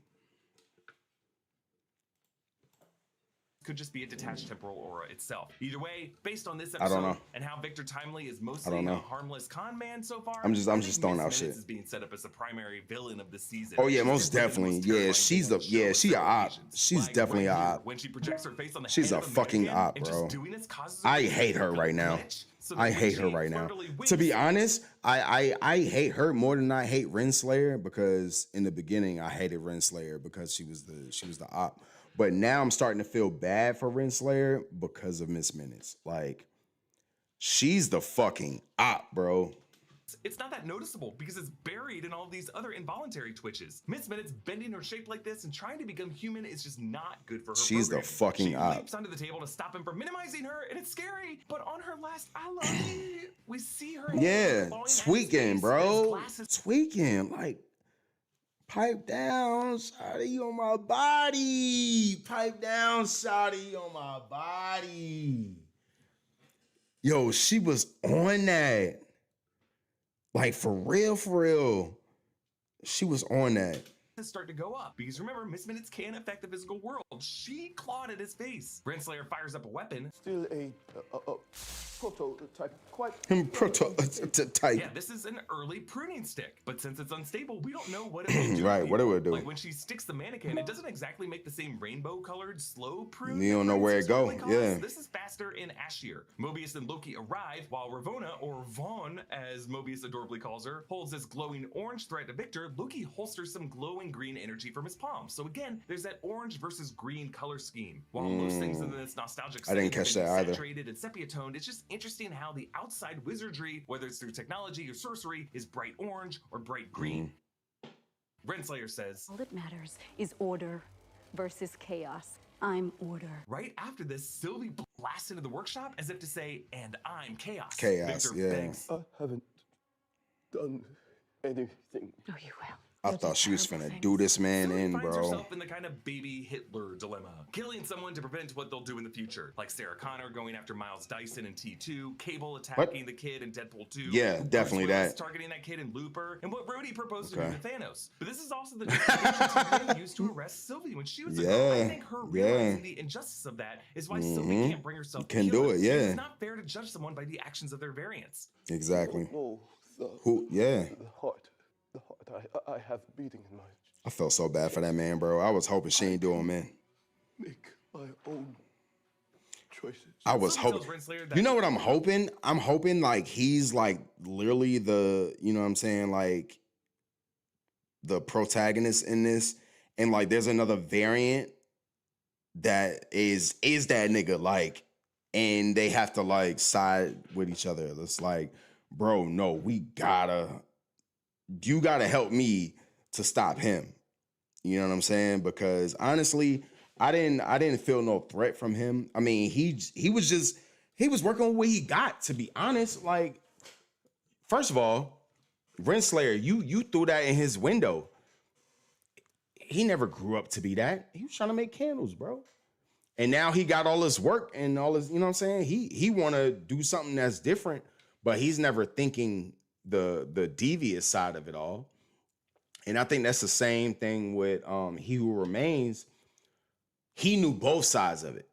Could just be a detached temporal aura itself. Either way, based on this I don't know. episode and how Victor Timely is mostly a harmless con man so far, I'm just throwing out shit. Is being set up as the primary villain of the season. Oh yeah, most definitely. Yeah, she a op. She's definitely a op. When she projects her face on the She's head a of fucking op, bro. I hate her right now. To be honest, I hate her more than I hate Renslayer, because in the beginning I hated Renslayer because she was the op. But now I'm starting to feel bad for Renslayer because of Miss Minutes. Like, she's the fucking op, bro. It's not that noticeable because it's buried in all these other involuntary twitches. Miss Minutes bending her shape like this and trying to become human is just not good for her. She's the fucking op. She leaps onto the table to stop him from minimizing her, and it's scary. But on her last ally, we see her. Yeah, tweaking, bro. Tweaking, like. Pipe down, shawty, on my body. Pipe down, shawty, on my body. Yo, she was on that. Like, for real. She was on that. Start to go up because remember, Miss Minutes can affect the physical world. She clawed at his face. Renslayer fires up a weapon. Still a prototype, prototype. Yeah, this is an early pruning stick, but since it's unstable, we don't know what it will do. Right, what it would do. Like when she sticks the mannequin, it doesn't exactly make the same rainbow-colored slow prune. You don't know where it go. Yeah. This is faster and ashier. Mobius and Loki arrive while Ravonna, or Vaughn, as Mobius adorably calls her, holds this glowing orange thread to Victor. Loki holsters some glowing green energy from his palm. So again, there's that orange versus green color scheme. While most things in this nostalgic I didn't catch that either. Saturated and sepia toned, it's just interesting how the outside wizardry, whether it's through technology or sorcery, is bright orange or bright green. Renslayer says, all that matters is order versus chaos. I'm order. Right after this, Sylvie blasts into the workshop as if to say, and I'm chaos. Chaos, Victor begs, I haven't done anything. Oh, you will. I thought she was finna do this man in, finds bro. herself in the kind of baby Hitler dilemma, killing someone to prevent what they'll do in the future, like Sarah Connor going after Miles Dyson in T2, Cable attacking the kid in Deadpool 2, Yeah, definitely that. targeting that kid in Looper, and what Rhodey proposed to do to Thanos. But this is also the justification TVA used to arrest Sylvie when she was a girl. I think her realizing the injustice of that is why Sylvie can't bring herself to Can kill do him. it, yeah. It's not fair to judge someone by the actions of their variants. Exactly. The heart I have beating in my. I felt so bad for that man, bro. I was hoping she ain't do him, man. Make my own choices. I was hoping. You know what I'm hoping? I'm hoping like he's like literally the, you know what I'm saying, like the protagonist in this, and like there's another variant that is that nigga, like, and they have to like side with each other. It's like, bro, no, you gotta help me to stop him. You know what I'm saying? Because honestly, I didn't feel no threat from him. I mean, he was working with what he got, to be honest. Like, first of all, Renslayer, you threw that in his window. He never grew up to be that. He was trying to make candles, bro. And now he got all this work and all this, you know what I'm saying? He want to do something that's different, but he's never thinking the devious side of it all. And I think that's the same thing with He Who Remains. He knew both sides of it.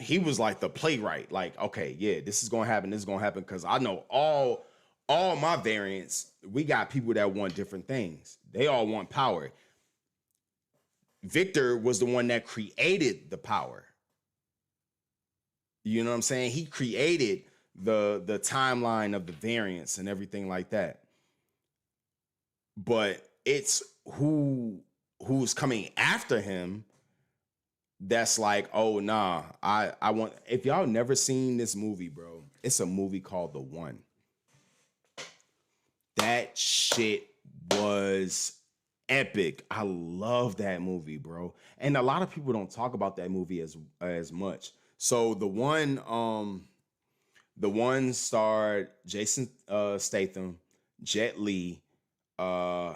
He was like the playwright, like, okay, yeah, this is gonna happen, because I know all my variants, we got people that want different things. They all want power. Victor was the one that created the power. You know what I'm saying? He created the timeline of the variants and everything like that. But it's who who's coming after him that's like, oh nah, I want, if y'all never seen this movie, bro, it's a movie called The One. That shit was epic. I love that movie, bro. And a lot of people don't talk about that movie as much. So The One starred Jason Statham, Jet Li, damn,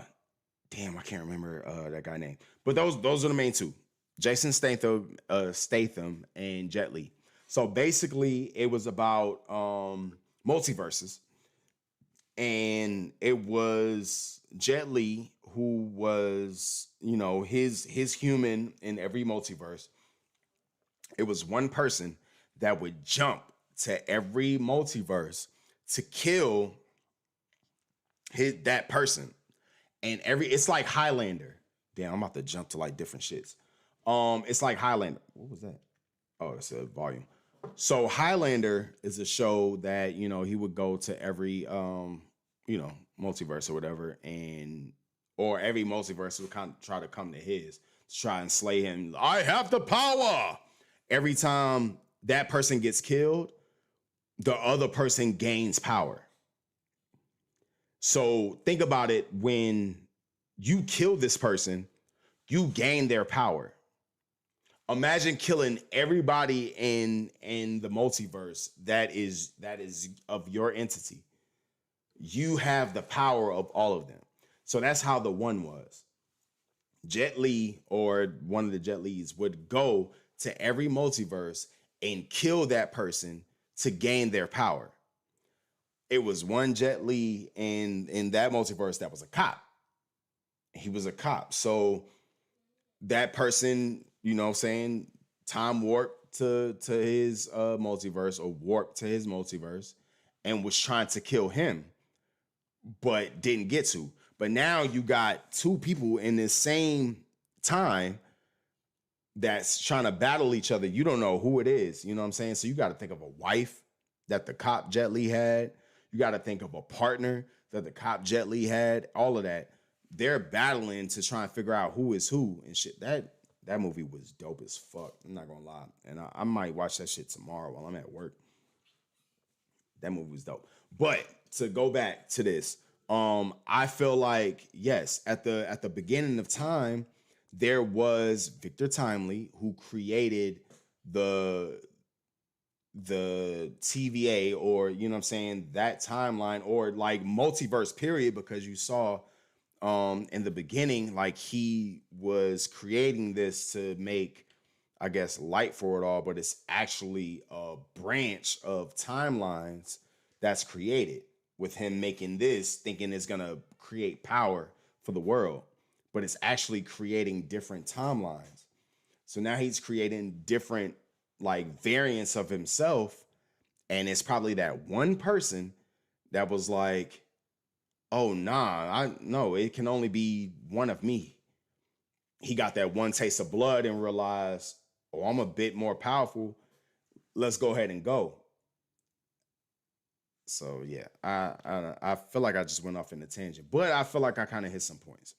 I can't remember that guy's name. But those are the main two. Jason Statham and Jet Li. So basically it was about multiverses. And it was Jet Li who was, you know, his human in every multiverse. It was one person that would jump to every multiverse to kill that person. And it's like Highlander. Damn, I'm about to jump to like different shits. It's like Highlander. What was that? Oh, it's a volume. So Highlander is a show that, you know, he would go to every, you know, multiverse or whatever, or every multiverse would kind of try to come to his to try and slay him. I have the power. Every time that person gets killed, the other person gains power. So think about it. When you kill this person, you gain their power. Imagine killing everybody in the multiverse that is of your entity. You have the power of all of them. So that's how The One was. Jet Li, or one of the Jet Lis, would go to every multiverse and kill that person to gain their power. It was one Jet Li in that multiverse that was a cop. He was a cop. So that person, you know what I'm saying, time warped to his multiverse, or warped to his multiverse, and was trying to kill him, but didn't get to. But now you got two people in this same time that's trying to battle each other. You don't know who it is. You know what I'm saying? So you got to think of a wife that the cop Jet Li had. You got to think of a partner that the cop Jet Li had. All of that. They're battling to try and figure out who is who and shit. That movie was dope as fuck. I'm not gonna lie. And I might watch that shit tomorrow while I'm at work. That movie was dope. But to go back to this, I feel like, yes, at the beginning of time, there was Victor Timely who created the TVA, or, you know what I'm saying, that timeline, or like multiverse period, because you saw in the beginning, like, he was creating this to make, I guess, light for it all, but it's actually a branch of timelines that's created with him making this, thinking it's gonna create power for the world, but it's actually creating different timelines. So now he's creating different, like, variants of himself, and it's probably that one person that was like, oh, nah, no, it can only be one of me. He got that one taste of blood and realized, oh, I'm a bit more powerful. Let's go ahead and go. So yeah, I feel like I just went off in a tangent, but I feel like I kind of hit some points.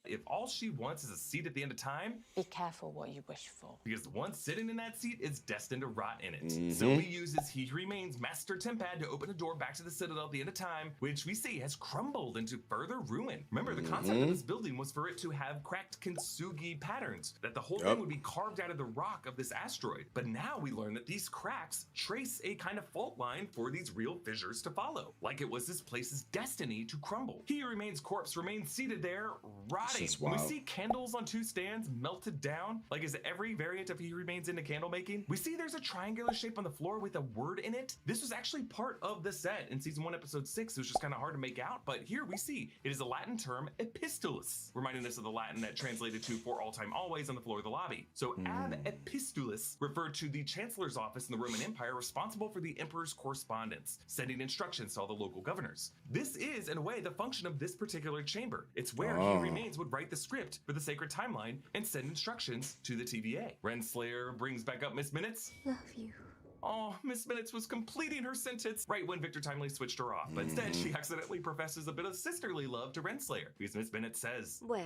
If all she wants is a seat at the end of time, Be careful what you wish for. because the one sitting in that seat is destined to rot in it. Mhm. So he uses He Remains Master Tempad to open a door back to the Citadel at the end of time, which we see has crumbled into further ruin. Remember, the concept of this building was for it to have cracked kintsugi patterns, that the whole thing would be carved out of the rock of this asteroid. But now we learn that these cracks trace a kind of fault line for these real fissures to follow, like it was this place's destiny to crumble. He Remains corpse remains seated there, rotting. When we see candles on two stands melted down, like is every variant of He Remains into candle making. We see there's a triangular shape on the floor with a word in it. This was actually part of the set in season 1, episode 6. It was just kind of hard to make out, but here we see it is a Latin term, epistulus, reminding us of the Latin that translated to for all time always on the floor of the lobby. So ab epistulus referred to the chancellor's office in the Roman Empire responsible for the emperor's correspondence, sending instructions to all the local governors. This is, in a way, the function of this particular chamber. It's where He Remains would write the script for the sacred timeline and send instructions to the TVA. Renslayer brings back up Miss Minutes. Love you. Oh, Miss Minutes was completing her sentence right when Victor Timely switched her off, but instead she accidentally professes a bit of sisterly love to Renslayer, because Miss Minutes says, Well,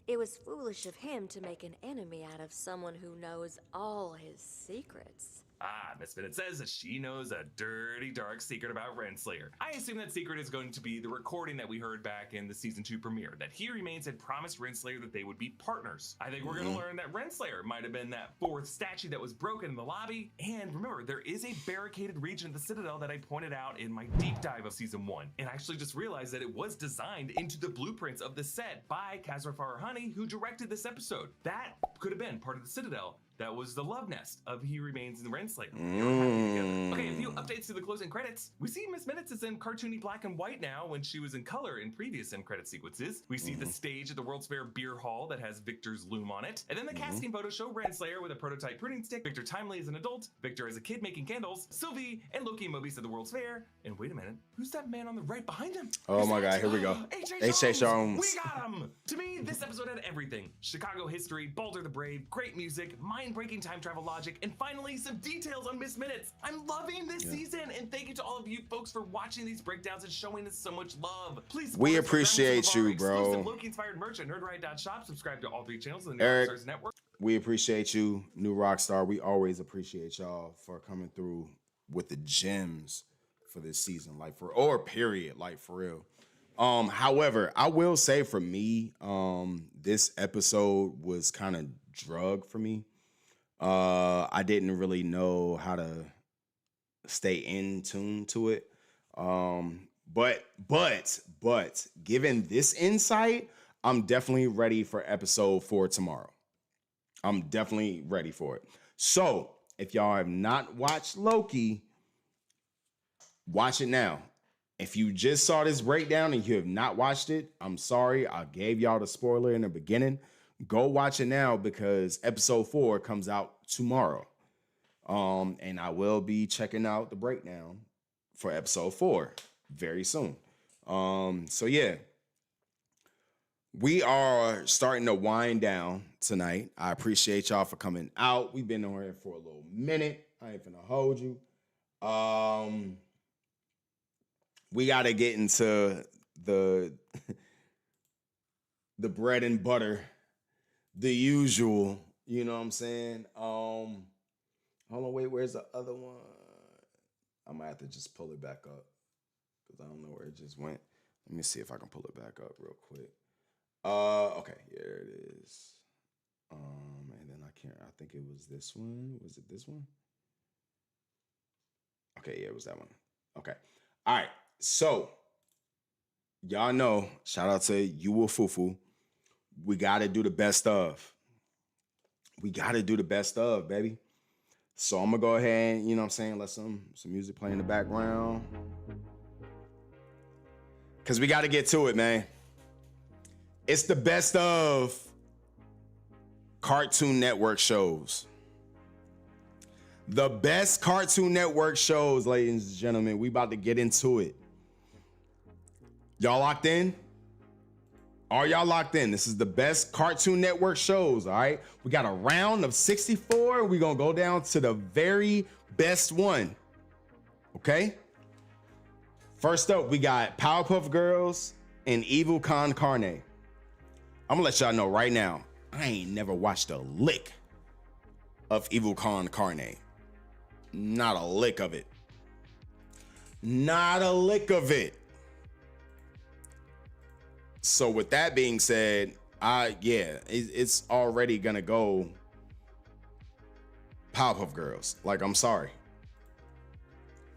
it was foolish of him to make an enemy out of someone who knows all his secrets. Ah, Miss Minute says that she knows a dirty, dark secret about Renslayer. I assume that secret is going to be the recording that we heard back in the season 2 premiere, that He Remains had promised Renslayer that they would be partners. I think we're gonna learn that Renslayer might have been that 4th statue that was broken in the lobby. And remember, there is a barricaded region of the Citadel that I pointed out in my deep dive of season 1. And I actually just realized that it was designed into the blueprints of the set by Kazra Farahani, who directed this episode. That could have been part of the Citadel. That was the love nest of He Remains and Renslayer. Okay, a few updates to the closing credits. We see Miss Minutes is in cartoony black and white now when she was in color in previous end credit sequences. We see the stage at the World's Fair beer hall that has Victor's loom on it. And then the casting photos show Renslayer with a prototype pruning stick, Victor Timely as an adult, Victor as a kid making candles, Sylvie and Loki and Mobius at the World's Fair. And wait a minute, who's that man on the right behind him? Oh my God, here we go. H.H. Holmes. We got him! To me, this episode had everything. Chicago history, Balder the Brave, great music, mind-breaking time travel logic, and finally some details on Miss Minutes. I'm loving this season, and thank you to all of you folks for watching these breakdowns and showing us so much love. Please, we appreciate you, bro. Loki-inspired merch at nerdright.shop. Subscribe to all 3 channels in the New Rockstars Network. We appreciate you, New Rockstar. We always appreciate y'all for coming through with the gems for this season, like or period, like for real. However, I will say for me, this episode was kind of drug for me. I didn't really know how to stay in tune to it. But given this insight, I'm definitely ready for episode 4 tomorrow. I'm definitely ready for it. So if y'all have not watched Loki, watch it now. If you just saw this breakdown and you have not watched it, I'm sorry. I gave y'all the spoiler in the beginning. Go watch it now because episode 4 comes out tomorrow. And I will be checking out the breakdown for episode 4 very soon. So yeah, we are starting to wind down tonight. I appreciate y'all for coming out. We've been on here for a little minute. I ain't finna hold you. We got to get into the bread and butter, the usual, you know what I'm saying? Hold on, wait, where's the other one? I'm gonna have to just pull it back up because I don't know where it just went. Let me see if I can pull it back up real quick. Okay, here it is. And then I think it was this one. Was it this one? Okay, yeah, it was that one. Okay. All right. So, y'all know, shout out to You Will Fufu. We got to do the best of. We got to do the best of, baby. So, I'm going to go ahead and, you know what I'm saying, let some music play in the background. Because we got to get to it, man. It's the best of Cartoon Network shows. The best Cartoon Network shows, ladies and gentlemen. We about to get into it. Y'all locked in? Are y'all locked in? This is the best Cartoon Network shows, all right? We got a round of 64. We're going to go down to the very best one, okay? First up, we got Powerpuff Girls and Evil Con Carne. I'm going to let y'all know right now, I ain't never watched a lick of Evil Con Carne. Not a lick of it. Not a lick of it. So with that being said, it's already gonna go Powerpuff Girls. Like, I'm sorry.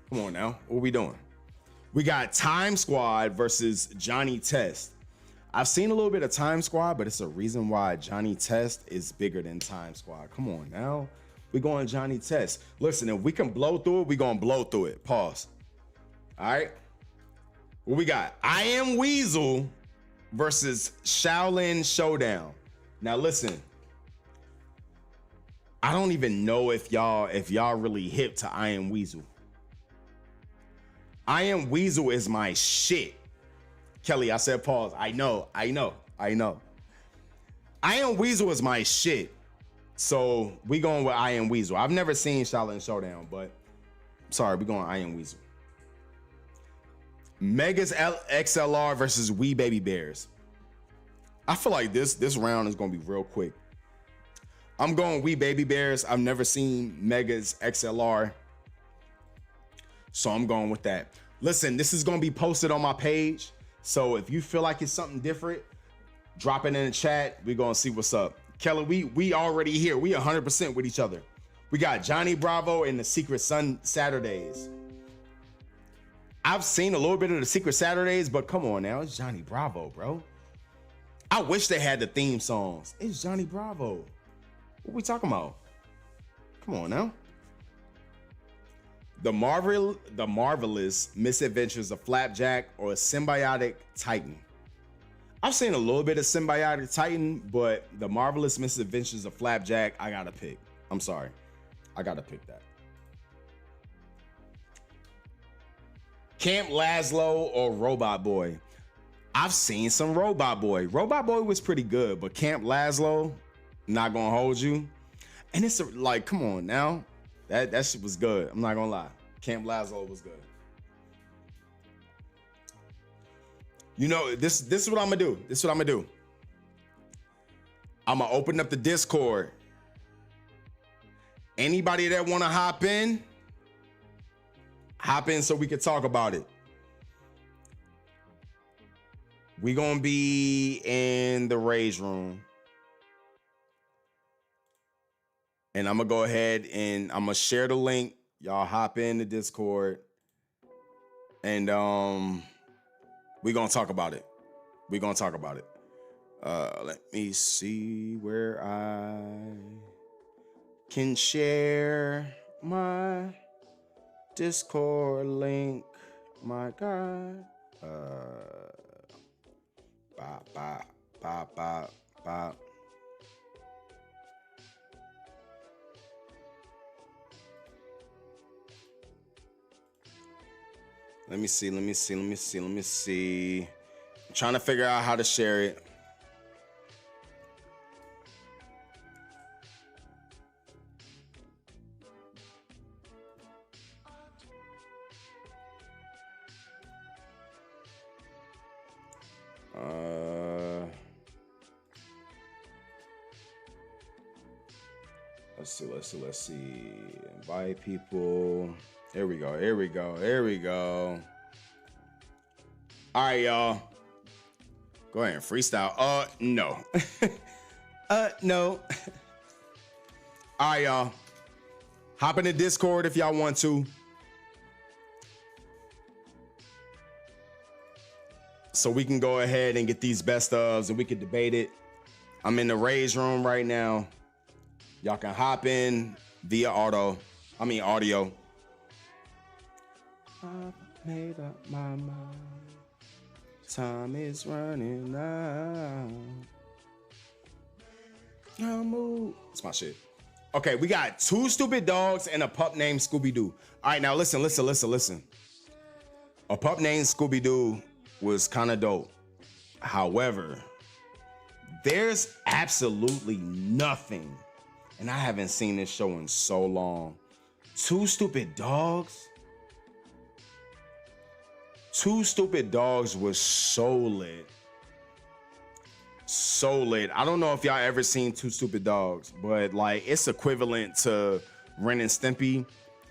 Come on now, what we doing? We got Time Squad versus Johnny Test. I've seen a little bit of Time Squad, but it's a reason why Johnny Test is bigger than Time Squad. Come on now, we going Johnny Test. Listen, if we can blow through it, we gonna blow through it. Pause. All right, what we got? I Am Weasel versus Shaolin Showdown. Now listen, I don't even know if y'all really hip to I Am Weasel. I Am Weasel is my shit. Kelly, I said pause. I know. I Am Weasel is my shit. So we going with I Am Weasel. I've never seen Shaolin Showdown, but Sorry, we're going I Am Weasel. Megas XLR versus We Baby Bears. I feel like this round is gonna be real quick. I'm going We Baby Bears. I've never seen Megas XLR, so I'm going with that. Listen, this is gonna be posted on my page, so if you feel like it's something different, drop it in the chat. We're gonna see what's up. Kelly, we already here. We 100% with each other. We got Johnny Bravo and the Secret Saturdays. I've seen a little bit of the Secret Saturdays, but come on now, it's Johnny Bravo, bro. I wish they had the theme songs. It's Johnny Bravo. What we talking about? Come on now. The Marvelous Misadventures of Flapjack or Symbiotic Titan. I've seen a little bit of Symbiotic Titan, but the Marvelous Misadventures of Flapjack, I gotta pick. I'm sorry. I gotta pick that. Camp Lazlo or Robot Boy. I've seen some Robot Boy. Robot Boy was pretty good, but Camp Lazlo, not gonna hold you. And it's like, come on now. That shit was good. I'm not gonna lie. Camp Lazlo was good. You know, this is what I'm gonna do. This is what I'm gonna do. I'm gonna open up the Discord. Anybody that wanna hop in so we can talk about it. We gonna be in the Rage room. And I'm gonna go ahead and I'm gonna share the link. Y'all hop in the Discord. And we gonna talk about it. We gonna talk about it. Let me see where I can share my Discord link. My God. Bop, bop, bop, bop, bop. Let me see. I'm trying to figure out how to share it. Let's see. Invite people. Here we go. All right, y'all. Go ahead and freestyle. No. No. All right, y'all. Hop in the Discord if y'all want to. So we can go ahead and get these best ofs and we can debate it. I'm in the Rage room right now. Y'all can hop in via audio. I've made up my mind. Time is running out. Now move. It's my shit. Okay, we got 2 stupid dogs and a pup named Scooby-Doo. All right, now listen. A pup named Scooby-Doo was kind of dope. However, there's absolutely nothing, and I haven't seen this show in so long. 2 Stupid Dogs. 2 Stupid Dogs was so lit. So lit. I don't know if y'all ever seen 2 Stupid Dogs, but like it's equivalent to Ren and Stimpy,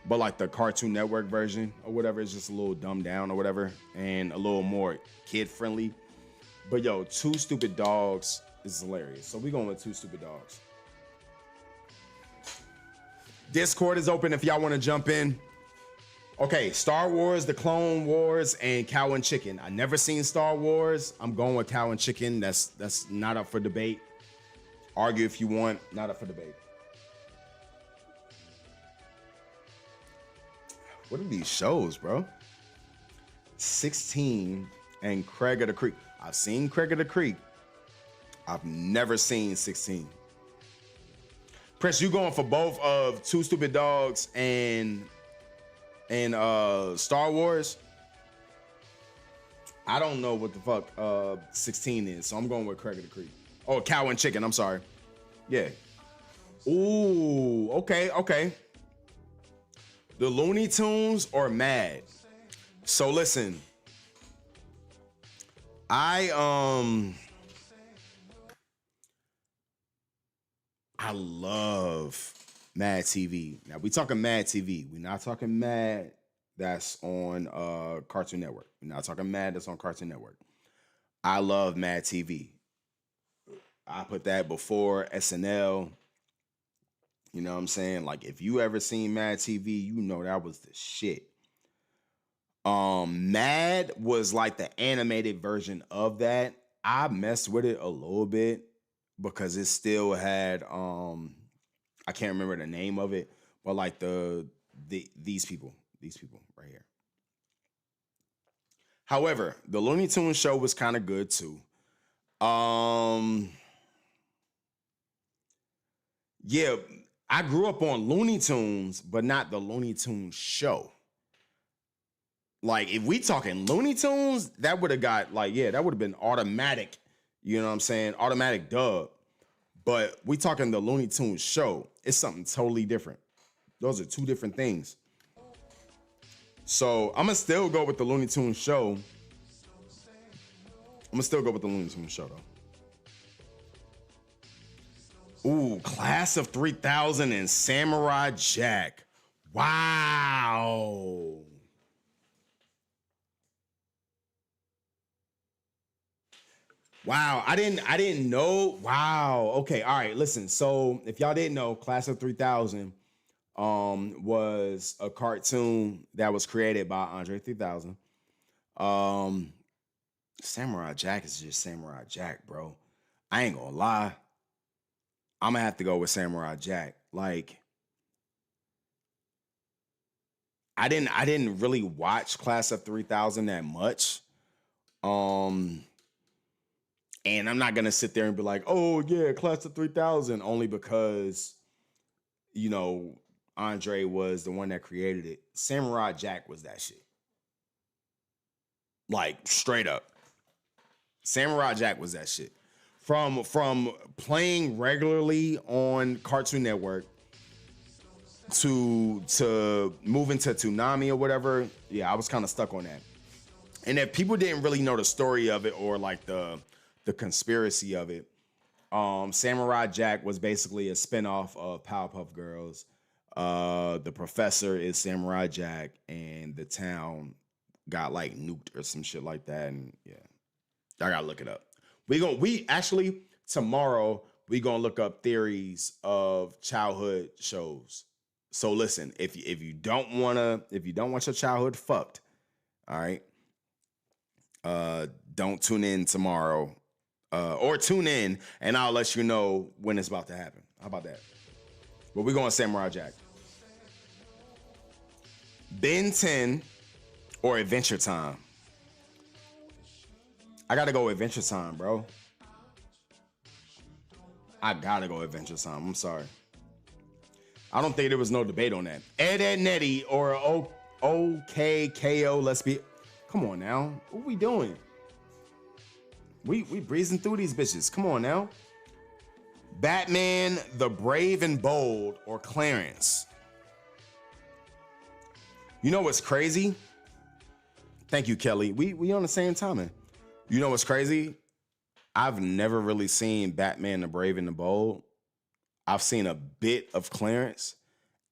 but like the Cartoon Network version or whatever. It's just a little dumbed down or whatever and a little more kid friendly. But yo, 2 Stupid Dogs is hilarious. So we going with 2 Stupid Dogs. Discord is open if y'all want to jump in. Okay, Star Wars, The Clone Wars, and Cow and Chicken. I never seen Star Wars. I'm going with Cow and Chicken. That's not up for debate. Argue if you want, not up for debate. What are these shows, bro? 16 and Craig of the Creek. I've seen Craig of the Creek. I've never seen 16. Press, you going for both of 2 Stupid Dogs and Star Wars? I don't know what the fuck 16 is, so I'm going with Craig of the Creek. Oh, Cow and Chicken, I'm sorry. Yeah. Ooh, okay. The Looney Tunes or Mad? So listen, I love Mad TV. Now we talking Mad TV. We're not talking Mad that's on Cartoon Network. We're not talking Mad that's on Cartoon Network. I love Mad TV. I put that before SNL. You know what I'm saying? Like, if you ever seen Mad TV, you know that was the shit. Mad was like the animated version of that. I messed with it a little bit because it still had I can't remember the name of it, but like these people right here. However, the Looney Tunes show was kind of good too. Yeah, I grew up on Looney Tunes, but not the Looney Tunes show. Like, if we talking Looney Tunes, that would have got, like, yeah, that would have been automatic, you know what I'm saying? Automatic dub. But we talking the Looney Tunes show. It's something totally different. Those are two different things. So I'm gonna still go with the Looney Tunes show. Though. Ooh, Class of 3000 and Samurai Jack. Wow. Wow, I didn't know. Wow. Okay, all right, listen. So if y'all didn't know, Class of 3000 was a cartoon that was created by Andre 3000. Samurai Jack is just Samurai Jack, bro. I ain't gonna lie. I'm gonna have to go with Samurai Jack. Like, I didn't really watch Class of 3000 that much. And I'm not gonna sit there and be like, oh yeah, Class of 3000, only because, you know, Andre was the one that created it. Samurai Jack was that shit. Like, straight up. Samurai Jack was that shit. From playing regularly on Cartoon Network to moving to Toonami or whatever, yeah, I was kind of stuck on that. And if people didn't really know the story of it or like the conspiracy of it, Samurai Jack was basically a spinoff of Powerpuff Girls. The professor is Samurai Jack, and the town got like nuked or some shit like that. And yeah, I gotta look it up. Tomorrow we gonna look up theories of childhood shows. So listen, if you don't want your childhood fucked, all right, don't tune in tomorrow. Or tune in and I'll let you know when it's about to happen. How about that? But we're going Samurai Jack. Ben 10 or Adventure Time? I gotta go Adventure Time, bro. I gotta go Adventure Time. I'm sorry. I don't think there was no debate on that. Ed, Ed, Nettie or OKKO. Let's be. Come on now. What we doing? We breezing through these bitches. Come on now. Batman, the Brave and Bold, or Clarence? You know what's crazy? Thank you, Kelly. We on the same timing. You know what's crazy? I've never really seen Batman, the Brave and the Bold. I've seen a bit of Clarence,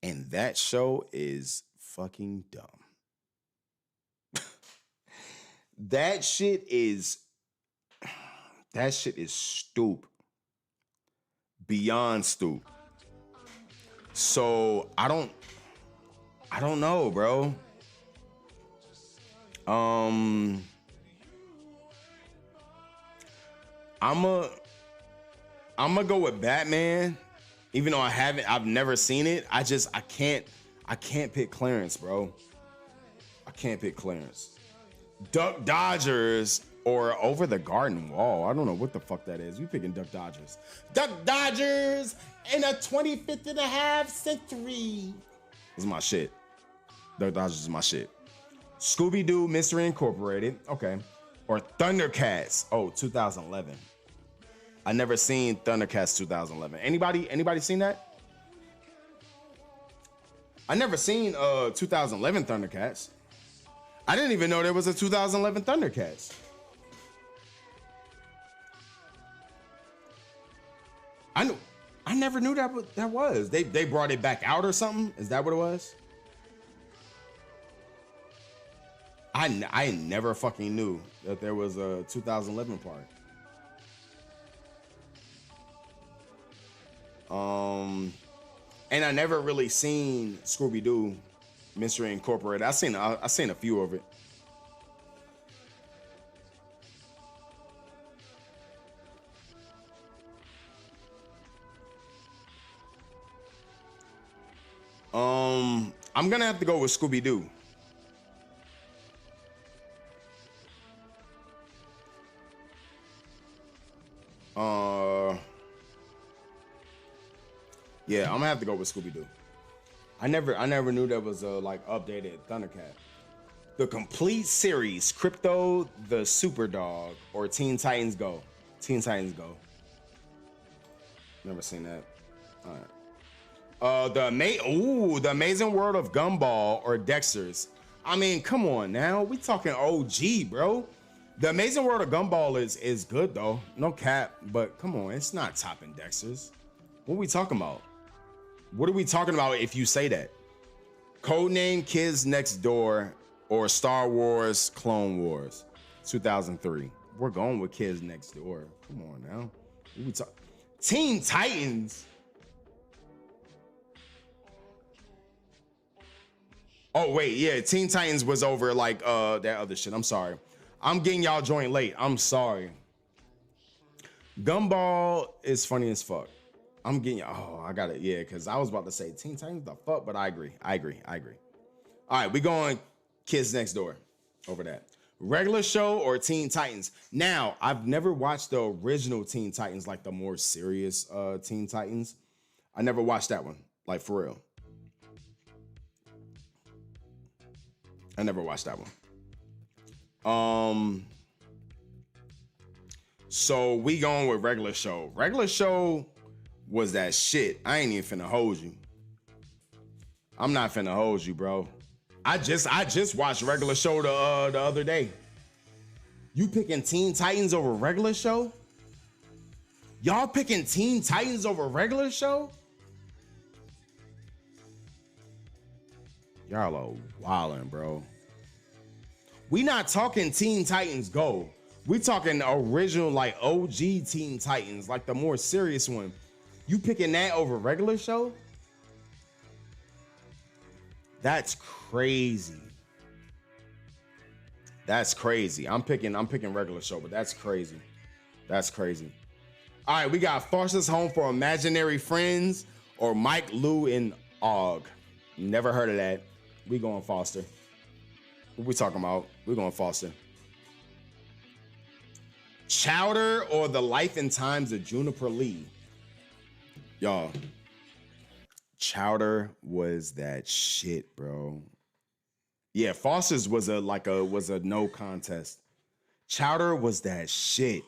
and that show is fucking dumb. That shit is stupid. Beyond stupid. So I don't know, bro. I'ma go with Batman, even though I've never seen it. I can't pick Clarence, bro. I can't pick Clarence. Duck Dodgers or Over the Garden Wall. I don't know what the fuck that is. We picking Duck Dodgers. Duck Dodgers in a 25th and a half century. This is my shit. Duck Dodgers is my shit. Scooby-Doo Mystery Incorporated. Okay. Or Thundercats. Oh, 2011. I never seen Thundercats 2011. Anybody seen that? I never seen 2011 Thundercats. I didn't even know there was a 2011 Thundercats. I never knew that was. They brought it back out or something? Is that what it was? I never fucking knew that there was a 2011 part. And I never really seen Scooby-Doo Mystery Incorporated. I seen a few of it. I'm gonna have to go with Scooby-Doo. Yeah, I'm gonna have to go with Scooby-Doo. I never knew there was a like updated Thundercat. The complete series, Crypto the Superdog or Teen Titans Go. Teen Titans Go. Never seen that. All right. The Amazing World of Gumball or Dexter's. I mean, come on now. We talking OG, bro. The Amazing World of Gumball is good though. No cap, but come on, it's not topping Dexter's. What are we talking about? What are we talking about if you say that? Codename Kids Next Door or Star Wars Clone Wars 2003. We're going with Kids Next Door. Come on now. What are we talking? Teen Titans. Oh wait, yeah, Teen Titans was over like that other shit. I'm sorry. I'm getting y'all joint late. I'm sorry. Gumball is funny as fuck. I'm getting, oh, I got it. Yeah, because I was about to say Teen Titans the fuck, but I agree. All right, we going Kids Next Door over that. Regular show or Teen Titans? Now, I've never watched the original Teen Titans, like the more serious Teen Titans. I never watched that one, like for real. I never watched that one. So we going with regular show. Regular show was that shit. I ain't even finna hold you. I'm not finna hold you, bro. I just watched regular show the other day. You picking Teen Titans over regular show? Y'all picking Teen Titans over regular show? Y'all are wildin', bro. We not talking Teen Titans Go. We talking original, like OG Teen Titans, like the more serious one. You picking that over regular show? That's crazy. That's crazy. I'm picking regular show, but that's crazy. That's crazy. All right, we got Foster's Home for Imaginary Friends or Mike, Lou, and Og. Never heard of that. We going Foster. What we talking about? We're going Foster. Chowder or The Life and Times of Juniper Lee? Y'all, Chowder was that shit, bro. Yeah, Foster's was a no contest. Chowder was that shit.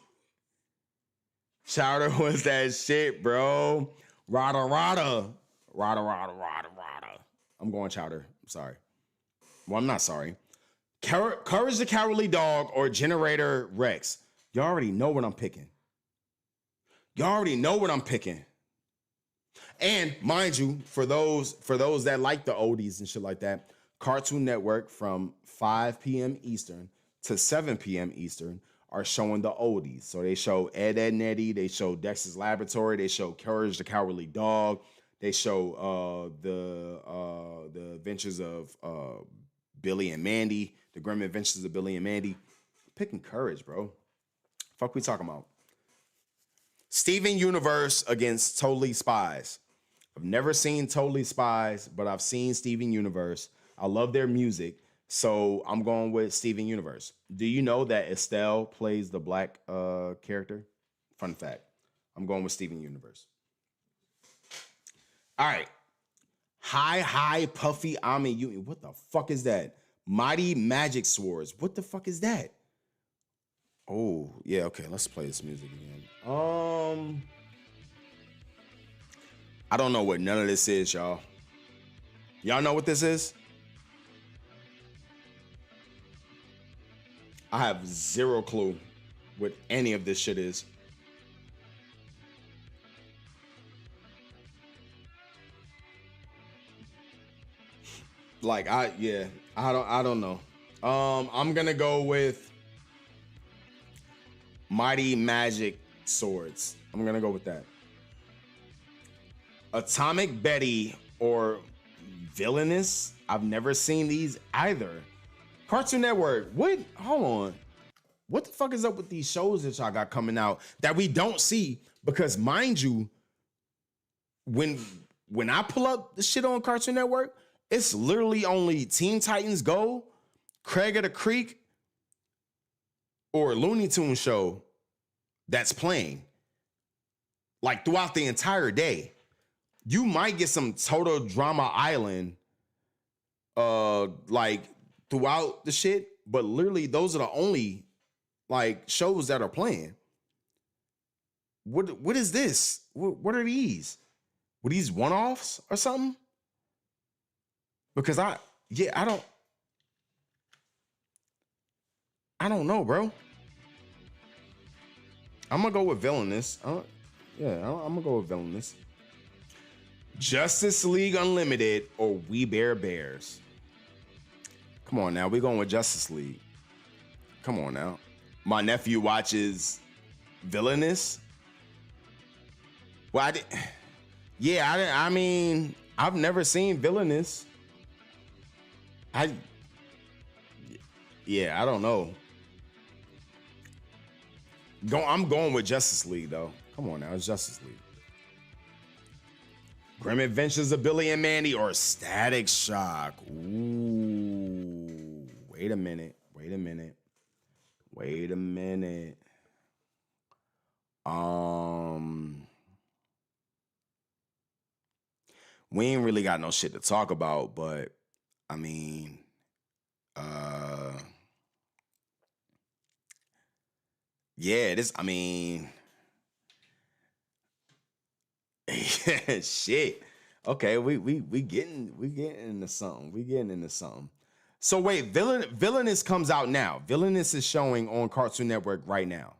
Chowder was that shit, bro. Rada rada. Rada rada rada rada. I'm going Chowder. I'm sorry. Well, I'm not sorry. Courage the Cowardly Dog or Generator Rex. Y'all already know what I'm picking. Y'all already know what I'm picking. And mind you, for those that like the oldies and shit like that, Cartoon Network from 5 p.m. Eastern to 7 p.m. Eastern are showing the oldies. So they show Ed, Edd n Eddy, they show Dexter's Laboratory, they show Courage the Cowardly Dog, they show the Adventures of Billy and Mandy, the Grim Adventures of Billy and Mandy. Picking Courage, bro. Fuck we talking about? Steven Universe against Totally Spies. I've never seen Totally Spies, but I've seen Steven Universe. I love their music, so I'm going with Steven Universe. Do you know that Estelle plays the black character? Fun fact. I'm going with Steven Universe. All right. Hi, Puffy, Ami, Yumi. What the fuck is that? Mighty Magic Swords. What the fuck is that? Oh, yeah, okay. Let's play this music again. I don't know what none of this is, y'all. Y'all know what this is? I have zero clue what any of this shit is. Like I don't know. I'm gonna go with Mighty Magic Swords. I'm gonna go with that. Atomic Betty or Villainous. I've never seen these either. Cartoon Network. What? Hold on. What the fuck is up with these shows that y'all got coming out that we don't see? Because mind you, when I pull up the shit on Cartoon Network, it's literally only Teen Titans Go, Craig of the Creek, or Looney Tunes show that's playing. Like throughout the entire day. You might get some Total Drama Island like throughout the shit, but literally those are the only like shows that are playing. What is this? What are these? Were these one-offs or something? Because I don't know, bro. I'm gonna go with Villainous. I'm gonna go with Villainous. Justice League Unlimited or We Bare Bears. Come on now, we're going with Justice League. Come on now. My nephew watches Villainous. Well, I mean, I've never seen Villainous. I don't know. I'm going with Justice League though. Come on now, it's Justice League. Grim Adventures of Billy and Mandy or Static Shock. Ooh, wait a minute. We ain't really got no shit to talk about, but I mean, shit. Okay, we getting into something. We getting into something. So wait, Villainous comes out now. Villainous is showing on Cartoon Network right now.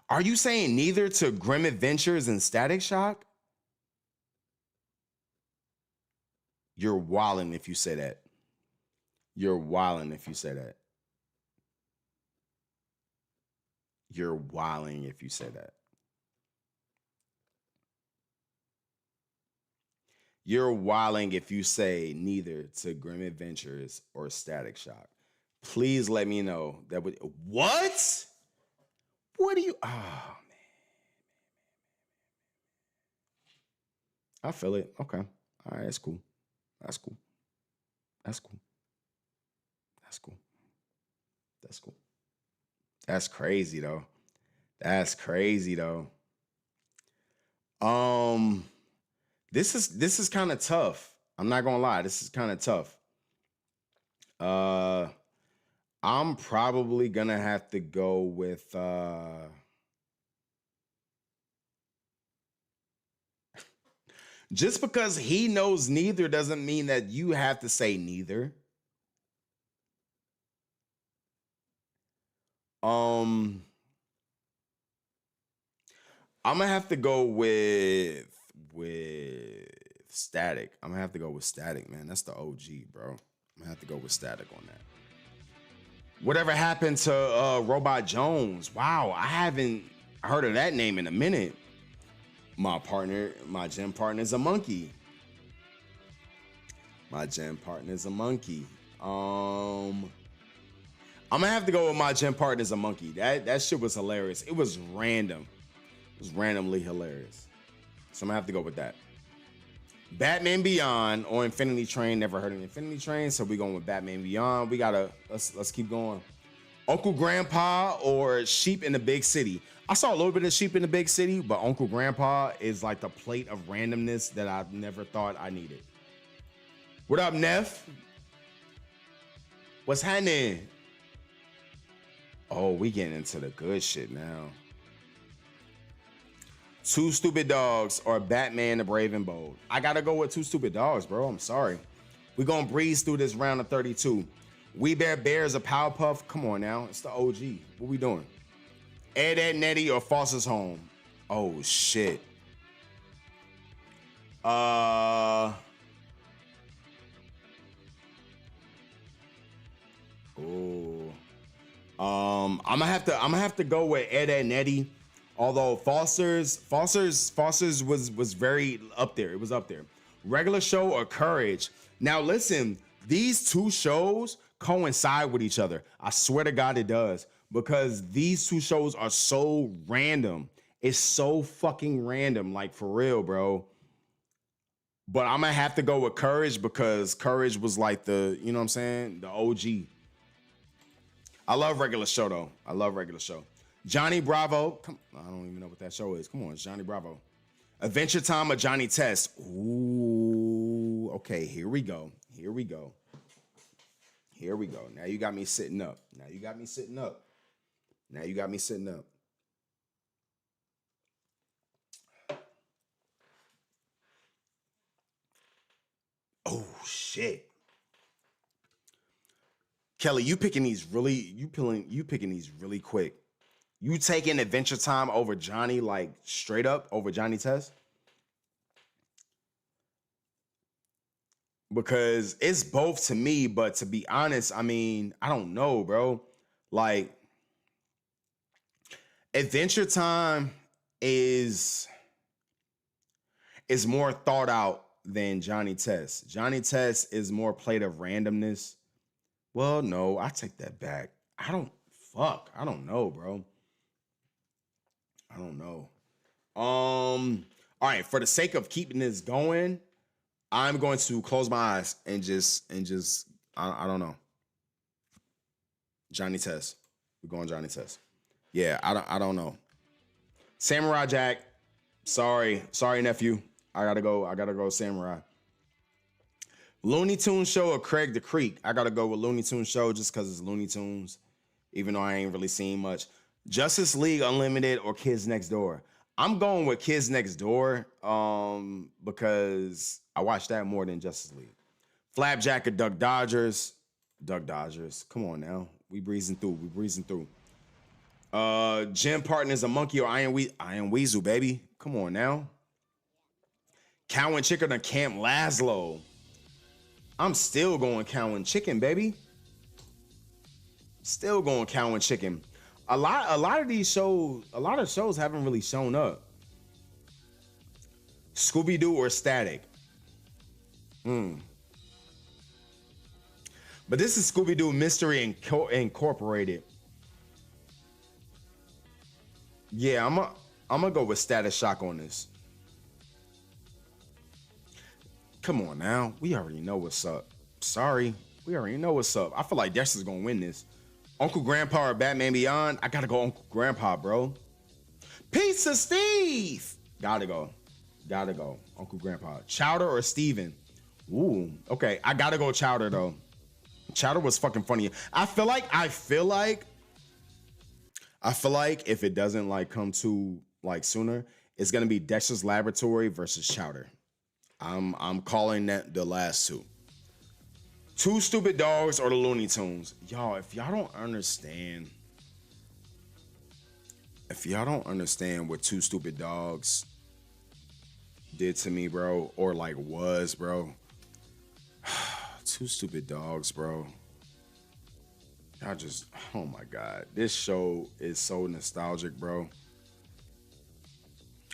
Are you saying neither to Grim Adventures and Static Shock? You're wildin' if you say that. You're wildin' if you say that. You're wilding if you say that. You're wilding if you say neither to Grim Adventures or Static Shock. Please let me know that would. What? What do you? Oh man. I feel it. Okay. All right. That's cool. That's cool. That's cool. That's cool. That's cool. That's crazy though. That's crazy though. This is kind of tough. I'm not gonna lie. This is kind of tough. I'm probably gonna have to go with just because he knows neither doesn't mean that you have to say neither. I'm gonna have to go with Static. I'm gonna have to go with Static, man. That's the OG, bro. I'm gonna have to go with Static on that. Whatever happened to Robot Jones? Wow, I haven't heard of that name in a minute. My gym partner's a monkey. My gym partner's a monkey. I'm gonna have to go with my gym partner's a monkey. That shit was hilarious. It was random. It was randomly hilarious. So I'm gonna have to go with that. Batman Beyond or Infinity Train. Never heard of Infinity Train, so we're going with Batman Beyond. Let's keep going. Uncle Grandpa or Sheep in the Big City. I saw a little bit of Sheep in the Big City, but Uncle Grandpa is like the plate of randomness that I never thought I needed. What up, Neff? What's happening? Oh, we getting into the good shit now. Two Stupid Dogs or Batman the Brave and Bold. I gotta go with Two Stupid Dogs, bro. I'm sorry. We're gonna breeze through this round of 32. We Bear Bears or Powerpuff? Come on now. It's the OG. What we doing? Ed, Ed, Nettie or Foster's Home? Oh, shit. Oh. I'm gonna have to go with Ed, Ed, Nettie. Although Foster's was very up there. It was up there. Regular Show or Courage? Now listen, these two shows coincide with each other. I swear to God it does, because these two shows are so random. It's so fucking random, like for real, bro. But I'm gonna have to go with Courage because Courage was like the, you know what I'm saying? The OG. I love Regular Show though. I love Regular Show. Johnny Bravo. I don't even know what that show is. Come on, it's Johnny Bravo. Adventure Time or Johnny Test? Ooh, okay, here we go. Here we go. Here we go. Now you got me sitting up. Now you got me sitting up. Now you got me sitting up. Oh shit. Kelly, you picking these really quick. You taking Adventure Time over Johnny, like straight up over Johnny Test? Because it's both to me, but to be honest, I mean, I don't know, bro. Like, Adventure Time is more thought out than Johnny Test. Johnny Test is more plate of randomness. Well, no, I take that back. I don't know, bro. I don't know. All right, for the sake of keeping this going, I'm going to close my eyes and just I don't know. Johnny Test. We're going Johnny Test. Yeah, I don't know. Samurai Jack. Sorry, nephew. I gotta go Samurai. Looney Tunes Show or Craig the Creek? I gotta go with Looney Tunes Show just because it's Looney Tunes, even though I ain't really seen much. Justice League Unlimited or Kids Next Door? I'm going with Kids Next Door because I watched that more than Justice League. Flapjack or Duck Dodgers? Duck Dodgers. Come on now. We breezing through. Gym Partners or Monkey or Iron Weasel, baby. Come on now. Cow and Chicken or Camp Lazlo? I'm still going Cow and Chicken, baby. Still going Cow and Chicken. A lot of these shows, a lot of shows haven't really shown up. Scooby-Doo or Static? But this is Scooby-Doo Mystery Incorporated. Yeah, I'm gonna go with Static Shock on this. Come on now, we already know what's up. Sorry, we already know what's up. I feel like Dexter's gonna win this. Uncle Grandpa or Batman Beyond? I gotta go Uncle Grandpa, bro. Pizza Steve! Gotta go. Uncle Grandpa. Chowder or Steven? Ooh, okay. I gotta go Chowder, though. Chowder was fucking funny. I feel like if it doesn't like come to like sooner, it's gonna be Dexter's Laboratory versus Chowder. I'm calling that the last two. Two Stupid Dogs or the Looney Tunes? Y'all, if y'all don't understand what Two Stupid Dogs did to me, bro, or like was, bro. Two Stupid Dogs, bro. Y'all just, oh my God. This show is so nostalgic, bro.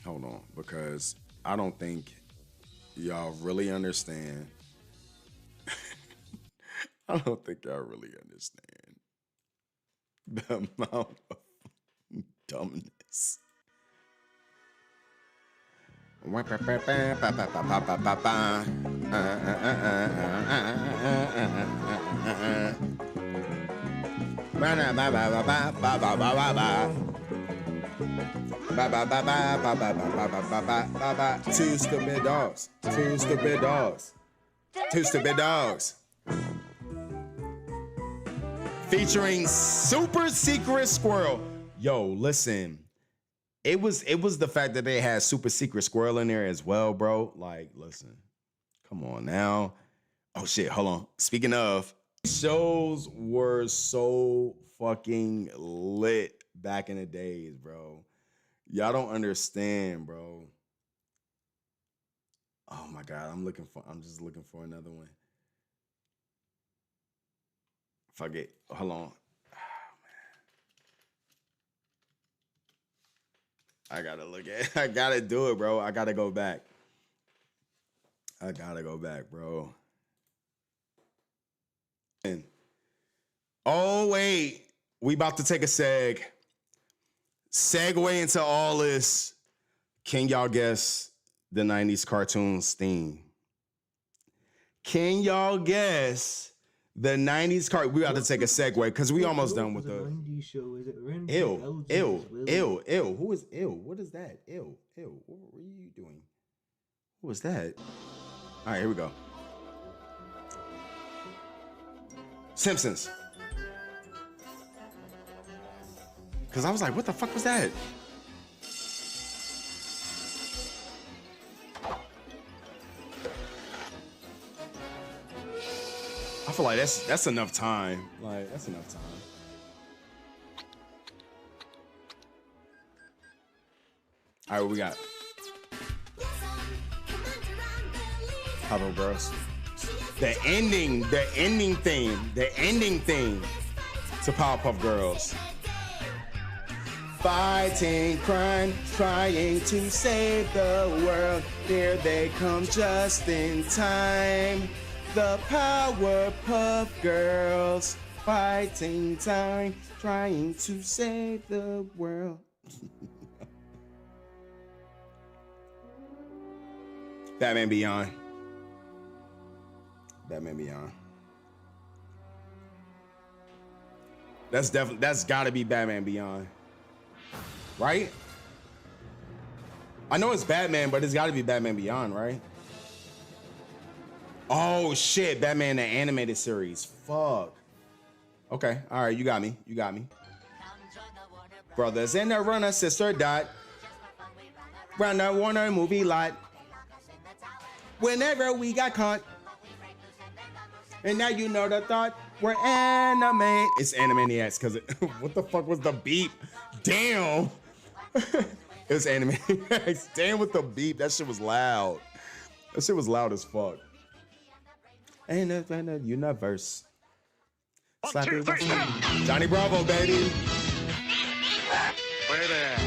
Hold on, because I don't think y'all really understand. I don't think y'all really understand the amount of dumbness. Two Stupid Dogs. Two Stupid Dogs. Two Stupid Dogs. Featuring Super Secret Squirrel. Yo, listen. It was the fact that they had Super Secret Squirrel in there as well, bro. Like, listen, come on now. Oh shit, hold on. Speaking of, shows were so fucking lit back in the days, bro. Y'all don't understand, bro. Oh my God, I'm just looking for another one. Fuck it. Hold on. I gotta look at it. I gotta do it, bro. I gotta go back. Bro. Oh, wait. We about to take a segue into all this. Can y'all guess the 90s cartoons theme? Can y'all guess the 90s cart? We got to take a segue because we almost done with the 90s show. Is it Ill. Who is Ill? What is that? Ill. What were you doing? Who was that? All right, here we go. Simpsons. Because I was like, what the fuck was that? I feel like that's enough time. Like, that's enough time. All right, what we got? Powerpuff Girls. The ending theme to Powerpuff Girls. Fighting crime, trying to save the world. Here they come just in time. The Powerpuff Girls, fighting time, trying to save the world. Batman Beyond. That's gotta be Batman Beyond. Right? I know it's Batman, but it's gotta be Batman Beyond, right? Oh shit, Batman the animated series. Fuck. Okay, all right, you got me. Brothers and the runner, sister Dot. Round the Warner movie lot. Whenever we got caught. And now you know the thought. We're anime. It's Animaniacs, because what the fuck was the beep? Damn. It was Animaniacs. Damn with the beep. That shit was loud. That shit was loud as fuck. Ain't nothing in the universe. 1, 2, 3, Johnny Bravo, baby. Where there?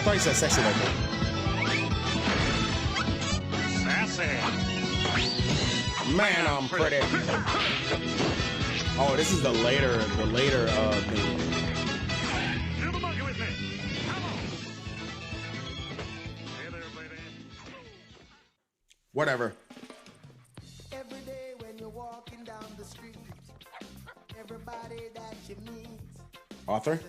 Probably said sexy like that. Sassy. Man, I'm pretty. Oh, this is the later thing. Do the monkey with me. Come on. Hey there, lady. Whatever. Every day when you're walking down the street, everybody that you meet. Author.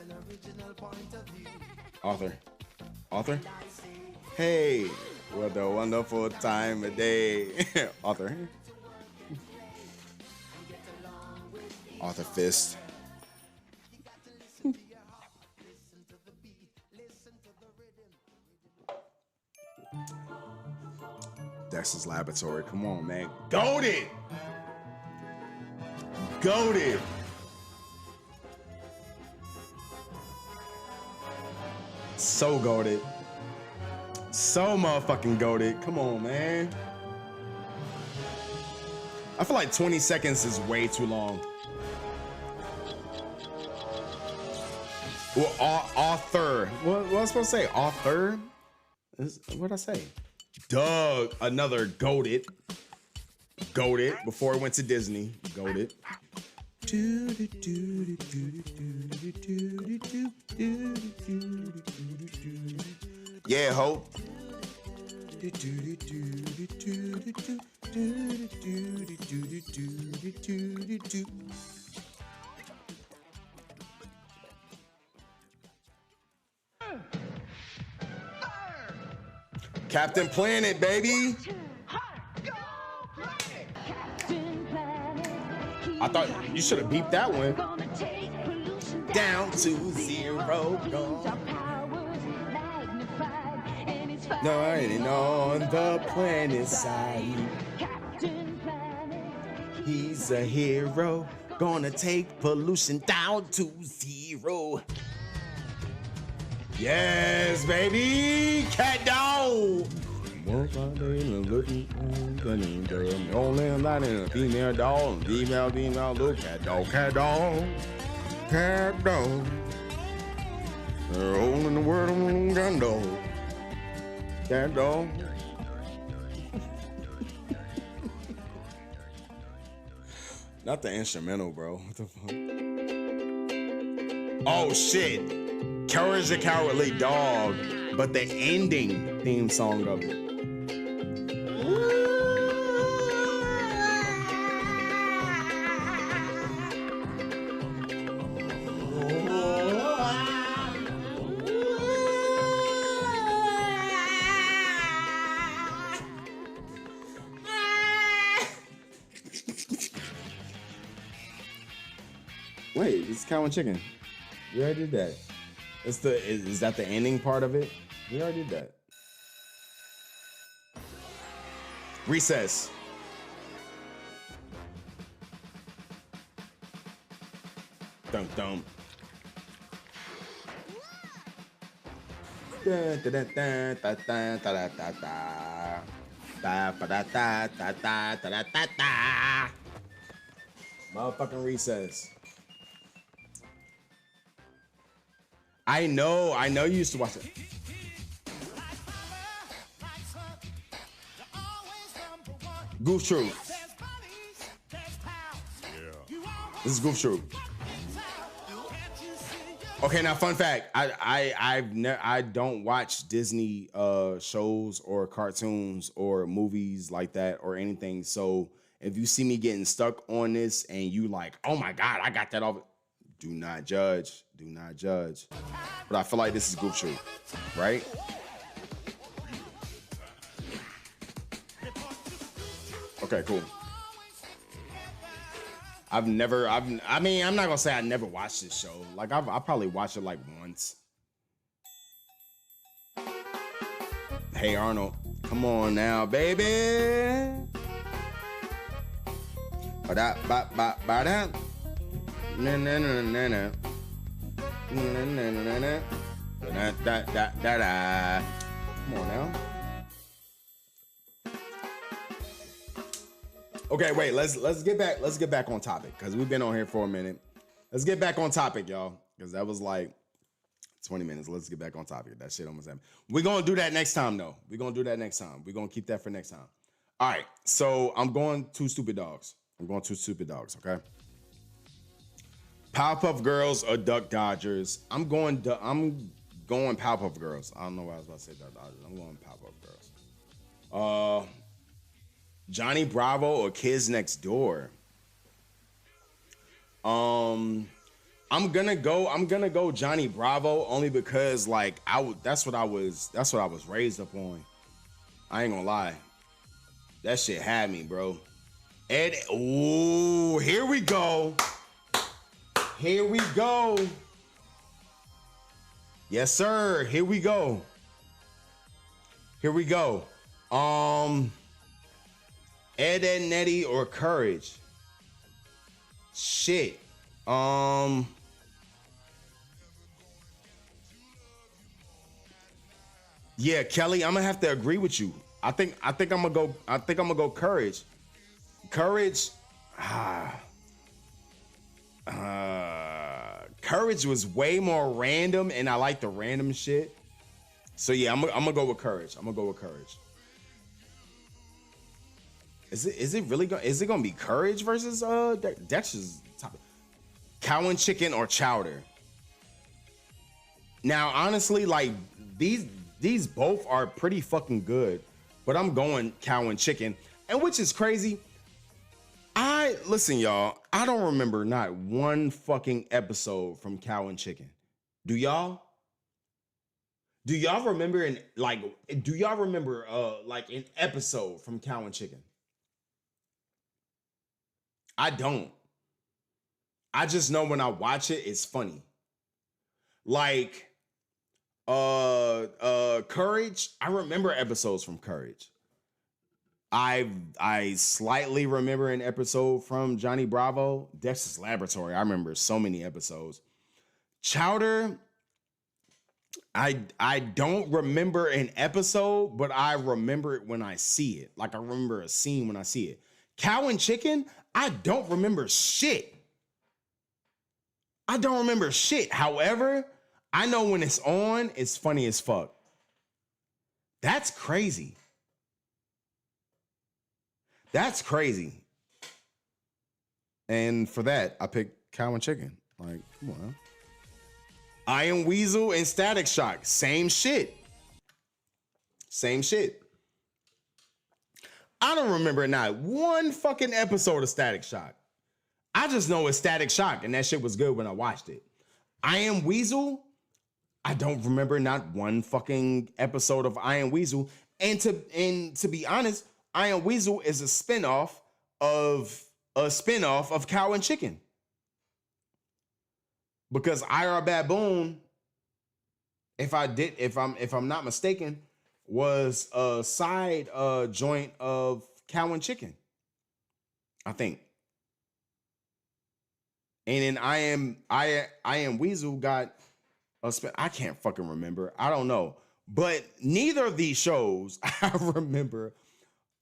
Hey, what a wonderful time of day. Author Fist. Dexter's Laboratory. Come on, man. Goated. So goated. So motherfucking goated. Come on, man. I feel like 20 seconds is way too long. Well, author. What was I supposed to say? Author? What'd I say? Doug, another goated. Before it went to Disney. Goated. Yeah, Hope. Captain Planet, baby. I thought you should have beeped that one. down to zero. No, I ain't on the planet side. He's a hero, gonna take pollution down to zero. Yes, baby, cat dog. Only line in a female dog, female, look, cat dog, cat dog, cat dog. They're all in the world on gun dog, cat dog. Not the instrumental, bro. What the fuck? Oh shit! Courage the Cowardly Dog, but the ending theme song of it. Wait, it's Cow and Chicken. We already did that. Is that the ending part of it? We already did that. Recess. Dum dum. Da da da da da da da da da. Da da da da da da da da da. Motherfucking Recess. I know you used to watch it. Goof Troop. This is Goof Troop. Okay, now fun fact. I don't watch Disney shows or cartoons or movies like that or anything. So if you see me getting stuck on this and you like, oh my God, I got that off. Do not judge. Do not judge. But I feel like this is Goof Troop, right? Okay, cool. I mean, I'm not gonna say I never watched this show. Like, I probably watched it like once. Hey Arnold, come on now, baby. Ba-da, ba-da. Na na na na na. Na na na na. Da da da da da. Come on now. Okay, wait. Let's get back on topic because we've been on here for a minute. Let's get back on topic, y'all, because that was like 20 minutes. Let's get back on topic. That shit almost happened. We're gonna do that next time, though. We're gonna do that next time. We're gonna keep that for next time. All right. So I'm going Two Stupid Dogs. Okay. Powerpuff Girls or Duck Dodgers? I'm going Powerpuff Girls. I don't know why I was about to say Duck Dodgers. I'm going Powerpuff Girls. Johnny Bravo or Kids Next Door? I'm gonna go Johnny Bravo only because like that's what I was raised up on. I ain't gonna lie. That shit had me, bro. Ooh, here we go. Here we go. Yes, sir. Here we go. Here we go. Ed, Edd n Eddy or Courage? Shit. Yeah, Kelly, I'm gonna have to agree with you. I think I'm gonna go Courage. Courage. Courage was way more random, and I like the random shit. So yeah, I'm gonna go with Courage. Is it really gonna be Courage versus Dexter's topic? Cow and Chicken or Chowder? Now, honestly, like these both are pretty fucking good, but I'm going Cow and Chicken, and which is crazy. Listen, y'all, I don't remember not one fucking episode from Cow and Chicken. Do y'all? Do y'all remember an episode from Cow and Chicken? I don't. I just know when I watch it, it's funny. Like Courage. I remember episodes from Courage. I slightly remember an episode from Johnny Bravo. Dexter's Laboratory. I remember so many episodes. Chowder. I don't remember an episode, but I remember it when I see it. Like I remember a scene when I see it. Cow and Chicken, I don't remember shit. I don't remember shit. However, I know when it's on, it's funny as fuck. That's crazy. That's crazy. And for that, I picked Cow and Chicken. Like, come on. Iron Weasel and Static Shock. Same shit. Same shit. I don't remember not one fucking episode of Static Shock. I just know it's Static Shock, and that shit was good when I watched it. Iron Weasel, I don't remember not one fucking episode of Iron Weasel. And to be honest, Iron Weasel is a spinoff of Cow and Chicken. Because IR Baboon, if I'm not mistaken, was a side joint of Cow and Chicken, I think. And then I Am Weasel got a I can't fucking remember. I don't know. But neither of these shows I remember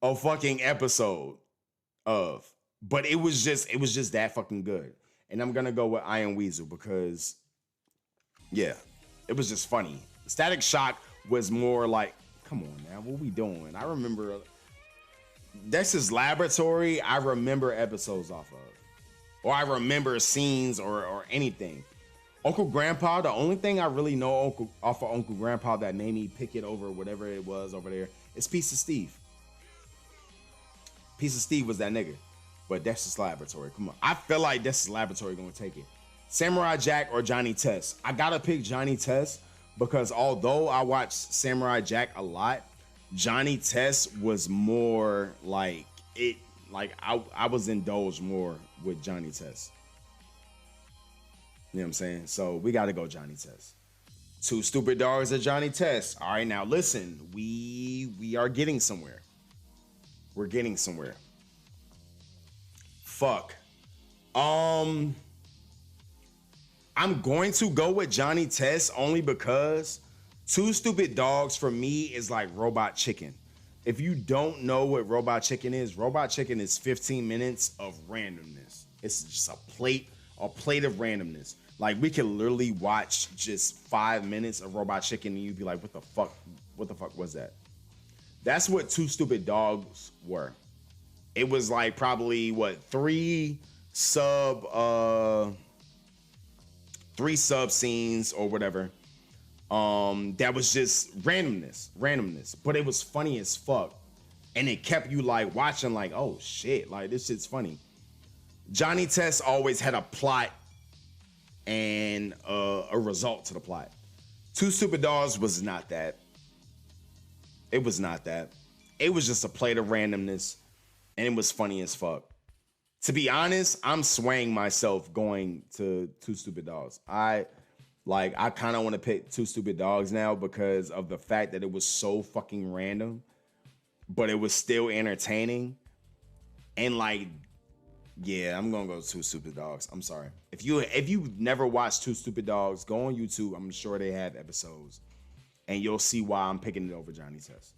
a fucking episode of. But it was just that fucking good. And I'm gonna go with Iron Weasel because, yeah, it was just funny. Static Shock was more like, come on now, what we doing? I remember Dexter's Laboratory. I remember episodes off of, or I remember scenes or anything. Uncle Grandpa. The only thing I really know off of Uncle Grandpa that made me pick it over whatever it was over there is Piece of Steve. Piece of Steve was that nigga. But Dexter's Laboratory, come on. I feel like Dexter's Laboratory gonna take it. Samurai Jack or Johnny Test. I gotta pick Johnny Test because although I watched Samurai Jack a lot, Johnny Test was more like it. Like I was indulged more with Johnny Test. You know what I'm saying? So we gotta go Johnny Test. Two Stupid Dogs of Johnny Test. All right, now listen, we are getting somewhere. We're getting somewhere. Fuck. I'm going to go with Johnny Test only because Two Stupid Dogs for me is like Robot Chicken. If you don't know what Robot Chicken is 15 minutes of randomness. It's just a plate of randomness. Like we can literally watch just 5 minutes of Robot Chicken and you'd be like, what the fuck was that? That's what Two Stupid Dogs were. It was like probably what three sub scenes or whatever. That was just randomness, but it was funny as fuck, and it kept you like watching, like, oh shit, like this shit's funny. Johnny Test always had a plot and a result to the plot. Two Stupid Dogs was not that. It was not that. It was just a plate of randomness. And it was funny as fuck. To be honest, I'm swaying myself going to Two Stupid Dogs. I kind of want to pick Two Stupid Dogs now because of the fact that it was so fucking random, but it was still entertaining. And like, yeah, I'm gonna go Two Stupid Dogs. I'm sorry. If you've never watched Two Stupid Dogs, go on YouTube. I'm sure they have episodes, and you'll see why I'm picking it over Johnny Test.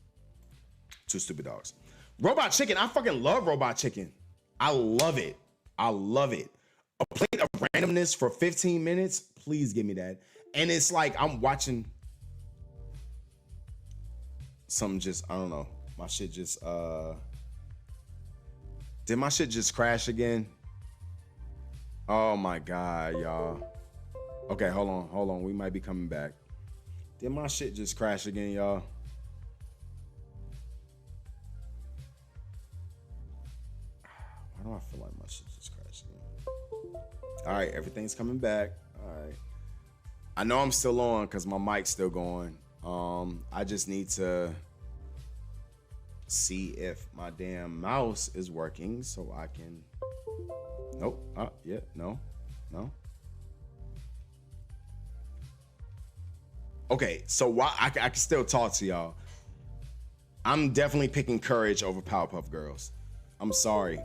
Two Stupid Dogs. Robot Chicken, I fucking love Robot Chicken. I love it. I love it. A plate of randomness for 15 minutes, please give me that. And it's like I'm watching something just, I don't know. My shit just, did my shit just crash again? Oh my God, y'all. Okay, hold on. We might be coming back. Did my shit just crash again, y'all? Why do I feel like my shit just crashed again? All right, everything's coming back. All right. I know I'm still on because my mic's still going. I just need to see if my damn mouse is working so I can. Nope. Yeah. No. Okay, so why I can still talk to y'all. I'm definitely picking Courage over Powerpuff Girls. I'm sorry.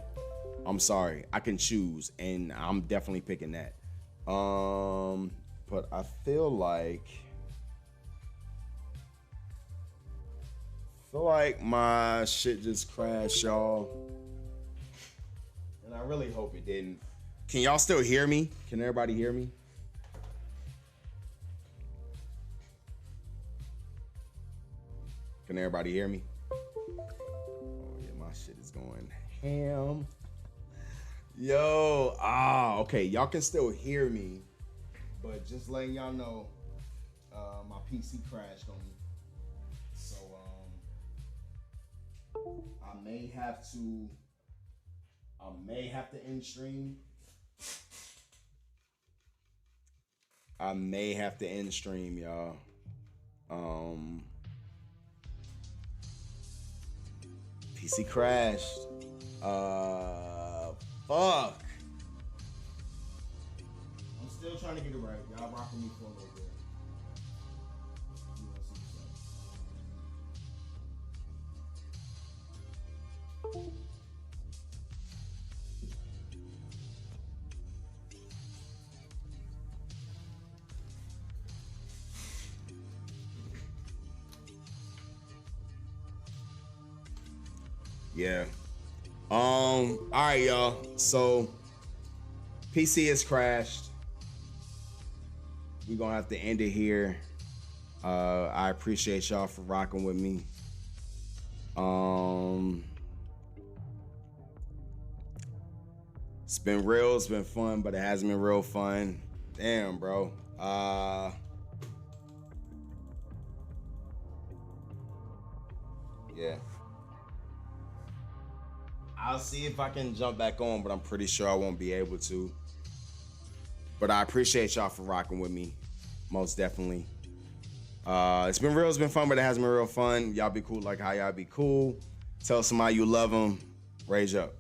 I can choose, and I'm definitely picking that. But I feel like my shit just crashed, y'all. And I really hope it didn't. Can y'all still hear me? Can everybody hear me? Can everybody hear me? Oh yeah, my shit is going ham. Yo, okay, y'all can still hear me, but just letting y'all know, my PC crashed on me. So, I may have to end stream. I may have to end stream, y'all. PC crashed. Fuck. I'm still trying to get it right. Y'all rock with me for a little bit. Yeah. All right, y'all. So PC has crashed. We're gonna have to end it here. I appreciate y'all for rocking with me. It's been real, it's been fun, but it hasn't been real fun. Damn, bro. Yeah. I'll see if I can jump back on, but I'm pretty sure I won't be able to. But I appreciate y'all for rocking with me, most definitely. It's been real, it's been fun, but it hasn't been real fun. Y'all be cool like how y'all be cool. Tell somebody you love them. Rage up.